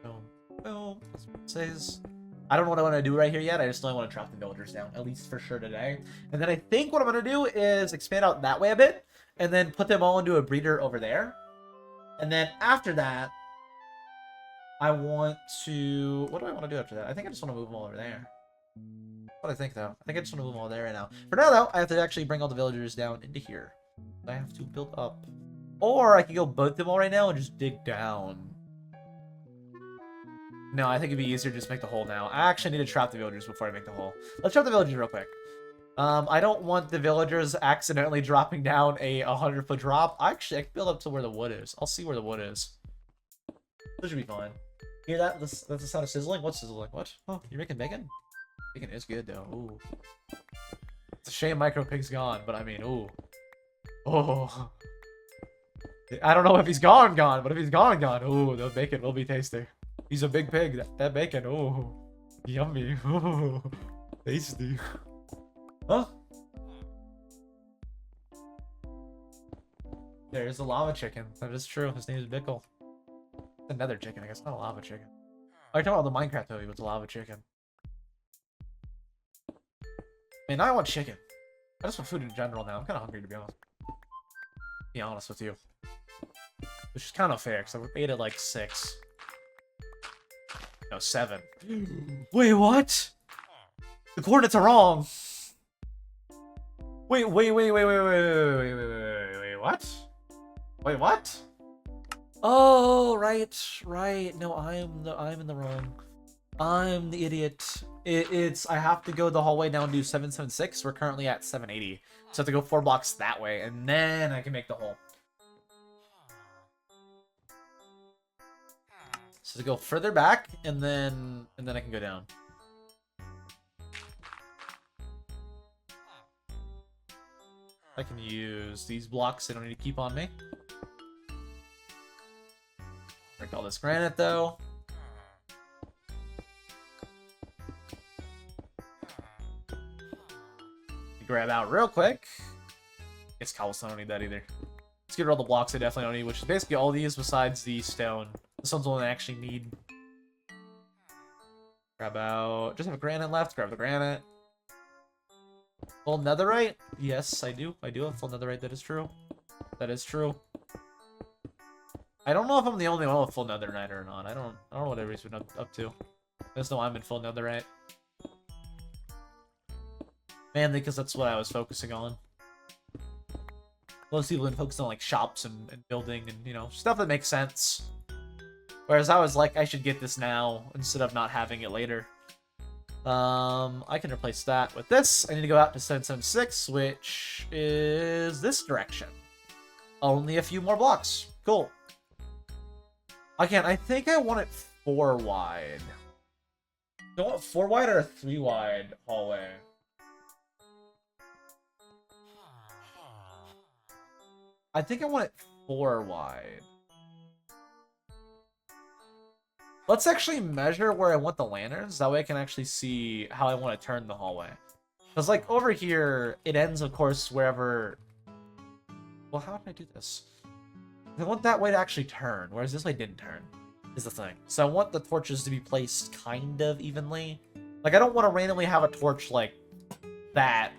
Boom, boom. That's what it says. I don't know what I want to do right here yet. I just know I want to drop the villagers down, at least for sure today. And then I think what I'm going to do is expand out that way a bit, and then put them all into a breeder over there. And then after that, I want to... What do I want to do after that? I think I just want to move them all over there. What do I think, though? I think I just want to move them all there right now. For now, though, I have to actually bring all the villagers down into here. I have to build up. Or I can go both them all right now and just dig down. No, I think it'd be easier to just make the hole now. I actually need to trap the villagers before I make the hole. Let's trap the villagers real quick. I don't want the villagers accidentally dropping down a 100-foot drop. Actually, I can build up to where the wood is. I'll see where the wood is. This should be fine. Hear that? That's the sound of sizzling? What's sizzling? What? Oh, you're making bacon? Bacon is good, though. Ooh. It's a shame Micro Pig's gone, but I mean, ooh. Oh. I don't know if he's gone, but if he's gone, ooh, the bacon will be tasty. He's a big pig. That bacon, ooh. Yummy. Ooh. Tasty. Huh? There's a lava chicken. That is true. His name is Bickle. Another chicken, I guess. Not a lava chicken. Oh, you're talking about the Minecraft movie with the lava chicken. I mean, I want chicken. I just want food in general now. I'm kind of hungry, to be honest with you. Which is kind of fair, because I ate at like 6. No, 7. Wait, what? The coordinates are wrong. Wait, what? Wait, what? Oh, right. No, I'm in the wrong. I'm the idiot. It's I have to go the hallway down to 776. We're currently at 780. So I have to go 4 blocks that way, and then I can make the hole. So to go further back, and then I can go down. I can use these blocks. They don't need to keep on me. Break all this granite though. Grab out real quick. It's cobblestone. I don't need that either. Let's get rid of all the blocks I definitely don't need, which is basically all these besides the stone. The stone's the one I actually need. Grab out. Just have a granite left. Grab the granite. Full netherite? Yes, I do. I do have full netherite. That is true. That is true. I don't know if I'm the only one with full netherite or not. I don't know what everybody's been up to. I just know I'm in full netherite. Mainly because that's what I was focusing on. Most people have been focused on like shops and building and, you know, stuff that makes sense. Whereas I was like, I should get this now instead of not having it later. I can replace that with this. I need to go out to 776, which is this direction. Only a few more blocks. Cool. Again, I think I want it 4 wide. Do I want 4 wide or a 3 wide hallway? I think I want it 4 wide. Let's actually measure where I want the lanterns. That way I can actually see how I want to turn the hallway. Because, like, over here, it ends, of course, wherever... Well, how did I do this? I want that way to actually turn, whereas this way didn't turn, is the thing. So I want the torches to be placed kind of evenly. Like, I don't want to randomly have a torch like that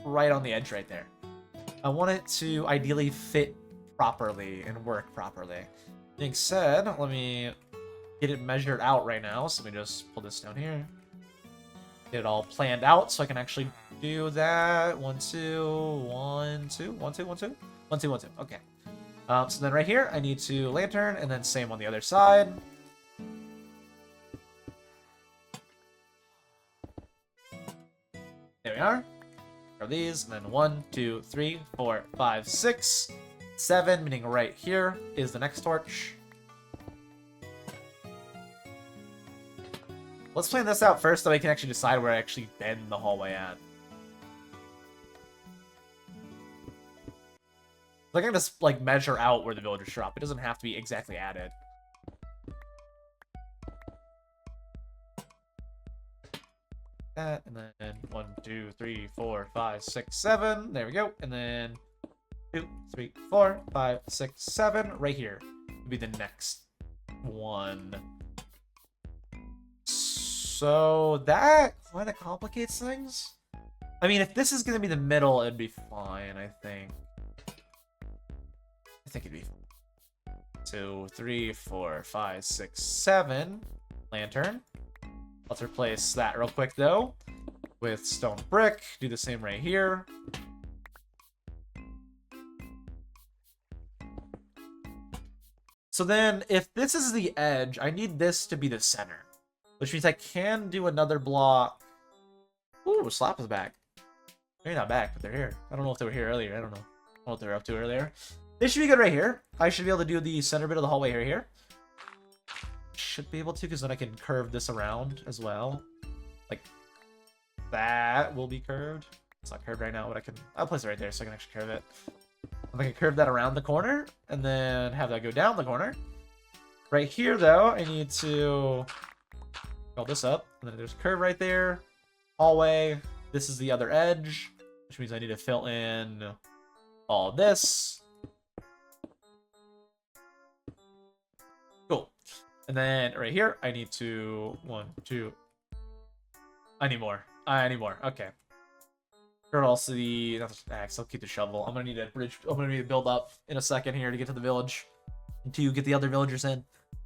right on the edge right there. I want it to ideally fit properly and work properly. Being said, let me get it measured out right now. So let me just pull this down here. Get it all planned out so I can actually do that. 1, 2, 1, 2, 1, 2, 1, 2, 1, 2, 1, 2. Okay. So then right here, I need to lantern, and then same on the other side. There we are. Grab these, and then 1, 2, 3, 4, 5, 6, 7, meaning right here is the next torch. Let's plan this out first so we can actually decide where I actually bend the hallway at. Like, I can just, like, measure out where the villagers drop. It doesn't have to be exactly at it. That, and then 1, 2, 3, 4, 5, 6, 7. There we go. And then 2, 3, 4, 5, 6, 7. Right here would be the next one. So that kind of complicates things. I mean, if this is going to be the middle, it'd be fine, I think. I think it'd be 2, 3, 4, 5, 6, 7. Lantern. Let's replace that real quick, though, with stone brick. Do the same right here. So then, if this is the edge, I need this to be the center. Which means I can do another block. Ooh, Slap is back. Maybe not back, but they're here. I don't know if they were here earlier. I don't know what they were up to earlier. This should be good right here. I should be able to do the center bit of the hallway right here. Should be able to, because then I can curve this around as well. Like, that will be curved. It's not curved right now, but I'll place it right there so I can actually curve it. I'm gonna curve that around the corner and then have that go down the corner. Right here though, I need to fill this up, and then there's a curve right there. Hallway. This is the other edge, which means I need to fill in all this. Cool. And then right here, I need to 1, 2. I need more. I need more. Okay. Also the axe. I'll keep the shovel. I'm gonna need a bridge. I'm gonna need to build up in a second here to get to the village, and to get the other villagers in.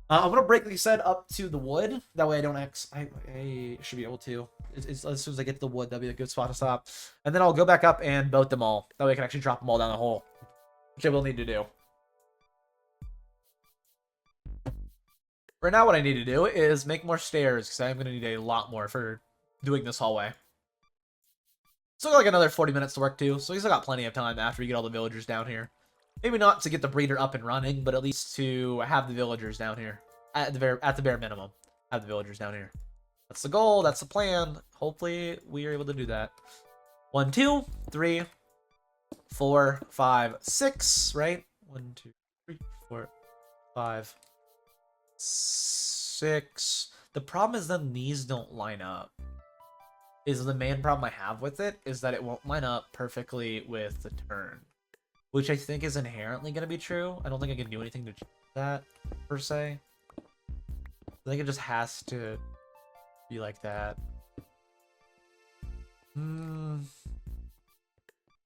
I'm gonna break these set up to the wood. That way I don't I should be able to. As soon as I get to the wood, that'll be a good spot to stop. And then I'll go back up and boat them all. That way I can actually drop them all down the hole, which I will need to do. Right now, what I need to do is make more stairs because I'm gonna need a lot more for doing this hallway. Still got like another 40 minutes to work too, so we still got plenty of time after we get all the villagers down here. Maybe not to get the breeder up and running, but at least to have the villagers down here. At the bare minimum. Have the villagers down here. That's the goal, that's the plan. Hopefully we are able to do that. 1, 2, 3, 4, 5, 6, right? 1, 2, 3, 4, 5, 6. The problem is then these don't line up. Is the main problem I have with it is that it won't line up perfectly with the turn, which I think is inherently going to be true. I don't think I can do anything to change that, per se. I think it just has to be like that. I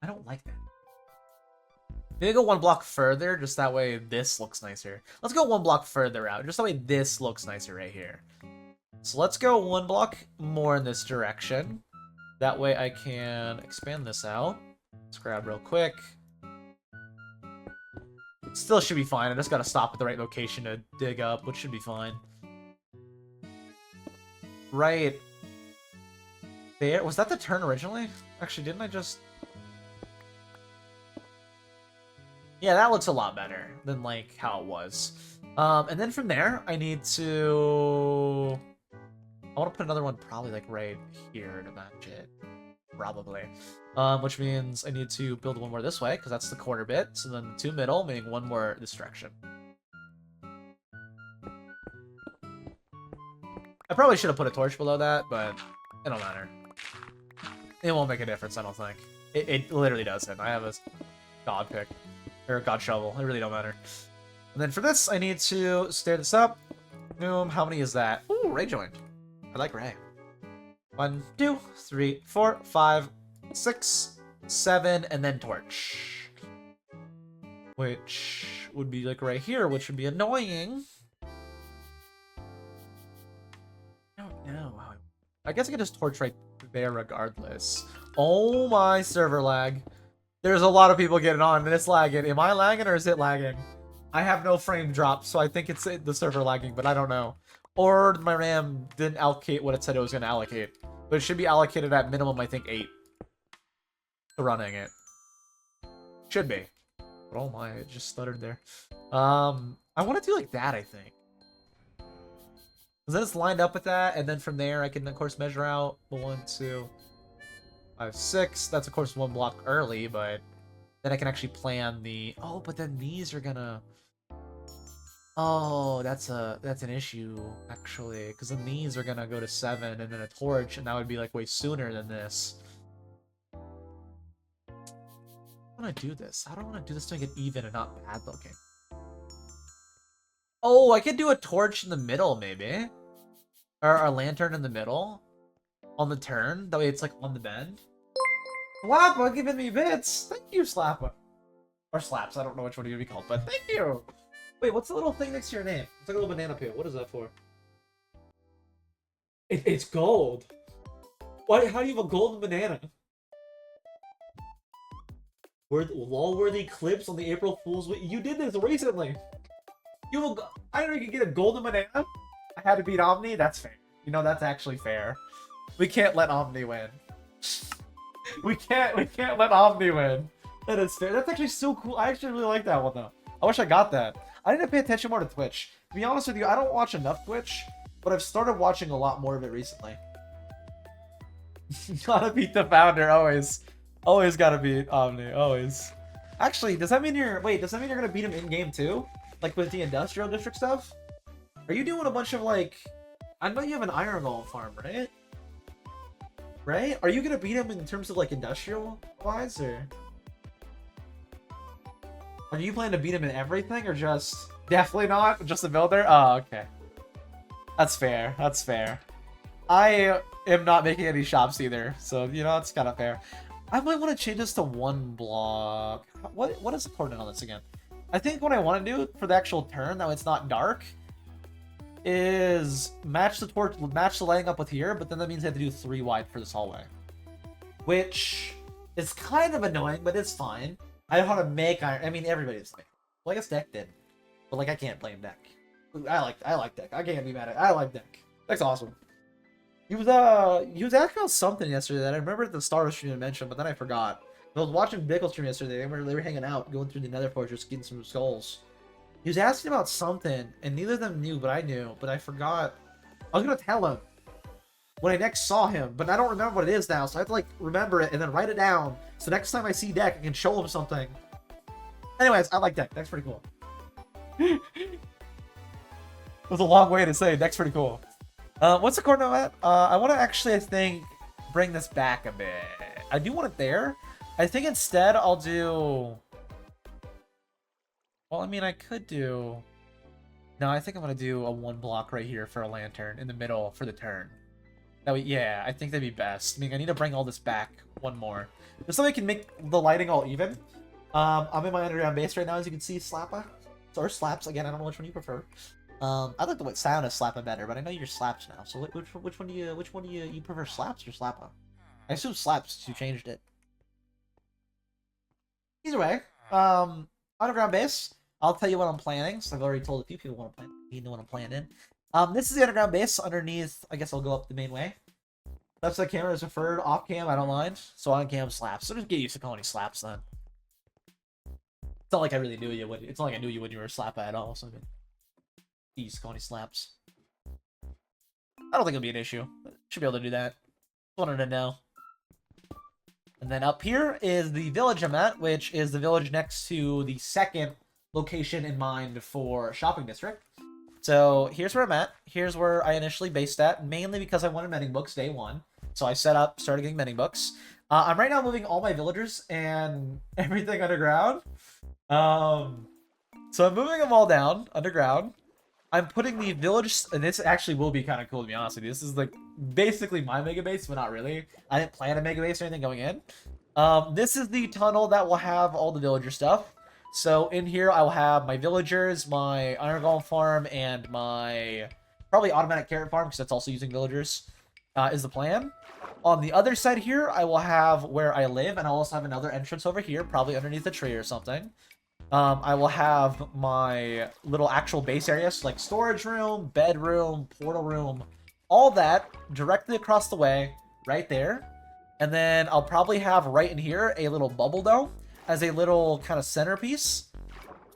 don't like that. Maybe go 1 block further, just that way this looks nicer. Let's go 1 block further out, just that way this looks nicer right here. So let's go 1 block more in this direction. That way I can expand this out. Let's grab real quick. Still should be fine. I just gotta stop at the right location to dig up, which should be fine. Right there. Was that the turn originally? Actually, didn't I just... Yeah, that looks a lot better than like how it was. And then from there, I need to... I want to put another one probably like right here to match it. Probably. Which means I need to build 1 more this way, because that's the corner bit. So then the 2 middle, meaning 1 more this direction. I probably should have put a torch below that, but it don't matter. It won't make a difference, I don't think. It literally doesn't. I have a god pick. Or a god shovel. It really don't matter. And then for this, I need to stand this up. Boom. How many is that? Ooh, ray joint. I like Ray. 1, 2, 3, 4, 5, 6, 7, and then torch. Which would be like right here, which would be annoying. I don't know. I guess I could just torch right there regardless. Oh my server lag. There's a lot of people getting on and it's lagging. Am I lagging or is it lagging? I have no frame drop, so I think it's the server lagging, but I don't know. Or my RAM didn't allocate what it said it was going to allocate. But it should be allocated at minimum, I think, 8. To running it. Should be. But oh my, it just stuttered there. I want to do like that, I think. Because then it's lined up with that, and then from there I can, of course, measure out 1, 2, 5, 6. That's, of course, 1 block early, but then I can actually plan the... Oh, but then these are gonna... Oh, that's an issue, actually, because then these are gonna go to 7 and then a torch, and that would be like way sooner than this. How do I want to do this? How do I want to do this to make it even and not bad looking? Oh, I could do a torch in the middle, maybe, or a lantern in the middle on the turn. That way, it's like on the bend. Slappa giving me bits. Thank you, Slappa, or Slaps. I don't know which one you're gonna be called, but thank you. Wait, what's the little thing next to your name? It's like a little banana peel. What is that for? It's gold. Why? How do you have a golden banana? Lol-worthy clips on the April Fool's Week. You did this recently. I don't know, you can get a golden banana. I had to beat Omni. That's fair. You know, that's actually fair. We can't let Omni win. we can't let Omni win. That is fair. That's actually so cool. I actually really like that one though. I wish I got that. I need to pay attention more to Twitch. To be honest with you, I don't watch enough Twitch, but I've started watching a lot more of it recently. Gotta beat the founder, always. Always gotta beat Omni, always. Actually, does that mean you're gonna beat him in game too? Like with the industrial district stuff? Are you doing a bunch of like, I know you have an iron golem farm, right? Right? Are you gonna beat him in terms of like industrial wise, or are you planning to beat him in everything, or just definitely not, just the builder? Oh, okay. That's fair. That's fair. I am not making any shops either, so you know it's kind of fair. I might want to change this to 1 block. What is the coordinate on this again? I think what I want to do for the actual turn, that way it's not dark, is match the lighting up with here, but then that means I have to do 3 wide for this hallway, which is kind of annoying, but it's fine. I know how to make iron. I mean, everybody's like, well, I guess Deck did, but like I can't blame Deck. I like Deck. I can't be mad at it. I like Deck. Deck's awesome. He was asking about something yesterday that I remember at the start of the stream I mentioned, but then I forgot. I was watching Bickle stream yesterday. They were hanging out, going through the Nether Fortress, getting some skulls. He was asking about something, and neither of them knew, but I knew. But I forgot. I was gonna tell him when I next saw him, but I don't remember what it is now, so I have to like remember it and then write it down. So next time I see Deck, I can show him something. Anyways, I like Deck. Deck's pretty cool. It was a long way to say Deck's pretty cool. What's the coordinate at? I want to actually, I think, bring this back a bit. I do want it there. I think instead I'll do... Well, I mean, I could do... No, I think I'm going to do a 1 block right here for a lantern in the middle for the turn. That way, yeah, I think that'd be best. I mean, I need to bring all this back 1 more. Just so we can make the lighting all even. I'm in my underground base right now, as you can see, Slappa. Or Slaps, again, I don't know which one you prefer. I like the sound of Slappa better, but I know you're Slaps now. So which one do you prefer, Slaps or Slappa? I assume Slaps. You changed it. Either way, underground base. I'll tell you what I'm planning. So I've already told a few people what I'm planning. You know what I'm planning. This is the underground base. Underneath, I guess I'll go up the main way. That's the camera is preferred. Off cam, I don't mind. So on cam, Slaps. So just get used to calling you Slaps then. It's not like I really knew you when. It's not like I knew you when you were Slappa at all. So I mean. He's calling slaps. I don't think it'll be an issue. Should be able to do that. Wanted to know. And then up here is the village I'm at, which is the village next to the second location in mind for shopping district. So here's where I'm at. Here's where I initially based at, mainly because I wanted mending books day 1. So I started getting mending books. I'm right now moving all my villagers and everything underground. So I'm moving them all down underground. I'm putting the village, and this actually will be kind of cool to be honest with you. This is like basically my mega base, but not really. I didn't plan a mega base or anything going in. This is the tunnel that will have all the villager stuff. So in here, I will have my villagers, my iron golem farm, and my probably automatic carrot farm because that's also using villagers. Is the plan. On the other side here, I will have where I live, and I'll also have another entrance over here, probably underneath a tree or something. I will have my little actual base areas, like storage room, bedroom, portal room, all that directly across the way, right there. And then I'll probably have right in here a little bubble dome as a little kind of centerpiece.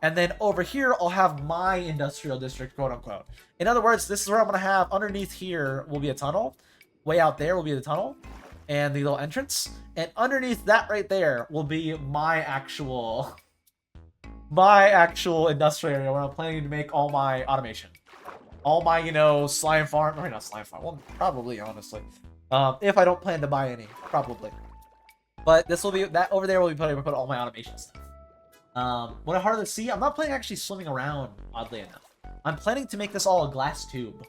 And then over here, I'll have my industrial district, quote unquote. In other words, this is where I'm going to have underneath here will be a tunnel. Way out there will be the tunnel and the little entrance. And underneath that right there will be my actual industrial area where I'm planning to make all my automation. All my, you know, slime farm, or not slime farm, well, probably, honestly. If I don't plan to buy any, probably. But this will be, that over there will be put all my automation stuff. What I hardly see, I'm not planning actually swimming around, oddly enough. I'm planning to make this all a glass tube.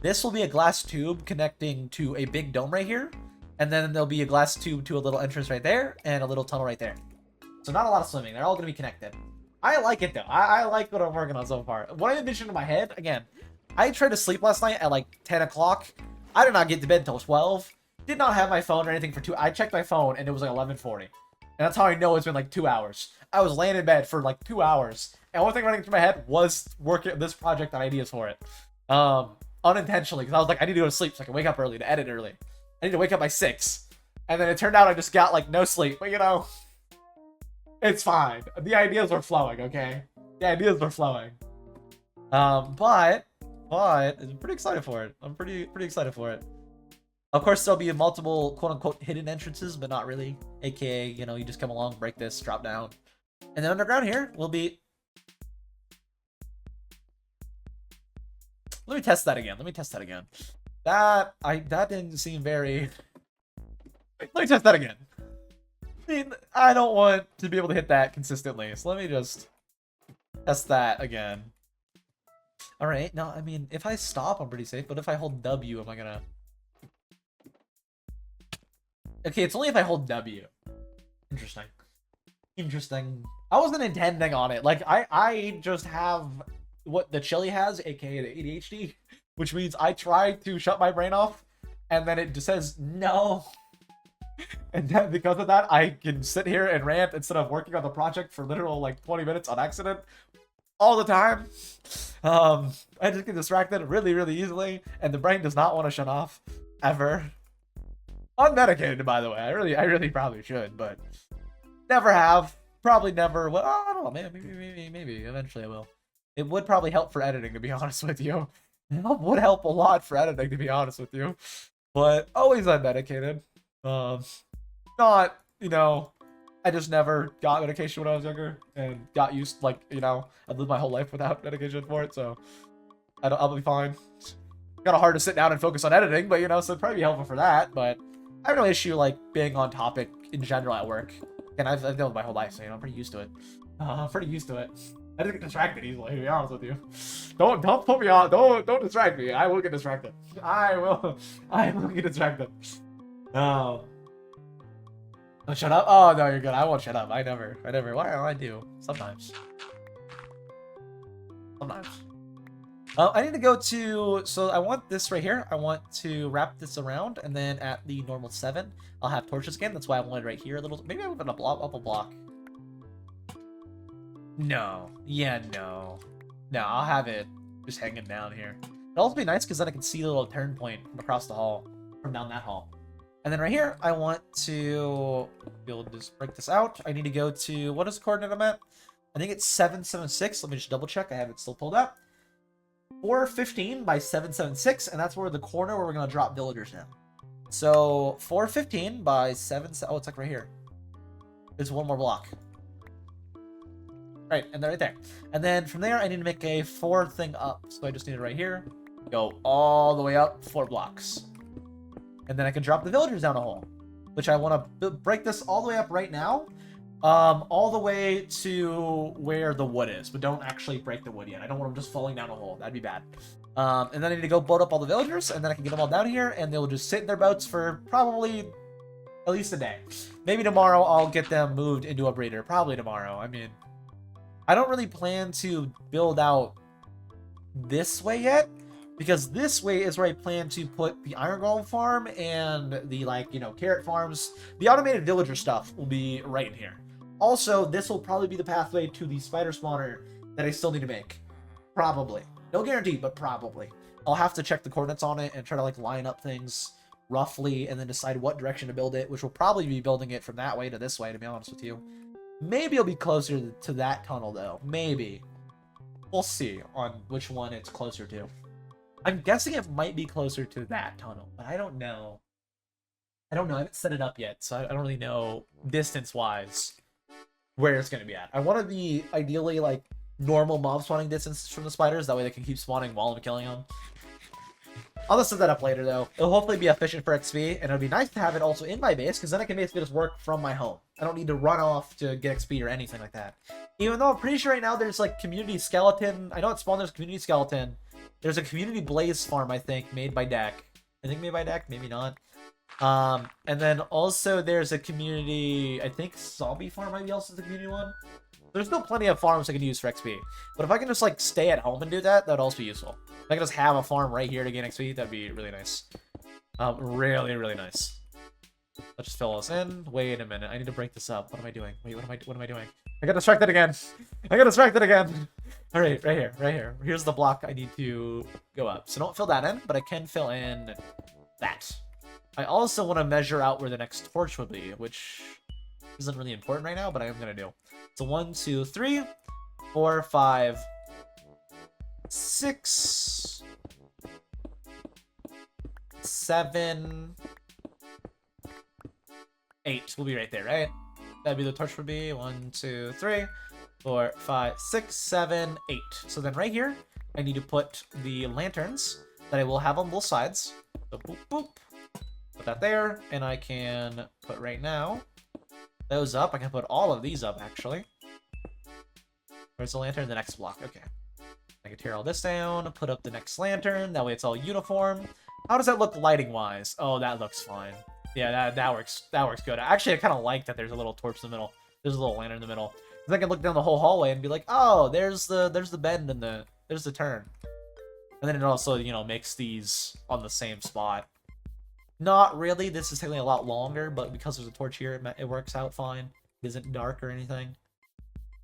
This will be a glass tube connecting to a big dome right here. And then there'll be a glass tube to a little entrance right there, and a little tunnel right there. So not a lot of swimming, they're all going to be connected. I like it though. I like what I'm working on so far. What I envisioned in my head, again, I tried to sleep last night at like 10 o'clock. I did not get to bed until 12. Did not have my phone or anything for 2. I checked my phone and it was like 11:40. And that's how I know it's been like 2 hours. I was laying in bed for like 2 hours. And one thing running through my head was working this project on ideas for it. Unintentionally, because I was like, I need to go to sleep so I can wake up early to edit early. I need to wake up by 6. And then it turned out I just got like no sleep. But you know, it's fine. The ideas were flowing, okay? The ideas were flowing. But I'm pretty excited for it. I'm pretty excited for it. Of course, there'll be multiple quote-unquote hidden entrances, but not really. AKA, you know, you just come along, break this, drop down. And then underground here will be... Let me test that again. That didn't seem very... Let me test that again. I mean, I don't want to be able to hit that consistently, so let me just test that again. Alright, no, I mean, if I stop, I'm pretty safe, but if I hold W, am I gonna... Okay, it's only if I hold W. Interesting. I wasn't intending on it. Like, I just have what the Chili has, aka the ADHD, which means I try to shut my brain off, and then it just says no. And then because of that, I can sit here and rant instead of working on the project for literal like 20 minutes on accident all the time. I just get distracted really, really easily, and the brain does not want to shut off ever. Unmedicated, by the way. I really probably should, but never have. Probably never. Well, I don't know, man. Maybe. Eventually I will. It would probably help for editing, to be honest with you. It would help a lot for editing, to be honest with you. But always unmedicated. Not, you know, I just never got medication when I was younger and got used, like, you know, I've lived my whole life without medication for it, so I'll be fine. Kind of hard to sit down and focus on editing, but, you know, so it'd probably be helpful for that, but I have no issue, like, being on topic in general at work. And I've dealt with my whole life, so, you know, I'm pretty used to it. I'm pretty used to it. I just get distracted easily, to be honest with you. Don't put me on, don't distract me. I will get distracted. I will get distracted. Oh, shut up? Oh, no, you're good. I won't shut up. I never. Why? I do. Sometimes. I need to go to... So I want this right here. I want to wrap this around, and then at the normal 7, I'll have torches again. That's why I wanted right here a little... Maybe I move it up a block. No. Yeah, no. No, I'll have it just hanging down here. It'll also be nice because then I can see the little turn point from across the hall. From down that hall. And then right here, I want to be able to just break this out. I need to go to... What is the coordinate I'm at? I think it's 776. Let me just double check. I have it still pulled up. 415 by 776, and that's where the corner where we're going to drop villagers now. So 415 by 7... Oh, it's like right here. There's one more block. Right, and they're right there. And then from there, I need to make a 4 thing up. So I just need it right here. Go all the way up 4 blocks. And then I can drop the villagers down a hole. Which I want to break this all the way up right now. All the way to where the wood is, but don't actually break the wood yet. I don't want them just falling down a hole. That'd be bad. And then I need to go boat up all the villagers, and then I can get them all down here, and they'll just sit in their boats for probably at least a day. Maybe tomorrow I'll get them moved into a breeder. Probably tomorrow. I mean, I don't really plan to build out this way yet, because this way is where I plan to put the Iron Golem farm and the, like, you know, carrot farms. The automated villager stuff will be right in here. Also, this will probably be the pathway to the spider spawner that I still need to make. Probably. No guarantee, but probably. I'll have to check the coordinates on it and try to, like, line up things roughly and then decide what direction to build it, which will probably be building it from that way to this way, to be honest with you. Maybe it'll be closer to that tunnel, though. Maybe. We'll see on which one it's closer to. I'm guessing it might be closer to that tunnel, but I don't know. I haven't set it up yet, so I don't really know distance-wise where it's going to be at. I want to be ideally like normal mob spawning distance from the spiders. That way they can keep spawning while I'm killing them. I'll just set that up later, though. It'll hopefully be efficient for XP, and it'll be nice to have it also in my base, because then I can basically just work from my home. I don't need to run off to get XP or anything like that. Even though I'm pretty sure right now there's like community skeleton. I know at spawn there's community skeleton. There's a community blaze farm, I think, made by Deck. I think made by Deck, maybe not. And then also there's a community, I think zombie farm might be also the community one. There's still plenty of farms I can use for XP. But if I can just like stay at home and do that, that'd also be useful. If I can just have a farm right here to gain XP, that'd be really nice. Really, really nice. Let's just fill this in. Wait a minute, I need to break this up. What am I doing? Wait, what am I doing? I got distracted again. All right, right here. Here's the block I need to go up. So don't fill that in, but I can fill in that. I also want to measure out where the next torch would be, which isn't really important right now, but I am going to do. So 1, 2, 3, 4, 5, 6, 7, 8 will be right there, right? That'd be the torch would be 1, 2, 3, 4, 5, 6, 7, 8. So then right here, I need to put the lanterns that I will have on both sides. So boop, boop. Put that there, and I can put right now those up. I can put all of these up, actually. Where's the lantern? The next block. Okay. I can tear all this down, put up the next lantern. That way it's all uniform. How does that look lighting-wise? Oh, that looks fine. Yeah, that works. That works good. Actually, I kind of like that there's a little torch in the middle. There's a little lantern in the middle. Because I can look down the whole hallway and be like, oh, there's the bend and there's the turn. And then it also, you know, makes these on the same spot. Not really. This is taking a lot longer, but because there's a torch here, it works out fine. It isn't dark or anything.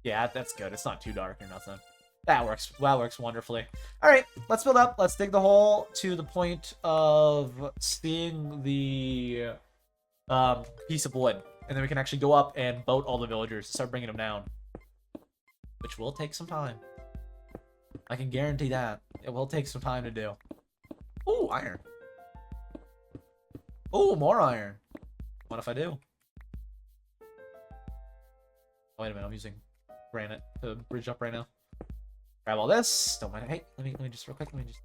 Yeah, that's good. It's not too dark or nothing. That works. That works wonderfully. All right, let's build up. Let's dig the hole to the point of seeing the piece of wood, and then we can actually go up and boat all the villagers, start bringing them down, which will take some time. I can guarantee that it will take some time to do. Ooh, iron. Ooh, more iron. What if I do? Oh, wait a minute. I'm using granite to bridge up right now. Grab all this. Don't mind. Hey, let me just real quick. Let me just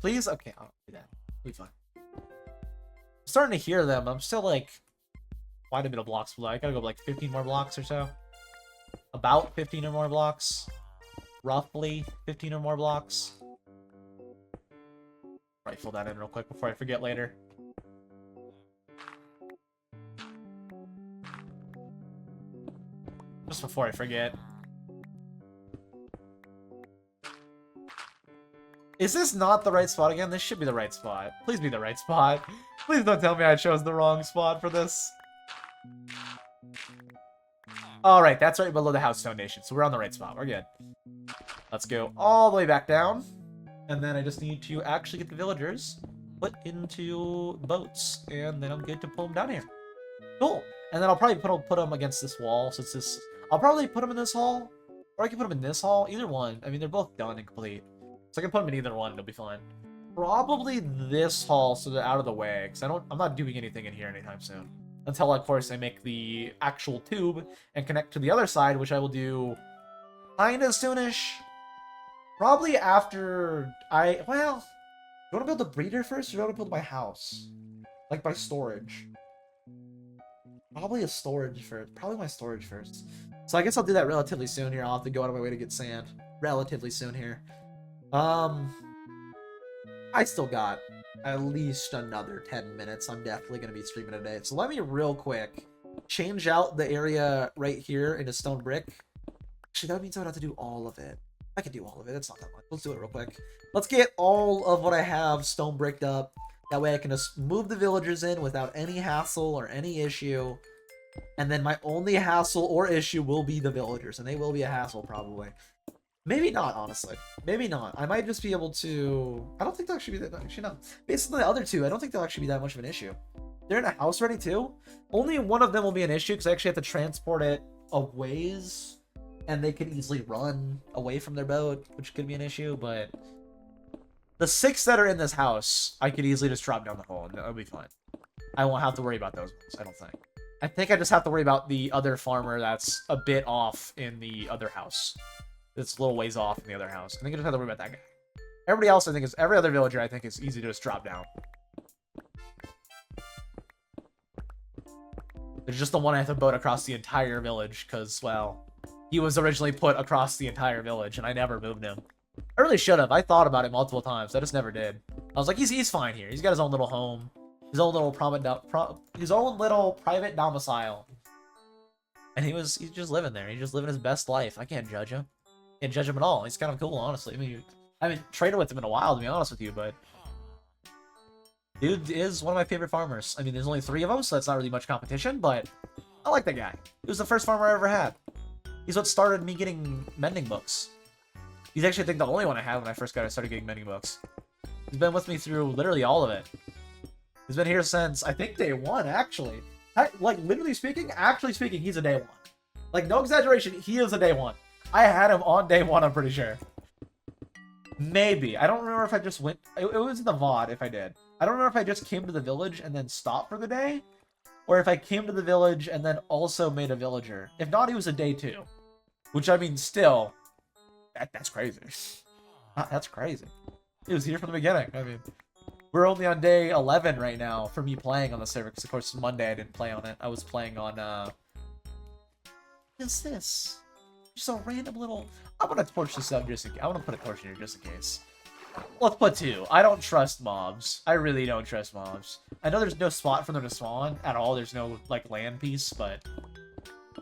please. Okay, I'll do that. It'll be fine. I'm starting to hear them. I'm still like quite a bit of blocks below. I gotta go like 15 more blocks or so. About 15 or more blocks. Roughly 15 or more blocks. Right, fill that in real quick before I forget later. Just before I forget. Is this not the right spot again? This should be the right spot. Please be the right spot. Please don't tell me I chose the wrong spot for this. Alright, that's right below the house foundation, so we're on the right spot. We're good. Let's go all the way back down. And then I just need to actually get the villagers put into boats. And then I'm good to pull them down here. Cool. And then I'll probably put them against this wall. So it's this... I'll probably put them in this hall. Or I can put them in this hall. Either one. I mean, they're both done and complete. So I can put them in either one. It'll be fine. Probably this hall so they're out of the way. Because I'm not doing anything in here anytime soon. Until, of course, I make the actual tube and connect to the other side, which I will do kinda soonish. Probably after well, you want to build the breeder first, or do you want to build my house? Like my storage. Probably a storage first. Probably my storage first. So I guess I'll do that relatively soon here. I'll have to go out of my way to get sand. Relatively soon here. I still got at least another 10 minutes. I'm definitely going to be streaming today. So let me real quick change out the area right here into stone brick. Actually, that means I would have to do all of it. I can do all of it. It's not that much. Let's do it real quick. Let's get all of what I have stone bricked up. That way I can just move the villagers in without any hassle or any issue. And then my only hassle or issue will be the villagers. And they will be a hassle, probably. Maybe not, honestly. Maybe not. I might just be able to... I don't think they'll actually be that... Actually, no. Based on the other two, I don't think they'll actually be that much of an issue. They're in a house ready, too. Only one of them will be an issue, because I actually have to transport it a ways. And they could easily run away from their boat, which could be an issue, but... The 6 that are in this house, I could easily just drop down the hole, and it'll be fine. I won't have to worry about those ones, I don't think. I think I just have to worry about the other farmer that's a bit off in the other house. It's a little ways off in the other house. I think I just have to worry about that guy. Everybody else, I think, is... Every other villager, I think, is easy to just drop down. There's just the one I have to boat across the entire village, because, well... He was originally put across the entire village, and I never moved him. I really should have. I thought about it multiple times. I just never did. I was like, he's fine here. He's got his own little home. His own little private domicile. And he's just living there. He's just living his best life. I can't judge him. Can't judge him at all. He's kind of cool, honestly. I mean, I haven't traded with him in a while, to be honest with you, but... Dude is one of my favorite farmers. I mean, there's only 3 of them, so that's not really much competition, but... I like that guy. He was the first farmer I ever had. He's what started me getting mending books. He's actually, I think, the only one I had when I first started getting mending books. He's been with me through literally all of it. He's been here since, I think, day 1, actually. Like, literally speaking, actually speaking, he's a day 1. Like, no exaggeration, he is a day 1. I had him on day 1, I'm pretty sure. Maybe. I don't remember if I just went... It was in the VOD, if I did. I don't know if I just came to the village and then stopped for the day, or if I came to the village and then also made a villager. If not, he was a day 2. Which, I mean, still, that's crazy. That's crazy. He was here from the beginning. I mean, we're only on day 11 right now for me playing on the server, because, of course, Monday I didn't play on it. I was playing on, what is this? Just a random little... I'm gonna torch this up just in case. I want to put a torch in here just in case. Let's put 2. I don't trust mobs. I really don't trust mobs. I know there's no spot for them to spawn at all. There's no, like, land piece, but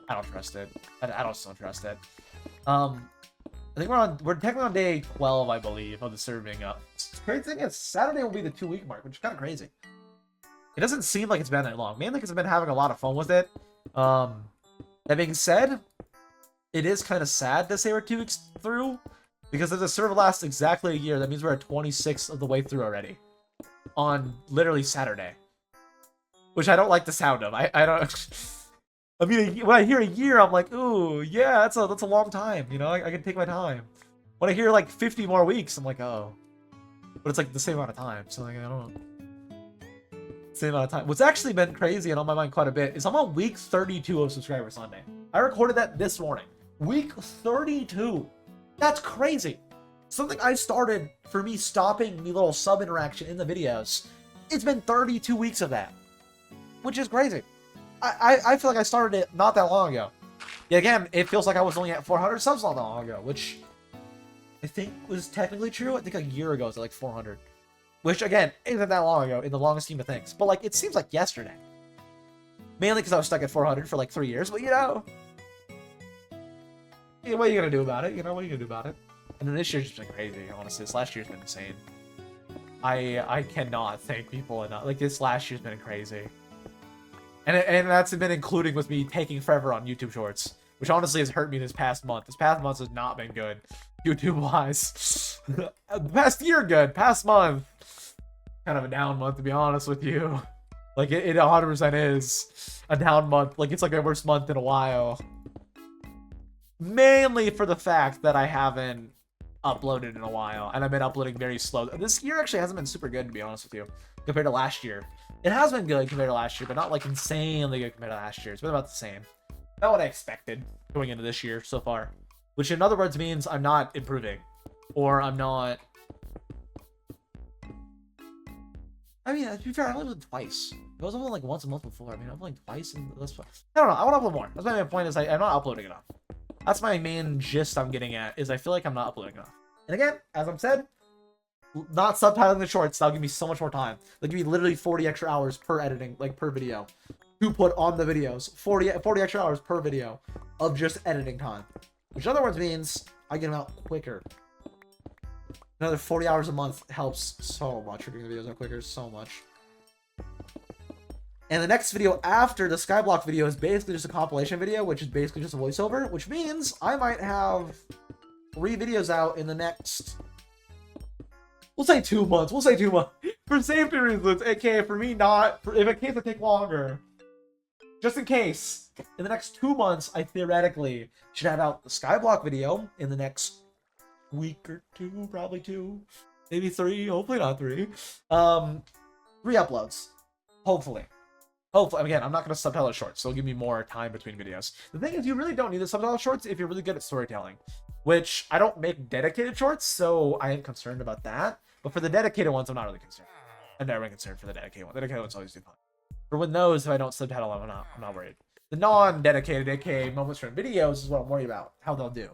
I don't trust it. I don't trust it. I think we're technically on day 12, I believe, of the server being up. The crazy thing is, Saturday will be the 2-week mark, which is kind of crazy. It doesn't seem like it's been that long, mainly because I've been having a lot of fun with it. That being said, it is kind of sad to say we're 2 weeks through, because if the server lasts exactly a year, that means we're at 26 of the way through already. On literally Saturday. Which I don't like the sound of. I don't... I mean, when I hear a year, I'm like, ooh, yeah, that's a long time, you know? I can take my time. When I hear, like, 50 more weeks, I'm like, oh. But it's, like, the same amount of time, so, like, I don't know. Same amount of time. What's actually been crazy and on my mind quite a bit is I'm on week 32 of Subscriber Sunday. I recorded that this morning. Week 32. That's crazy. Something I started for me stopping the little sub interaction in the videos. It's been 32 weeks of that, which is crazy. I feel like I started it not that long ago. Yet again, it feels like I was only at 400 subs not that long ago, which I think was technically true. I think a year ago it was at like 400, which again isn't that long ago in the longest scheme of things. But like it seems like yesterday, mainly because I was stuck at 400 for like 3 years. But you know, what are you gonna do about it? You know, what are you gonna do about it? And then this year's just been crazy. Honestly, this last year's been insane. I cannot thank people enough. Like this last year's been crazy. And that's been including with me taking forever on YouTube Shorts, which honestly has hurt me this past month. This past month has not been good, YouTube-wise. The past year good, past month, kind of a down month to be honest with you. Like it 100% is a down month. Like it's like my worst month in a while. Mainly for the fact that I haven't uploaded in a while, and I've been uploading very slow. This year actually hasn't been super good to be honest with you, compared to last year. It has been good compared to last year, but not like insanely good compared to last year. It's been about the same. Not what I expected going into this year so far. Which in other words means I'm not improving. Or I'm not... I mean, to be fair, I only uploaded twice. I was uploading like once a month before. I mean, I'm uploading twice and that's fine. I don't know, I want to upload more. That's my main point, is I'm not uploading enough. That's my main gist I'm getting at, is I feel like I'm not uploading enough. And again, as I've said, not subtitling the shorts, that'll give me so much more time. They'll give me literally 40 extra hours per editing, like per video, to put on the videos. 40 extra hours per video of just editing time. Which in other words means I get them out quicker. Another 40 hours a month helps so much for getting the videos out quicker, so much. And the next video after the Skyblock video is basically just a compilation video, which is basically just a voiceover, which means I might have 3 videos out in the next... We'll say 2 months. We'll say 2 months. For safety reasons, aka for me not... if in case I take longer. Just in case. In the next 2 months, I theoretically should have out the Skyblock video in the next week or 2. Probably 2. Maybe 3. Hopefully not 3. 3 uploads. Hopefully. Hopefully. Again, I'm not going to subtitle shorts, so it'll give me more time between videos. The thing is, you really don't need the subtitle shorts if you're really good at storytelling. Which, I don't make dedicated shorts, so I am concerned about that. But for the dedicated ones, I'm not really concerned. I'm never concerned for the dedicated ones. The dedicated ones always do fun. For when those, if I don't subtitle them, I'm not worried. The non-dedicated, aka moments from videos, is what I'm worried about, how they'll do.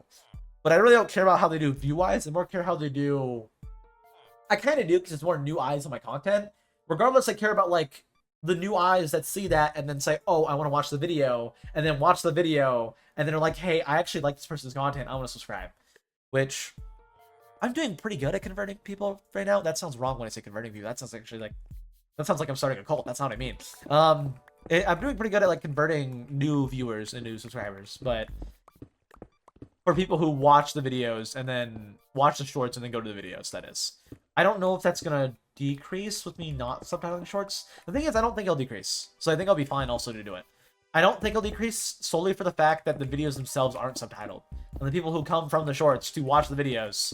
But I really don't care about how they do view-wise. I more care how they do... I kind of do, because it's more new eyes on my content. Regardless, I care about, like, the new eyes that see that and then say, oh, I want to watch the video, and then watch the video, and then they're like, hey, I actually like this person's content, I want to subscribe. Which... I'm doing pretty good at converting people right now. That sounds wrong when I say converting people. That sounds actually like... That sounds like I'm starting a cult. That's not what I mean. I'm doing pretty good at like converting new viewers and new subscribers. But for people who watch the videos and then watch the shorts and then go to the videos, that is. I don't know if that's going to decrease with me not subtitling shorts. The thing is, I don't think it'll decrease. So I think I'll be fine also to do it. I don't think it'll decrease solely for the fact that the videos themselves aren't subtitled. And the people who come from the shorts to watch the videos...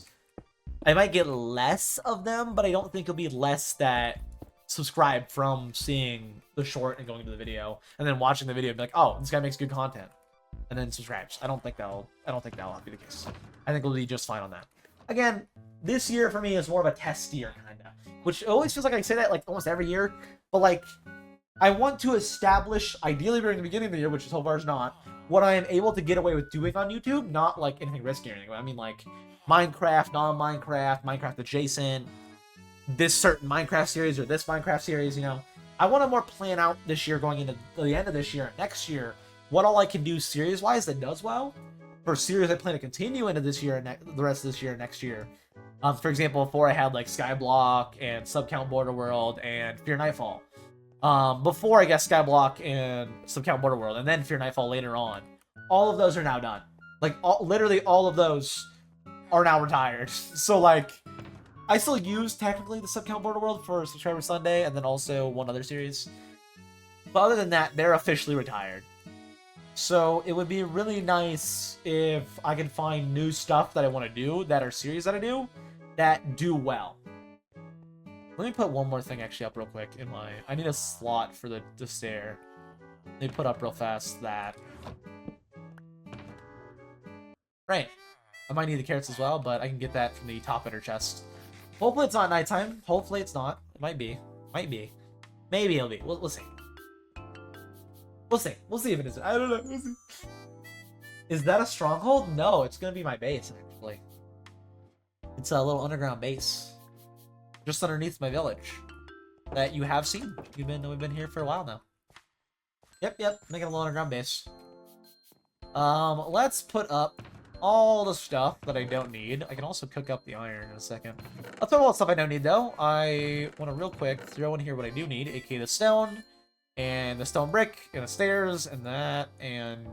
I might get less of them, but I don't think it'll be less that subscribe from seeing the short and going to the video, and then watching the video and be like, oh, this guy makes good content, and then subscribes. I don't think that'll be the case. I think we'll be just fine on that. Again, this year for me is more of a test year, kinda, which always feels like I say that like almost every year, but like I want to establish, ideally during the beginning of the year, which so far is not, what I am able to get away with doing on YouTube, not like anything risky or anything. I mean like Minecraft, non-Minecraft, Minecraft adjacent, this certain Minecraft series or this Minecraft series, you know. I want to more plan out this year going into the end of this year and next year what all I can do series-wise that does well for series I plan to continue into this year and the rest of this year and next year. For example, before I had like Skyblock and Subcount Border World and Fear Nightfall. Before I guess Skyblock and Subcount Border World, and then Fear Nightfall later on. All of those are now done. Like, literally all of those are now retired. So, like, I still use, technically, the Subcount Border World for Subscriber Sunday, and then also one other series. But other than that, they're officially retired. So, it would be really nice if I could find new stuff that I want to do, that are series that I do well. Let me put one more thing actually up real quick in my... I need a slot for the stair. Let me put up real fast that... Right. I might need the carrots as well, but I can get that from the top ender chest. Hopefully it's not nighttime. Hopefully it's not. It might be. Might be. Maybe it'll be. We'll see. We'll see. We'll see if it is. I don't know. We'll see. Is that a stronghold? No, it's gonna be my base, actually. It's a little underground base. Just underneath my village. That you have seen. We've been here for a while now. Yep, making a little underground base. Let's put up all the stuff that I don't need. I can also cook up the iron in a second. I'll throw all the stuff I don't need, though. I want to real quick throw in here what I do need, aka the stone, and the stone brick, and the stairs, and that, and...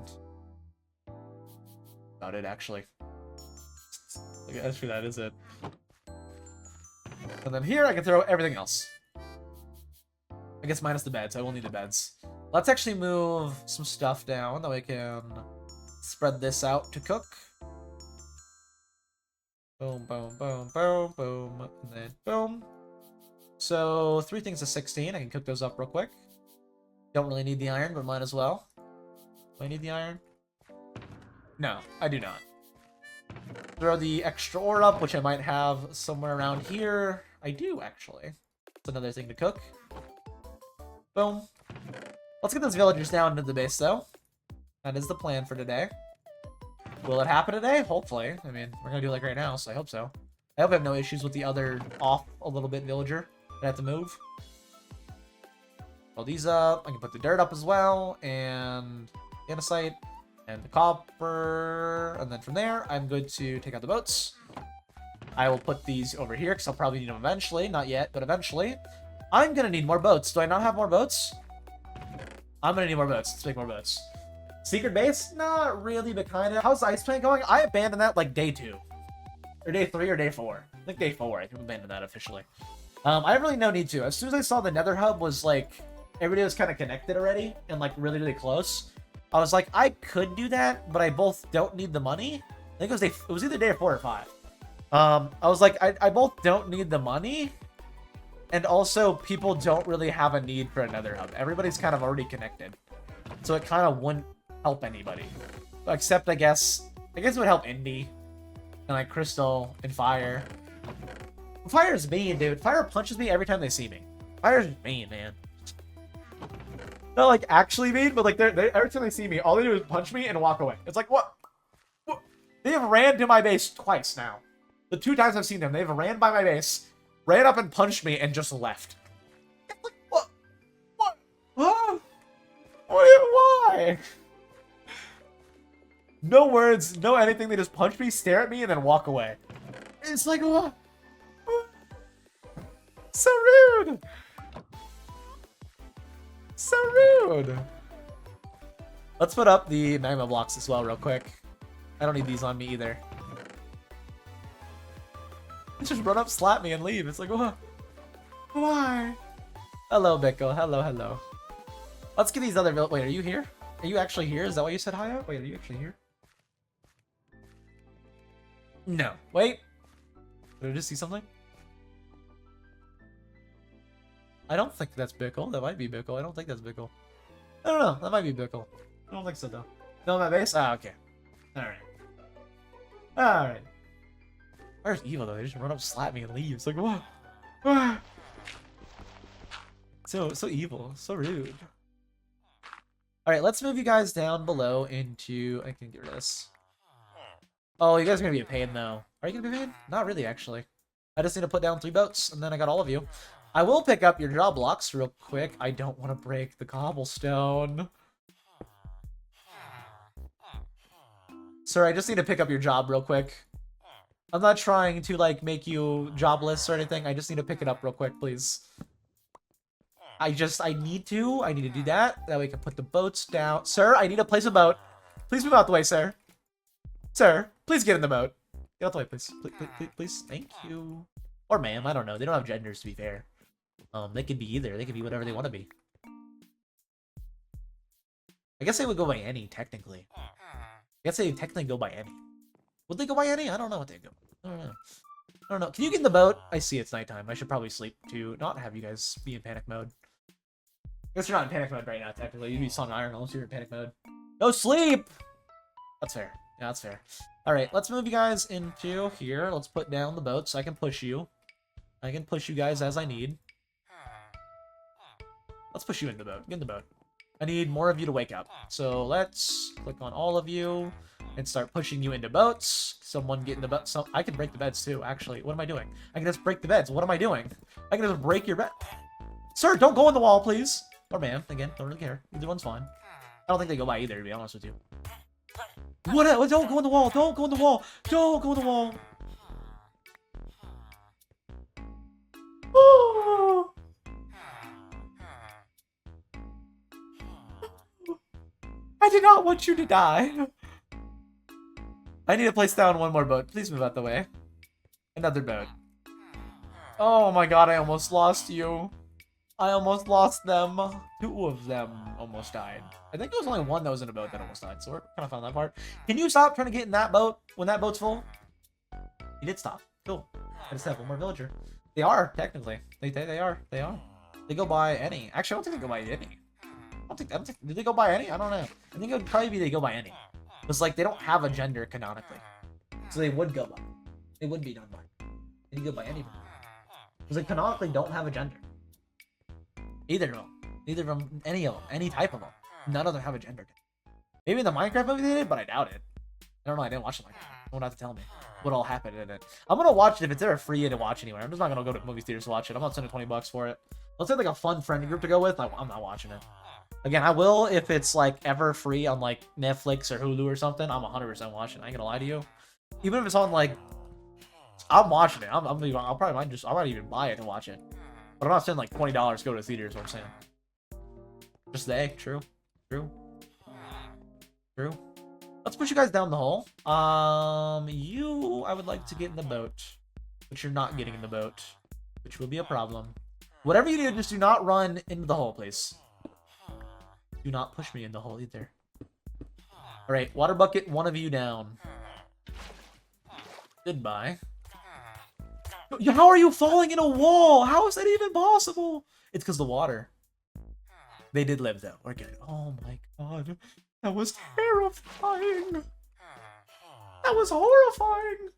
about it, actually. Actually, that is it. And then here, I can throw everything else. I guess minus the beds. I will need the beds. Let's actually move some stuff down, that we can spread this out to cook. Boom, boom, boom, boom, boom, and then boom. So, 3 things to 16. I can cook those up real quick. Don't really need the iron, but might as well. Do I need the iron? No, I do not. Throw the extra ore up, which I might have somewhere around here. I do, actually. That's another thing to cook. Boom. Let's get those villagers down into the base, though. That is the plan for today. Will it happen today? Hopefully. I mean, we're gonna do it like right now, so I hope so. I hope I have no issues with the other off a little bit villager that I have to move. Roll these up. I can put the dirt up as well, and andesite, and the copper, and then from there, I'm good to take out the boats. I will put these over here, because I'll probably need them eventually. Not yet, but eventually. I'm gonna need more boats. Do I not have more boats? I'm gonna need more boats. Let's make more boats. Secret base? Not really, but kind of. How's the ice plant going? I abandoned that like day 2. Or day 3 or day 4. I think day 4. I can abandon that officially. I have really no need to. As soon as I saw the nether hub was like, everybody was kind of connected already and like really, really close. I was like, I could do that, but I both don't need the money. I think it was either day 4 or 5. I was like, I both don't need the money, and also people don't really have a need for a nether hub. Everybody's kind of already connected, so it kind of wouldn't help anybody. Except I guess it would help Indy and like Crystal and Fire. Fire's mean, dude. Fire punches me every time they see me. Fire's mean, man. Not like actually mean, but like they every time they see me, all they do is punch me and walk away. It's like what? They have ran to my base twice now. The 2 times I've seen them, they've ran by my base, ran up and punched me, and just left. Like, what? What? Huh? Why? No words, no anything. They just punch me, stare at me, and then walk away. It's like, what? So rude. So rude. Let's put up the magma blocks as well real quick. I don't need these on me either. Just run up, slap me, and leave. It's like, what? Why? Hello, Bicko. Hello. Let's get these other... Wait, are you here? Are you actually here? Is that why you said hi out? Wait, are you actually here? No. Wait. Did I just see something? I don't think that's Bickle. That might be Bickle. I don't think that's Bickle. I don't know. That might be Bickle. I don't think so, though. No, my base? Ah, okay. Alright. Alright. Where's Evo, though? They just run up, slap me, and leave. It's like, what? Ah. So evil. So rude. Alright, let's move you guys down below into... I can get rid of this. Oh, you guys are gonna be a pain, though. Are you gonna be a pain? Not really, actually. I just need to put down 3 boats, and then I got all of you. I will pick up your job blocks real quick. I don't want to break the cobblestone. Sir, I just need to pick up your job real quick. I'm not trying to, like, make you jobless or anything. I just need to pick it up real quick, please. I need to do that. That way I can put the boats down. Sir, I need to place a boat. Please move out the way, sir. Sir, please get in the boat. Get out the way, please. Please. Thank you. Or ma'am, I don't know. They don't have genders, to be fair. They could be either. They could be whatever they want to be. I guess they would go by any, technically. I guess they technically go by any. Would they go by any? I don't know what they go. I don't know. Can you get in the boat? I see it's nighttime. I should probably sleep to not have you guys be in panic mode. I guess you're not in panic mode right now, technically. You'd be on iron unless you're in panic mode. No sleep! That's fair. Yeah, that's fair. Alright, let's move you guys into here. Let's put down the boat so I can push you. I can push you guys as I need. Let's push you in the boat. Get in the boat. I need more of you to wake up. So let's click on all of you and start pushing you into boats. Someone get in the boat. I can break the beds too, actually. What am I doing? I can just break the beds. What am I doing? I can just break your bed. Sir, don't go on the wall, please. Or ma'am. Again, don't really care. Either one's fine. I don't think they go by either, to be honest with you. What? Don't go on the wall. Don't go on the wall. Don't go on the wall. Oh. I did not want you to die. I need to place down one more boat. Please move out the way. Another boat. Oh my god, I almost lost you. I almost lost them. 2 of them almost died. I think there was only 1 that was in a boat that almost died, so we're kind of found that part. Can you stop trying to get in that boat when that boat's full? He did stop. Cool. I just have 1 more villager. They are, technically. They are. They are. They go by any. Actually, I don't think they go by any. I don't think, did they go by any? I don't know. I think it would probably be they go by any. Because, like, they don't have a gender canonically. So they would go by. They would be done by. They go by any. Because they canonically don't have a gender. Either of them. Either of them. Any of them. Any type of them. None of them have a gender. Maybe in the Minecraft movie they did, but I doubt it. I don't know. I didn't watch it like that. No one has to tell me what all happened in it. I'm going to watch it if it's ever free to watch anywhere. I'm just not going to go to movie theaters to watch it. I'm not spending $20 for it. Let's say like a fun friend group to go with. I'm not watching it. Again, I will if it's like ever free on like Netflix or Hulu or something. I'm 100% watching it. I ain't gonna lie to you. Even if it's on like, I'm watching it. I might even buy it to watch it. But I'm not spending like $20 to go to the theater is what I'm saying. Just they. True. Let's push you guys down the hole. I would like to get in the boat, but you're not getting in the boat, which will be a problem. Whatever you do, just do not run into the hole, please. Do not push me in the hole either. Alright, water bucket, 1 of you down. Goodbye. How are you falling in a wall? How is that even possible? It's because the water. They did live though. We're good. Oh my god. That was terrifying. That was horrifying.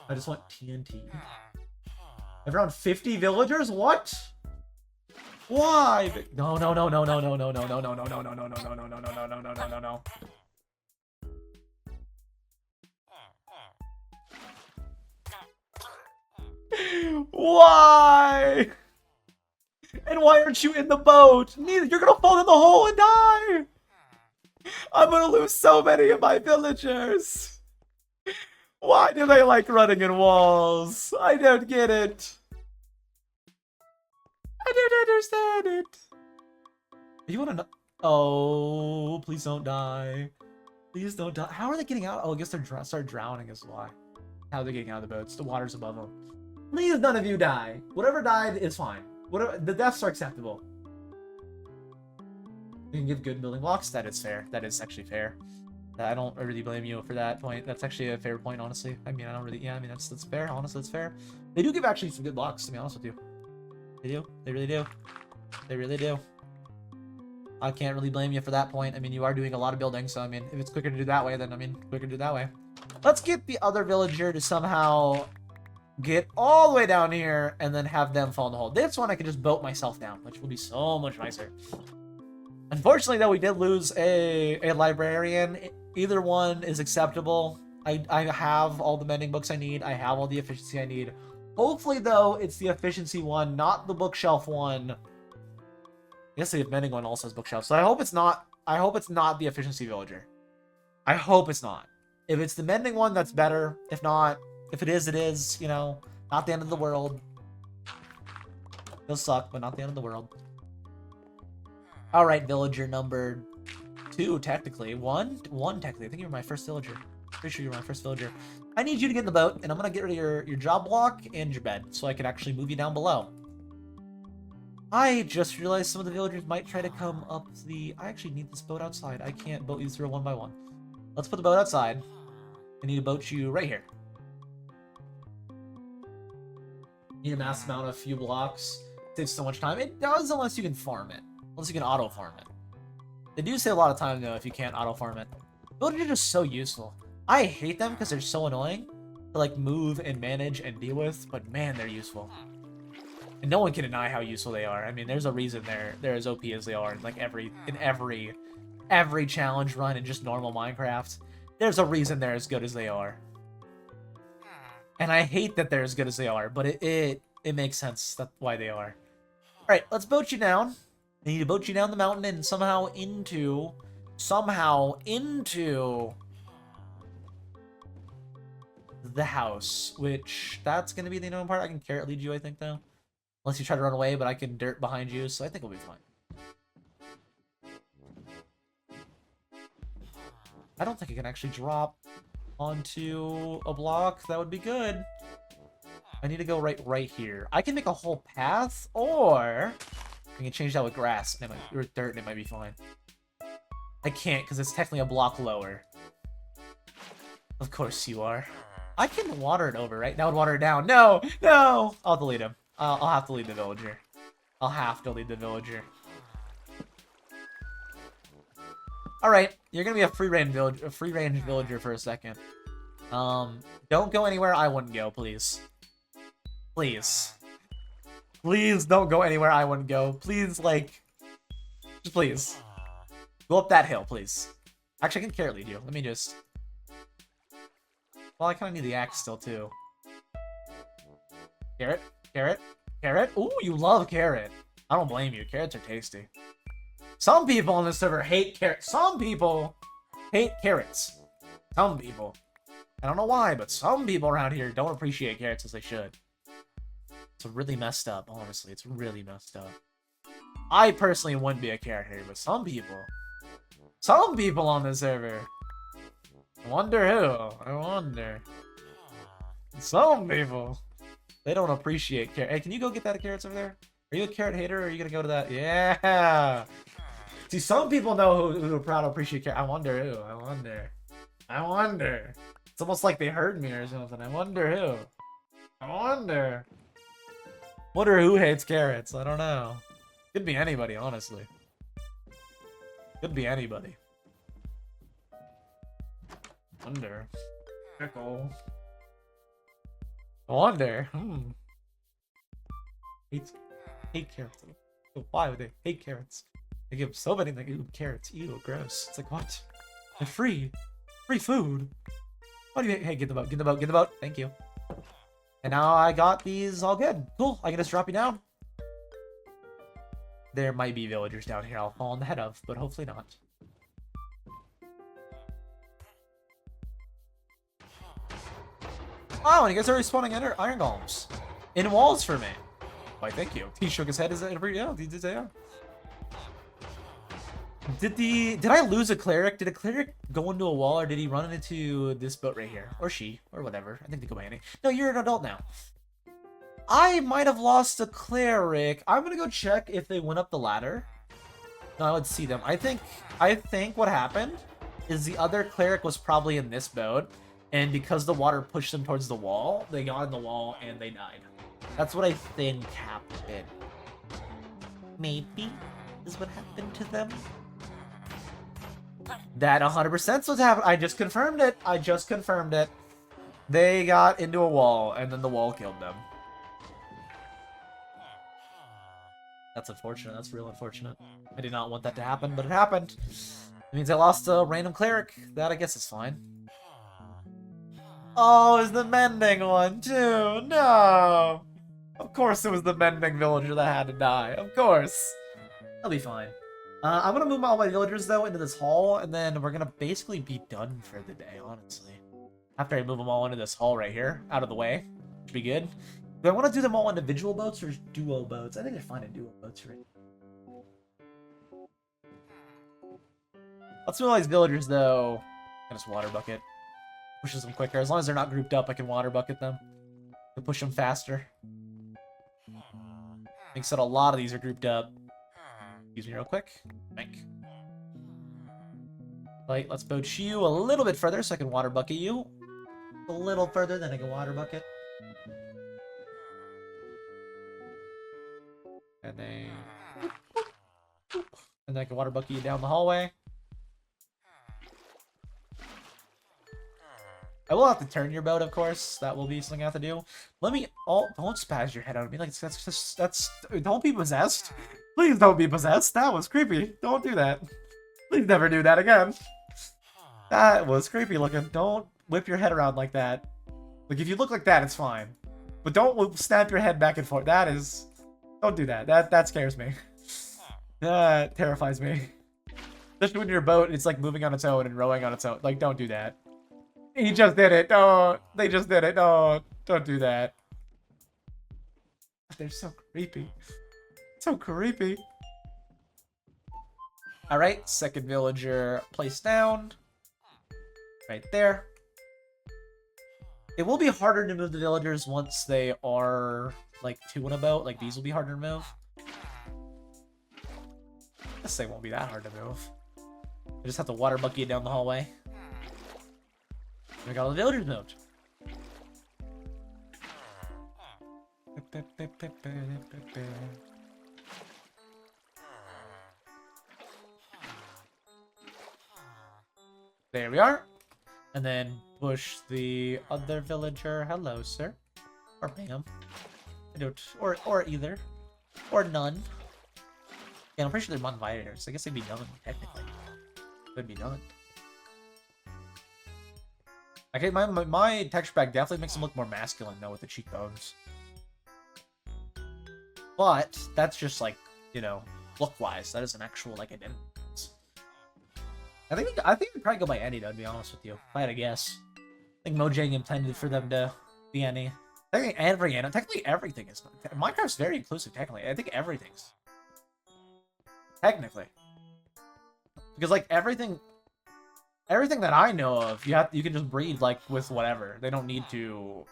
I just want TNT. Around 50 villagers? What? Why? No. Why? And why aren't you in the boat? Neither. You're gonna fall in the hole and die. I'm gonna lose so many of my villagers. Why do they like running in walls? I don't get it. I don't understand it. You wanna know? Oh, please don't die. Please don't die. How are they getting out? Oh, I guess they're start drowning is why. How are they getting out of the boats? The water's above them. Please none of you die. Whatever died is fine. Whatever, the deaths are acceptable. You can give good building blocks. That is fair. That is actually fair. I don't really blame you for that point. That's actually a fair point, honestly. I mean, I don't really... Yeah, I mean, that's fair. Honestly, that's fair. They do give actually some good blocks, to be honest with you. They do. They really do. They really do. I can't really blame you for that point. I mean, you are doing a lot of building, so I mean, if it's quicker to do that way, then I mean, quicker to do that way. Let's get the other villager to somehow get all the way down here and then have them fall in the hole. This one I can just boat myself down, which will be so much nicer. Unfortunately, though, we did lose a librarian. Either one is acceptable. I have all the mending books I need. I have all the efficiency I need. Hopefully, though, it's the efficiency one, not the bookshelf one. I guess the mending one also has bookshelf. So I hope it's not. I hope it's not the efficiency villager. I hope it's not. If it's the mending one, that's better. If not, if it is, it is. You know, not the end of the world. It'll suck, but not the end of the world. All right, villager number 2, technically. One technically. I think you're my first villager. Pretty sure you're my first villager. I need you to get in the boat, and I'm gonna get rid of your job block and your bed, so I can actually move you down below. I just realized some of the villagers might try to come up the... I actually need this boat outside. I can't boat you through one by one. Let's put the boat outside. I need to boat you right here. Need a mass amount of few blocks. It takes so much time. It does unless you can farm it. Unless you can auto farm it. They do save a lot of time though if you can't auto farm it. Villagers are just so useful. I hate them because they're so annoying to like move and manage and deal with, but man, they're useful. And no one can deny how useful they are. I mean, there's a reason they're as OP as they are in like every challenge run in just normal Minecraft. There's a reason they're as good as they are. And I hate that they're as good as they are, but it makes sense that's why they are. Alright, let's boat you down. I need to boat you down the mountain and somehow into the house, which that's going to be the annoying part. I can carrot lead you, I think, though. Unless you try to run away, but I can dirt behind you, so I think we'll be fine. I don't think I can actually drop onto a block. That would be good. I need to go right here. I can make a whole path, or I can change that with grass and or dirt, and it might be fine. I can't because it's technically a block lower. Of course you are. I can water it over, right? That would water it down. No, no. I'll delete him. I'll have to lead the villager. I'll have to lead the villager. All right, you're gonna be a free range villager for a second. Don't go anywhere I wouldn't go, please. Please. Please don't go anywhere I wouldn't go. Please, like, just please. Go up that hill, please. Actually, I can carrot lead you. Let me just... Well, I kind of need the axe still, too. Carrot, carrot, carrot. Ooh, you love carrot. I don't blame you. Carrots are tasty. Some people on this server hate carrots. Some people hate carrots. Some people. I don't know why, but some people around here don't appreciate carrots as they should. It's really messed up, honestly. It's really messed up. I personally wouldn't be a carrot hater, but some people on this server. I wonder who. I wonder. Some people. They don't appreciate carrot. Hey, can you go get that carrots over there? Are you a carrot hater, or are you gonna go to that? Yeah! See, some people know who are proud to appreciate carrot. I wonder who. I wonder. I wonder. It's almost like they heard me or something. I wonder who. I wonder. Wonder who hates carrots. I don't know. Could be anybody, honestly. Could be anybody. Wonder. Pickle. I wonder. Hate carrots. Why would they hate carrots? They give so many like, ooh, carrots. Ew, gross. It's like, what? They're free. Free food. What do you mean? Hey, get the boat. Get the boat. Get the boat. Thank you. And now I got these all good. Cool. I can just drop you down. There might be villagers down here I'll fall on the head of, but hopefully not. Oh, and you guys are already spawning iron golems. In walls for me. Why, thank you. He shook his head. Is that every... Yeah, he did say yeah. Did I lose a cleric? Did a cleric go into a wall, or did he run into this boat right here? Or she, or whatever. I think they go by any. No, you're an adult now. I might have lost a cleric. I'm gonna go check if they went up the ladder. No, I would see them. I think what happened is the other cleric was probably in this boat, and because the water pushed them towards the wall, they got in the wall and they died. That's what I think happened. Maybe is what happened to them. That 100% is what happened. I just confirmed it. I just confirmed it. They got into a wall, and then the wall killed them. That's unfortunate. That's real unfortunate. I did not want that to happen, but it happened. It means I lost a random cleric. That, I guess, is fine. Oh, it's the mending one, too. No! Of course it was the mending villager that had to die. Of course. That'll be fine. I'm gonna move all my villagers, though, into this hall, and then we're gonna basically be done for the day, honestly. After I move them all into this hall right here, out of the way. Should be good. Do I want to do them all individual boats or duo boats? I think they're fine in duo boats, right? Let's move all these villagers, though. And just water bucket. Pushes them quicker. As long as they're not grouped up, I can water bucket them. To push them faster. Makes it a lot of these are grouped up. Excuse me real quick. Thank. Right, let's boat you a little bit further so I can water bucket you. A little further, then I can water bucket. And then... And then I can water bucket you down the hallway. I will have to turn your boat, of course. That will be something I have to do. Let me... Oh, don't spaz your head out at me. Like, that's... Don't be possessed. Please don't be possessed. That was creepy. Don't do that. Please never do that again. That was creepy looking. Don't whip your head around like that. Like, if you look like that, it's fine. But don't snap your head back and forth. That is... Don't do that. That scares me. That terrifies me. Especially when your boat, it's like moving on its own and rowing on its own. Like, don't do that. He just did it. Don't. They just did it. Don't do that. They're so creepy. So creepy. Alright, second villager placed down. Right there. It will be harder to move the villagers once they are, like, 2 in a boat. Like, these will be harder to move. This thing won't be that hard to move. I just have to water bucket it down the hallway. We got all the villagers moved. There we are. And then push the other villager. Hello, sir. Or ma'am. I don't... Or either. Or none. Yeah, I'm pretty sure they're uninvited here, so I guess they'd be done, technically. They'd be done. Okay, my texture pack definitely makes them look more masculine, though, with the cheekbones. But, that's just, like, you know, look-wise. That is an actual, like, identity. I think we'd probably go by Annie, though, to be honest with you. If I had to guess. I think Mojang intended for them to be Annie. Technically, technically everything is... Minecraft's very inclusive, technically. I think everything's... Technically. Because, like, everything that I know of, you can just breed, like, with whatever. They don't need to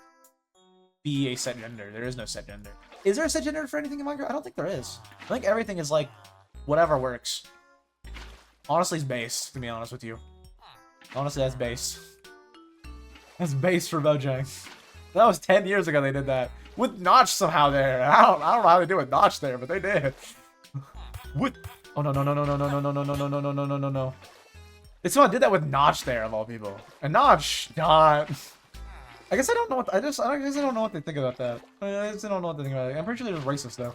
be a set gender. There is no set gender. Is there a set gender for anything in Minecraft? I don't think there is. I think everything is, like, whatever works. Honestly, it's base, to be honest with you. Honestly, that's base. That's base for Mojang. That was 10 years ago they did that. With Notch somehow there. I don't know how they do with Notch there, but they did. What? Oh, no. They somehow did that with Notch there, of all people. And Notch, not... I guess I don't know what... I guess I don't know what they think about that. I just don't know what they think about it. I'm pretty sure they're racist, though.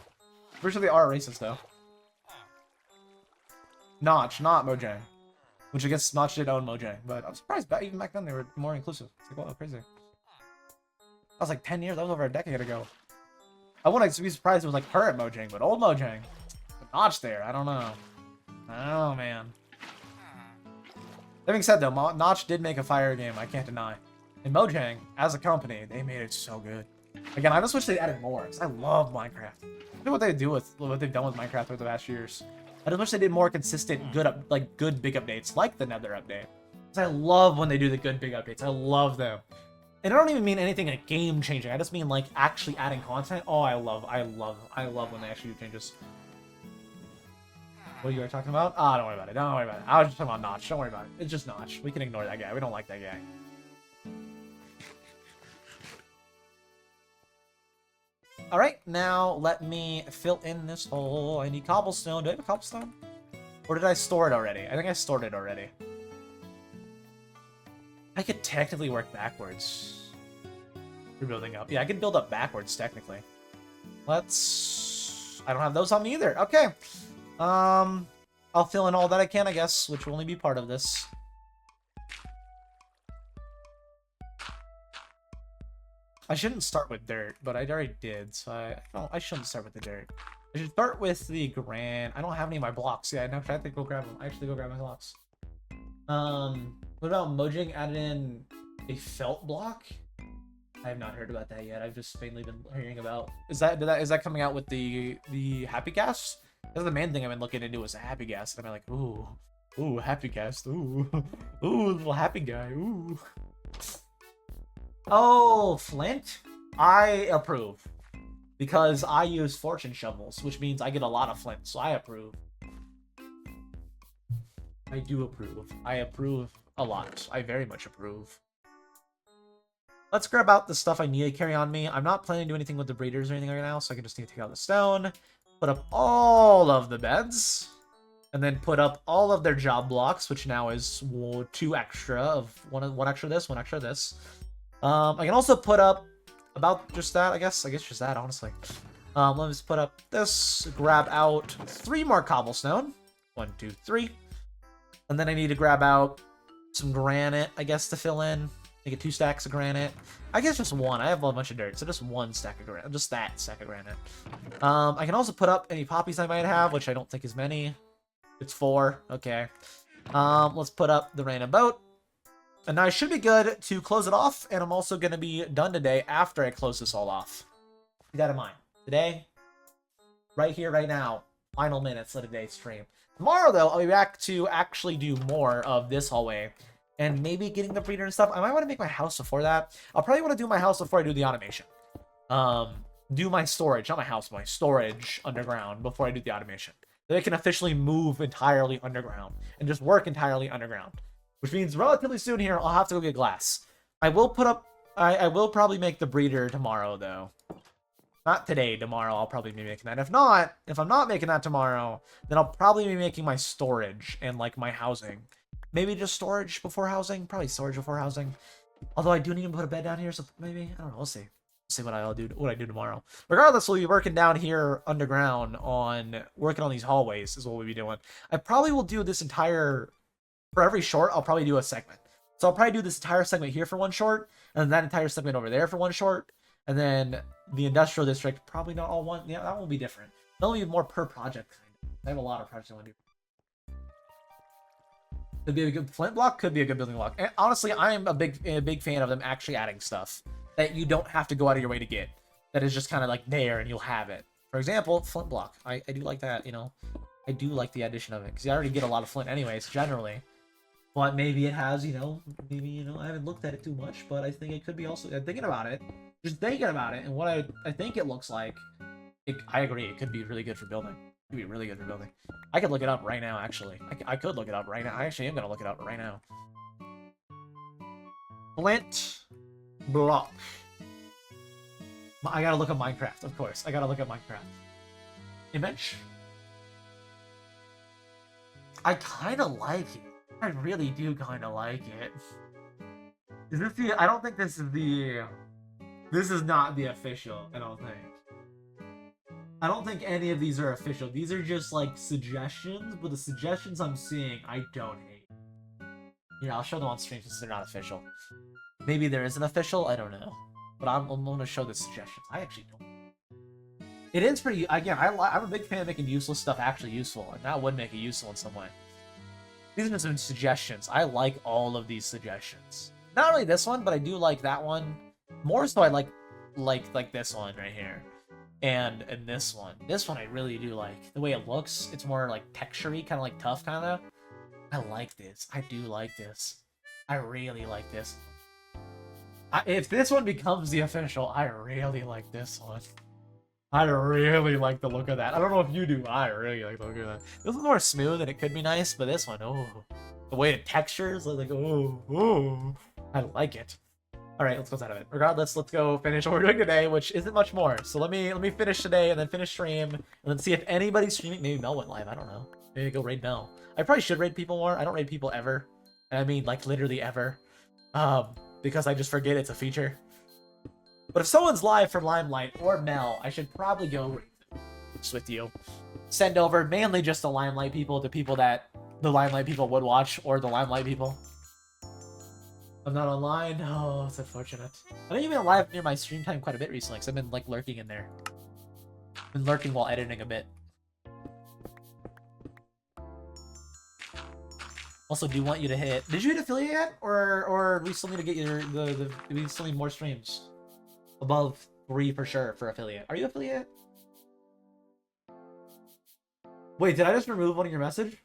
I'm pretty sure they are racist, though. Notch, not Mojang. Which I guess Notch did own Mojang, but I'm surprised even back then they were more inclusive. It's like, wow, crazy. That was like 10 years, that was over a decade ago. I wouldn't be surprised if it was like current Mojang, but old Mojang. But Notch there, I don't know. I don't know, man. That being said though, Notch did make a fire game, I can't deny. And Mojang, as a company, they made it so good. Again, I just wish they added more, because I love Minecraft. I know what they do with what they've done with Minecraft over the past years. I just wish they did more consistent, good big updates, like the Nether update. Because I love when they do the good big updates. I love them. And I don't even mean anything like game changing. I just mean like actually adding content. Oh, I love when they actually do changes. What you were talking about? Ah, don't worry about it. Don't worry about it. I was just talking about Notch. Don't worry about it. It's just Notch. We can ignore that guy. We don't like that guy. All right, now let me fill in this hole. I need cobblestone. Do I have a cobblestone? Or did I store it already? I think I stored it already. I could technically work backwards. You're building up. Yeah, I can build up backwards, technically. Let's... I don't have those on me either. Okay. I'll fill in all that I can, I guess, which will only be part of this. I shouldn't start with dirt, but I already did, so I shouldn't start with the dirt. I should start with the granite. I don't have any of my blocks yet. I have to go grab them. I actually go grab my blocks. What about Mojang added in a felt block? I have not heard about that yet. I've just mainly been hearing about. Is that coming out with the happy gas? That's the main thing I've been looking into is a happy gas. And I'm like, ooh, happy gas, ooh, little happy guy, ooh. Oh, flint? I approve. Because I use fortune shovels, which means I get a lot of flint, so I approve. I do approve. I approve a lot. I very much approve. Let's grab out the stuff I need to carry on me. I'm not planning to do anything with the breeders or anything right now, so I can just need to take out the stone, put up all of the beds, and then put up all of their job blocks, which now is 2 extra of one extra this, 1 extra this. I can also put up about just that, I guess just that, honestly. Let me just put up this, grab out 3 more cobblestone. 1, 2, 3. And then I need to grab out some granite, I guess, to fill in. Make it 2 stacks of granite. I guess just 1. I have a bunch of dirt, so just 1 stack of granite. Just that stack of granite. I can also put up any poppies I might have, which I don't think is many. It's 4. Okay. Let's put up the random boat. And now I should be good to close it off, and I'm also going to be done today after I close this all off. Keep that in mind. Today, right here, right now, final minutes of today's stream. Tomorrow, though, I'll be back to actually do more of this hallway, and maybe getting the breeder and stuff. I might want to make my house before that. I'll probably want to do my house before I do the automation. Do my storage, not my house, my storage underground before I do the automation. Then I can officially move entirely underground and just work entirely underground. Which means relatively soon here, I'll have to go get glass. I will put up... I will probably make the breeder tomorrow, though. Not today, tomorrow I'll probably be making that. If not, if I'm not making that tomorrow, then I'll probably be making my storage and, like, my housing. Maybe just storage before housing? Probably storage before housing. Although I do need to put a bed down here, so maybe... I don't know, we'll see. We'll see what I do tomorrow. Regardless, we'll be working down here underground on... Working on these hallways is what we'll be doing. I probably will do this entire... For every short, I'll probably do a segment. So I'll probably do this entire segment here for 1 short, and then that entire segment over there for 1 short, and then the industrial district, probably not all one. Yeah, that will be different. That'll be more per project, kind of. I have a lot of projects I want to do. Could be a good flint block, could be a good building block. And honestly, I am a big fan of them actually adding stuff that you don't have to go out of your way to get. That is just kind of like there, and you'll have it. For example, flint block. I do like that, you know. I do like the addition of it, because you already get a lot of flint anyways, generally. But maybe it has, I haven't looked at it too much, but I think it could be also, thinking about it, just thinking about it, and what I think it looks like, I agree, it could be really good for building. It could be really good for building. I could look it up right now, actually. I could look it up right now. I actually am going to look it up right now. Flint block. I gotta look at Minecraft, of course. I gotta look at Minecraft. Image? I kind of like it. I really do kind of like it. Is this the... I don't think this is the... This is not the official, I don't think. I don't think any of these are official. These are just, like, suggestions, but the suggestions I'm seeing, I don't hate. Yeah, I'll show them on stream since they're not official. Maybe there is an official, I don't know. But I'm going to show the suggestions. I actually don't. It is pretty... Again, I'm a big fan of making useless stuff actually useful, and that would make it useful in some way. These are just some suggestions. I like all of these suggestions. Not really this one, but I do like that one. More so I like this one right here. And this one. This one I really do like. The way it looks, it's more like texture-y, kind of like tough, kind of. I like this. I do like this. I really like this. If this one becomes the official, I really like this one. I really like the look of that. I don't know if you do. I really like the look of that. This is more smooth and it could be nice, but this one, oh, the way it textures, like, oh, I like it. All right, let's close out of it. Regardless, let's go finish what we're doing today, which isn't much more. So let me finish today and then finish stream and then see if anybody's streaming. Maybe Mel went live. I don't know. Maybe go raid Mel. I probably should raid people more. I don't raid people ever. I mean, like literally ever, because I just forget it's a feature. But if someone's live from Limelight or Mel, I should probably go raid with you. Send over mainly just the Limelight people to people that the Limelight people would watch, or the Limelight people. I'm not online. Oh, it's unfortunate. I know you've been live near my stream time quite a bit recently, because I've been like lurking in there. Been lurking while editing a bit. Also, do want you to hit. Did you hit affiliate yet, or we still need to get your do we still need more streams above 3 for sure for affiliate? Are you affiliate? Wait, did I just remove one of your message?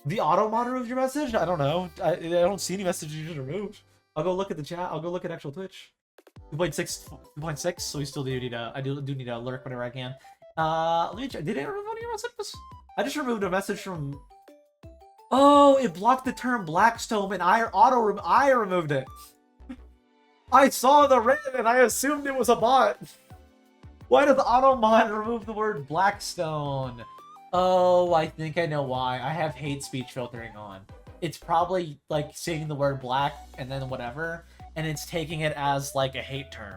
The auto mod removed your message? I don't know. I don't see any messages you just removed. I'll go look at the chat. I'll go look at actual Twitch. 2.6, so we still do need to. I do need to lurk whenever I can. Let me check. Did it remove one of your messages? I just removed a message from. Oh, it blocked the term Blackstone, and I removed it. I saw the red, and I assumed it was a bot. Why does auto mod remove the word Blackstone? Oh, I think I know why. I have hate speech filtering on. It's probably like saying the word black and then whatever, and it's taking it as like a hate term.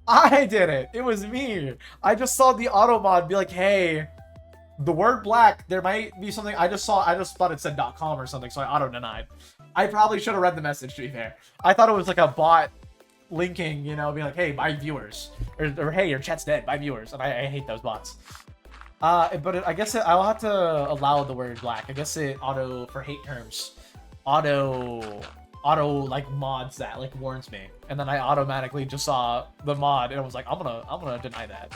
I did it. It was me. I just saw the auto mod be like, hey, the word black, there might be something. I just thought it said .com or something, so I auto denied. I probably should have read the message, to be fair. I thought it was like a bot linking, you know, being like, hey, buy viewers. Or hey, your chat's dead, buy viewers. And I hate those bots. I guess I'll have to allow the word black. I guess it auto, for hate terms, auto like mods that, like warns me. And then I automatically just saw the mod and I was like, I'm gonna deny that.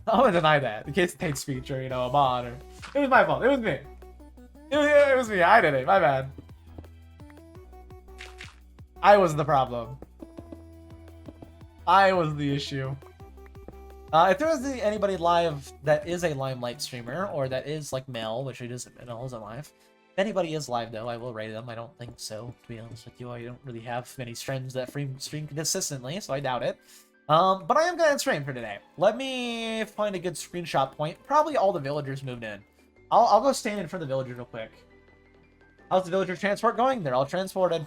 I'm gonna deny that in case it's hate speech or, you know, a mod or... It was my fault. It was me. It was me. I did it. My bad. I was the problem. I was the issue. If there is anybody live that is a Limelight streamer, or that is like Mel, which it isn't, Mel isn't live. If anybody is live though, I will raid them. I don't think so, to be honest with you. I don't really have many streams that stream consistently, so I doubt it. But I am gonna stream for today. Let me find a good screenshot point. Probably all the villagers moved in. I'll go stand in for the villagers real quick. How's the villager transport going? They're all transported.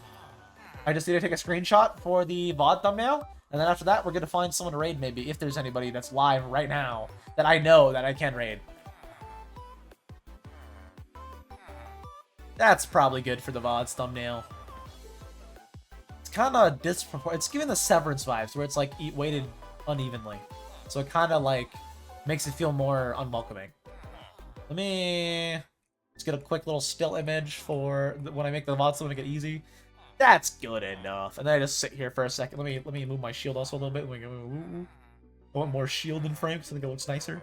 I just need to take a screenshot for the VOD thumbnail. And then after that, we're going to find someone to raid maybe, if there's anybody that's live right now that I know that I can raid. That's probably good for the VOD's thumbnail. It's kind of disproportionate. It's giving the Severance vibes, where it's like weighted unevenly. So it kind of like makes it feel more unwelcoming. Let me just get a quick little still image for when I make the VOD so make it easy. That's good enough. And then I just sit here for a second. Let me move my shield also a little bit. I want more shield in frame, so I think it looks nicer.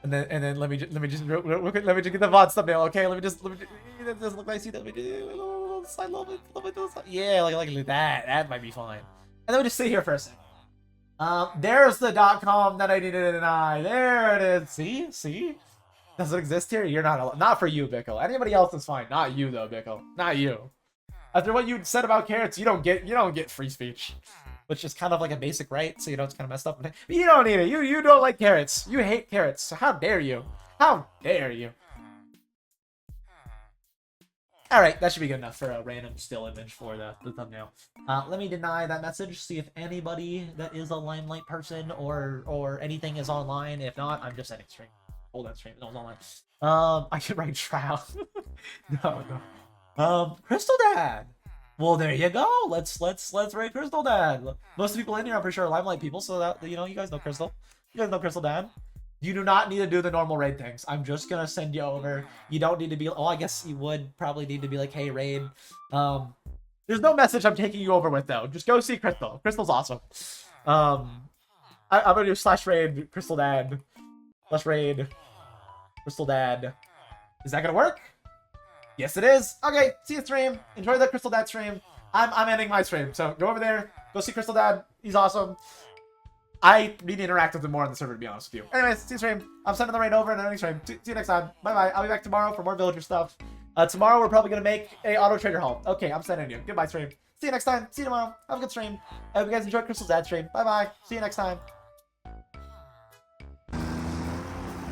And then let me just get the VOD thumbnail. Okay, let me just look nice. Let me do slide a little bit to the side. Yeah, like that. That might be fine. And then we just sit here for a second. There's the .com that I needed to deny. There it is. See? Does it exist here? You're not for you, Bickle. Anybody else is fine. Not you though, Bickle. Not you. After what you said about carrots, you don't get free speech, which is kind of like a basic right. So you know it's kind of messed up. But you don't need it. You don't like carrots. You hate carrots. So how dare you? How dare you? All right, that should be good enough for a random still image for the thumbnail. Let me deny that message. See if anybody that is a Limelight person or anything is online. If not, I'm just ending stream. Hold on, stream. No, it's online. I can write trial. No. Crystal Dad. Well, there you go. Let's rate Crystal Dad. Most of the people in here, I'm pretty sure, are Limelight people, so that, you know, you guys know Crystal. You guys know Crystal Dad. You do not need to do the normal raid things. I'm just gonna send you over. You don't need to be. Oh, I guess you would probably need to be like, hey, raid. There's no message I'm taking you over with though. Just go see Crystal. Crystal's awesome. I'm gonna do /raid Crystal Dad. /raid Crystal Dad. Is that gonna work? Yes, it is. Okay, see you stream. Enjoy the Crystal Dad stream. I'm ending my stream, so go over there. Go see Crystal Dad. He's awesome. I need to interact with them more on the server, to be honest with you. Anyways, see you stream. I'm sending the raid over and ending stream. See you next time. Bye-bye. I'll be back tomorrow for more villager stuff. Tomorrow we're probably going to make a auto trader haul. Okay, I'm sending you. Goodbye, stream. See you next time. See you tomorrow. Have a good stream. I hope you guys enjoyed Crystal's ad stream. Bye-bye. See you next time.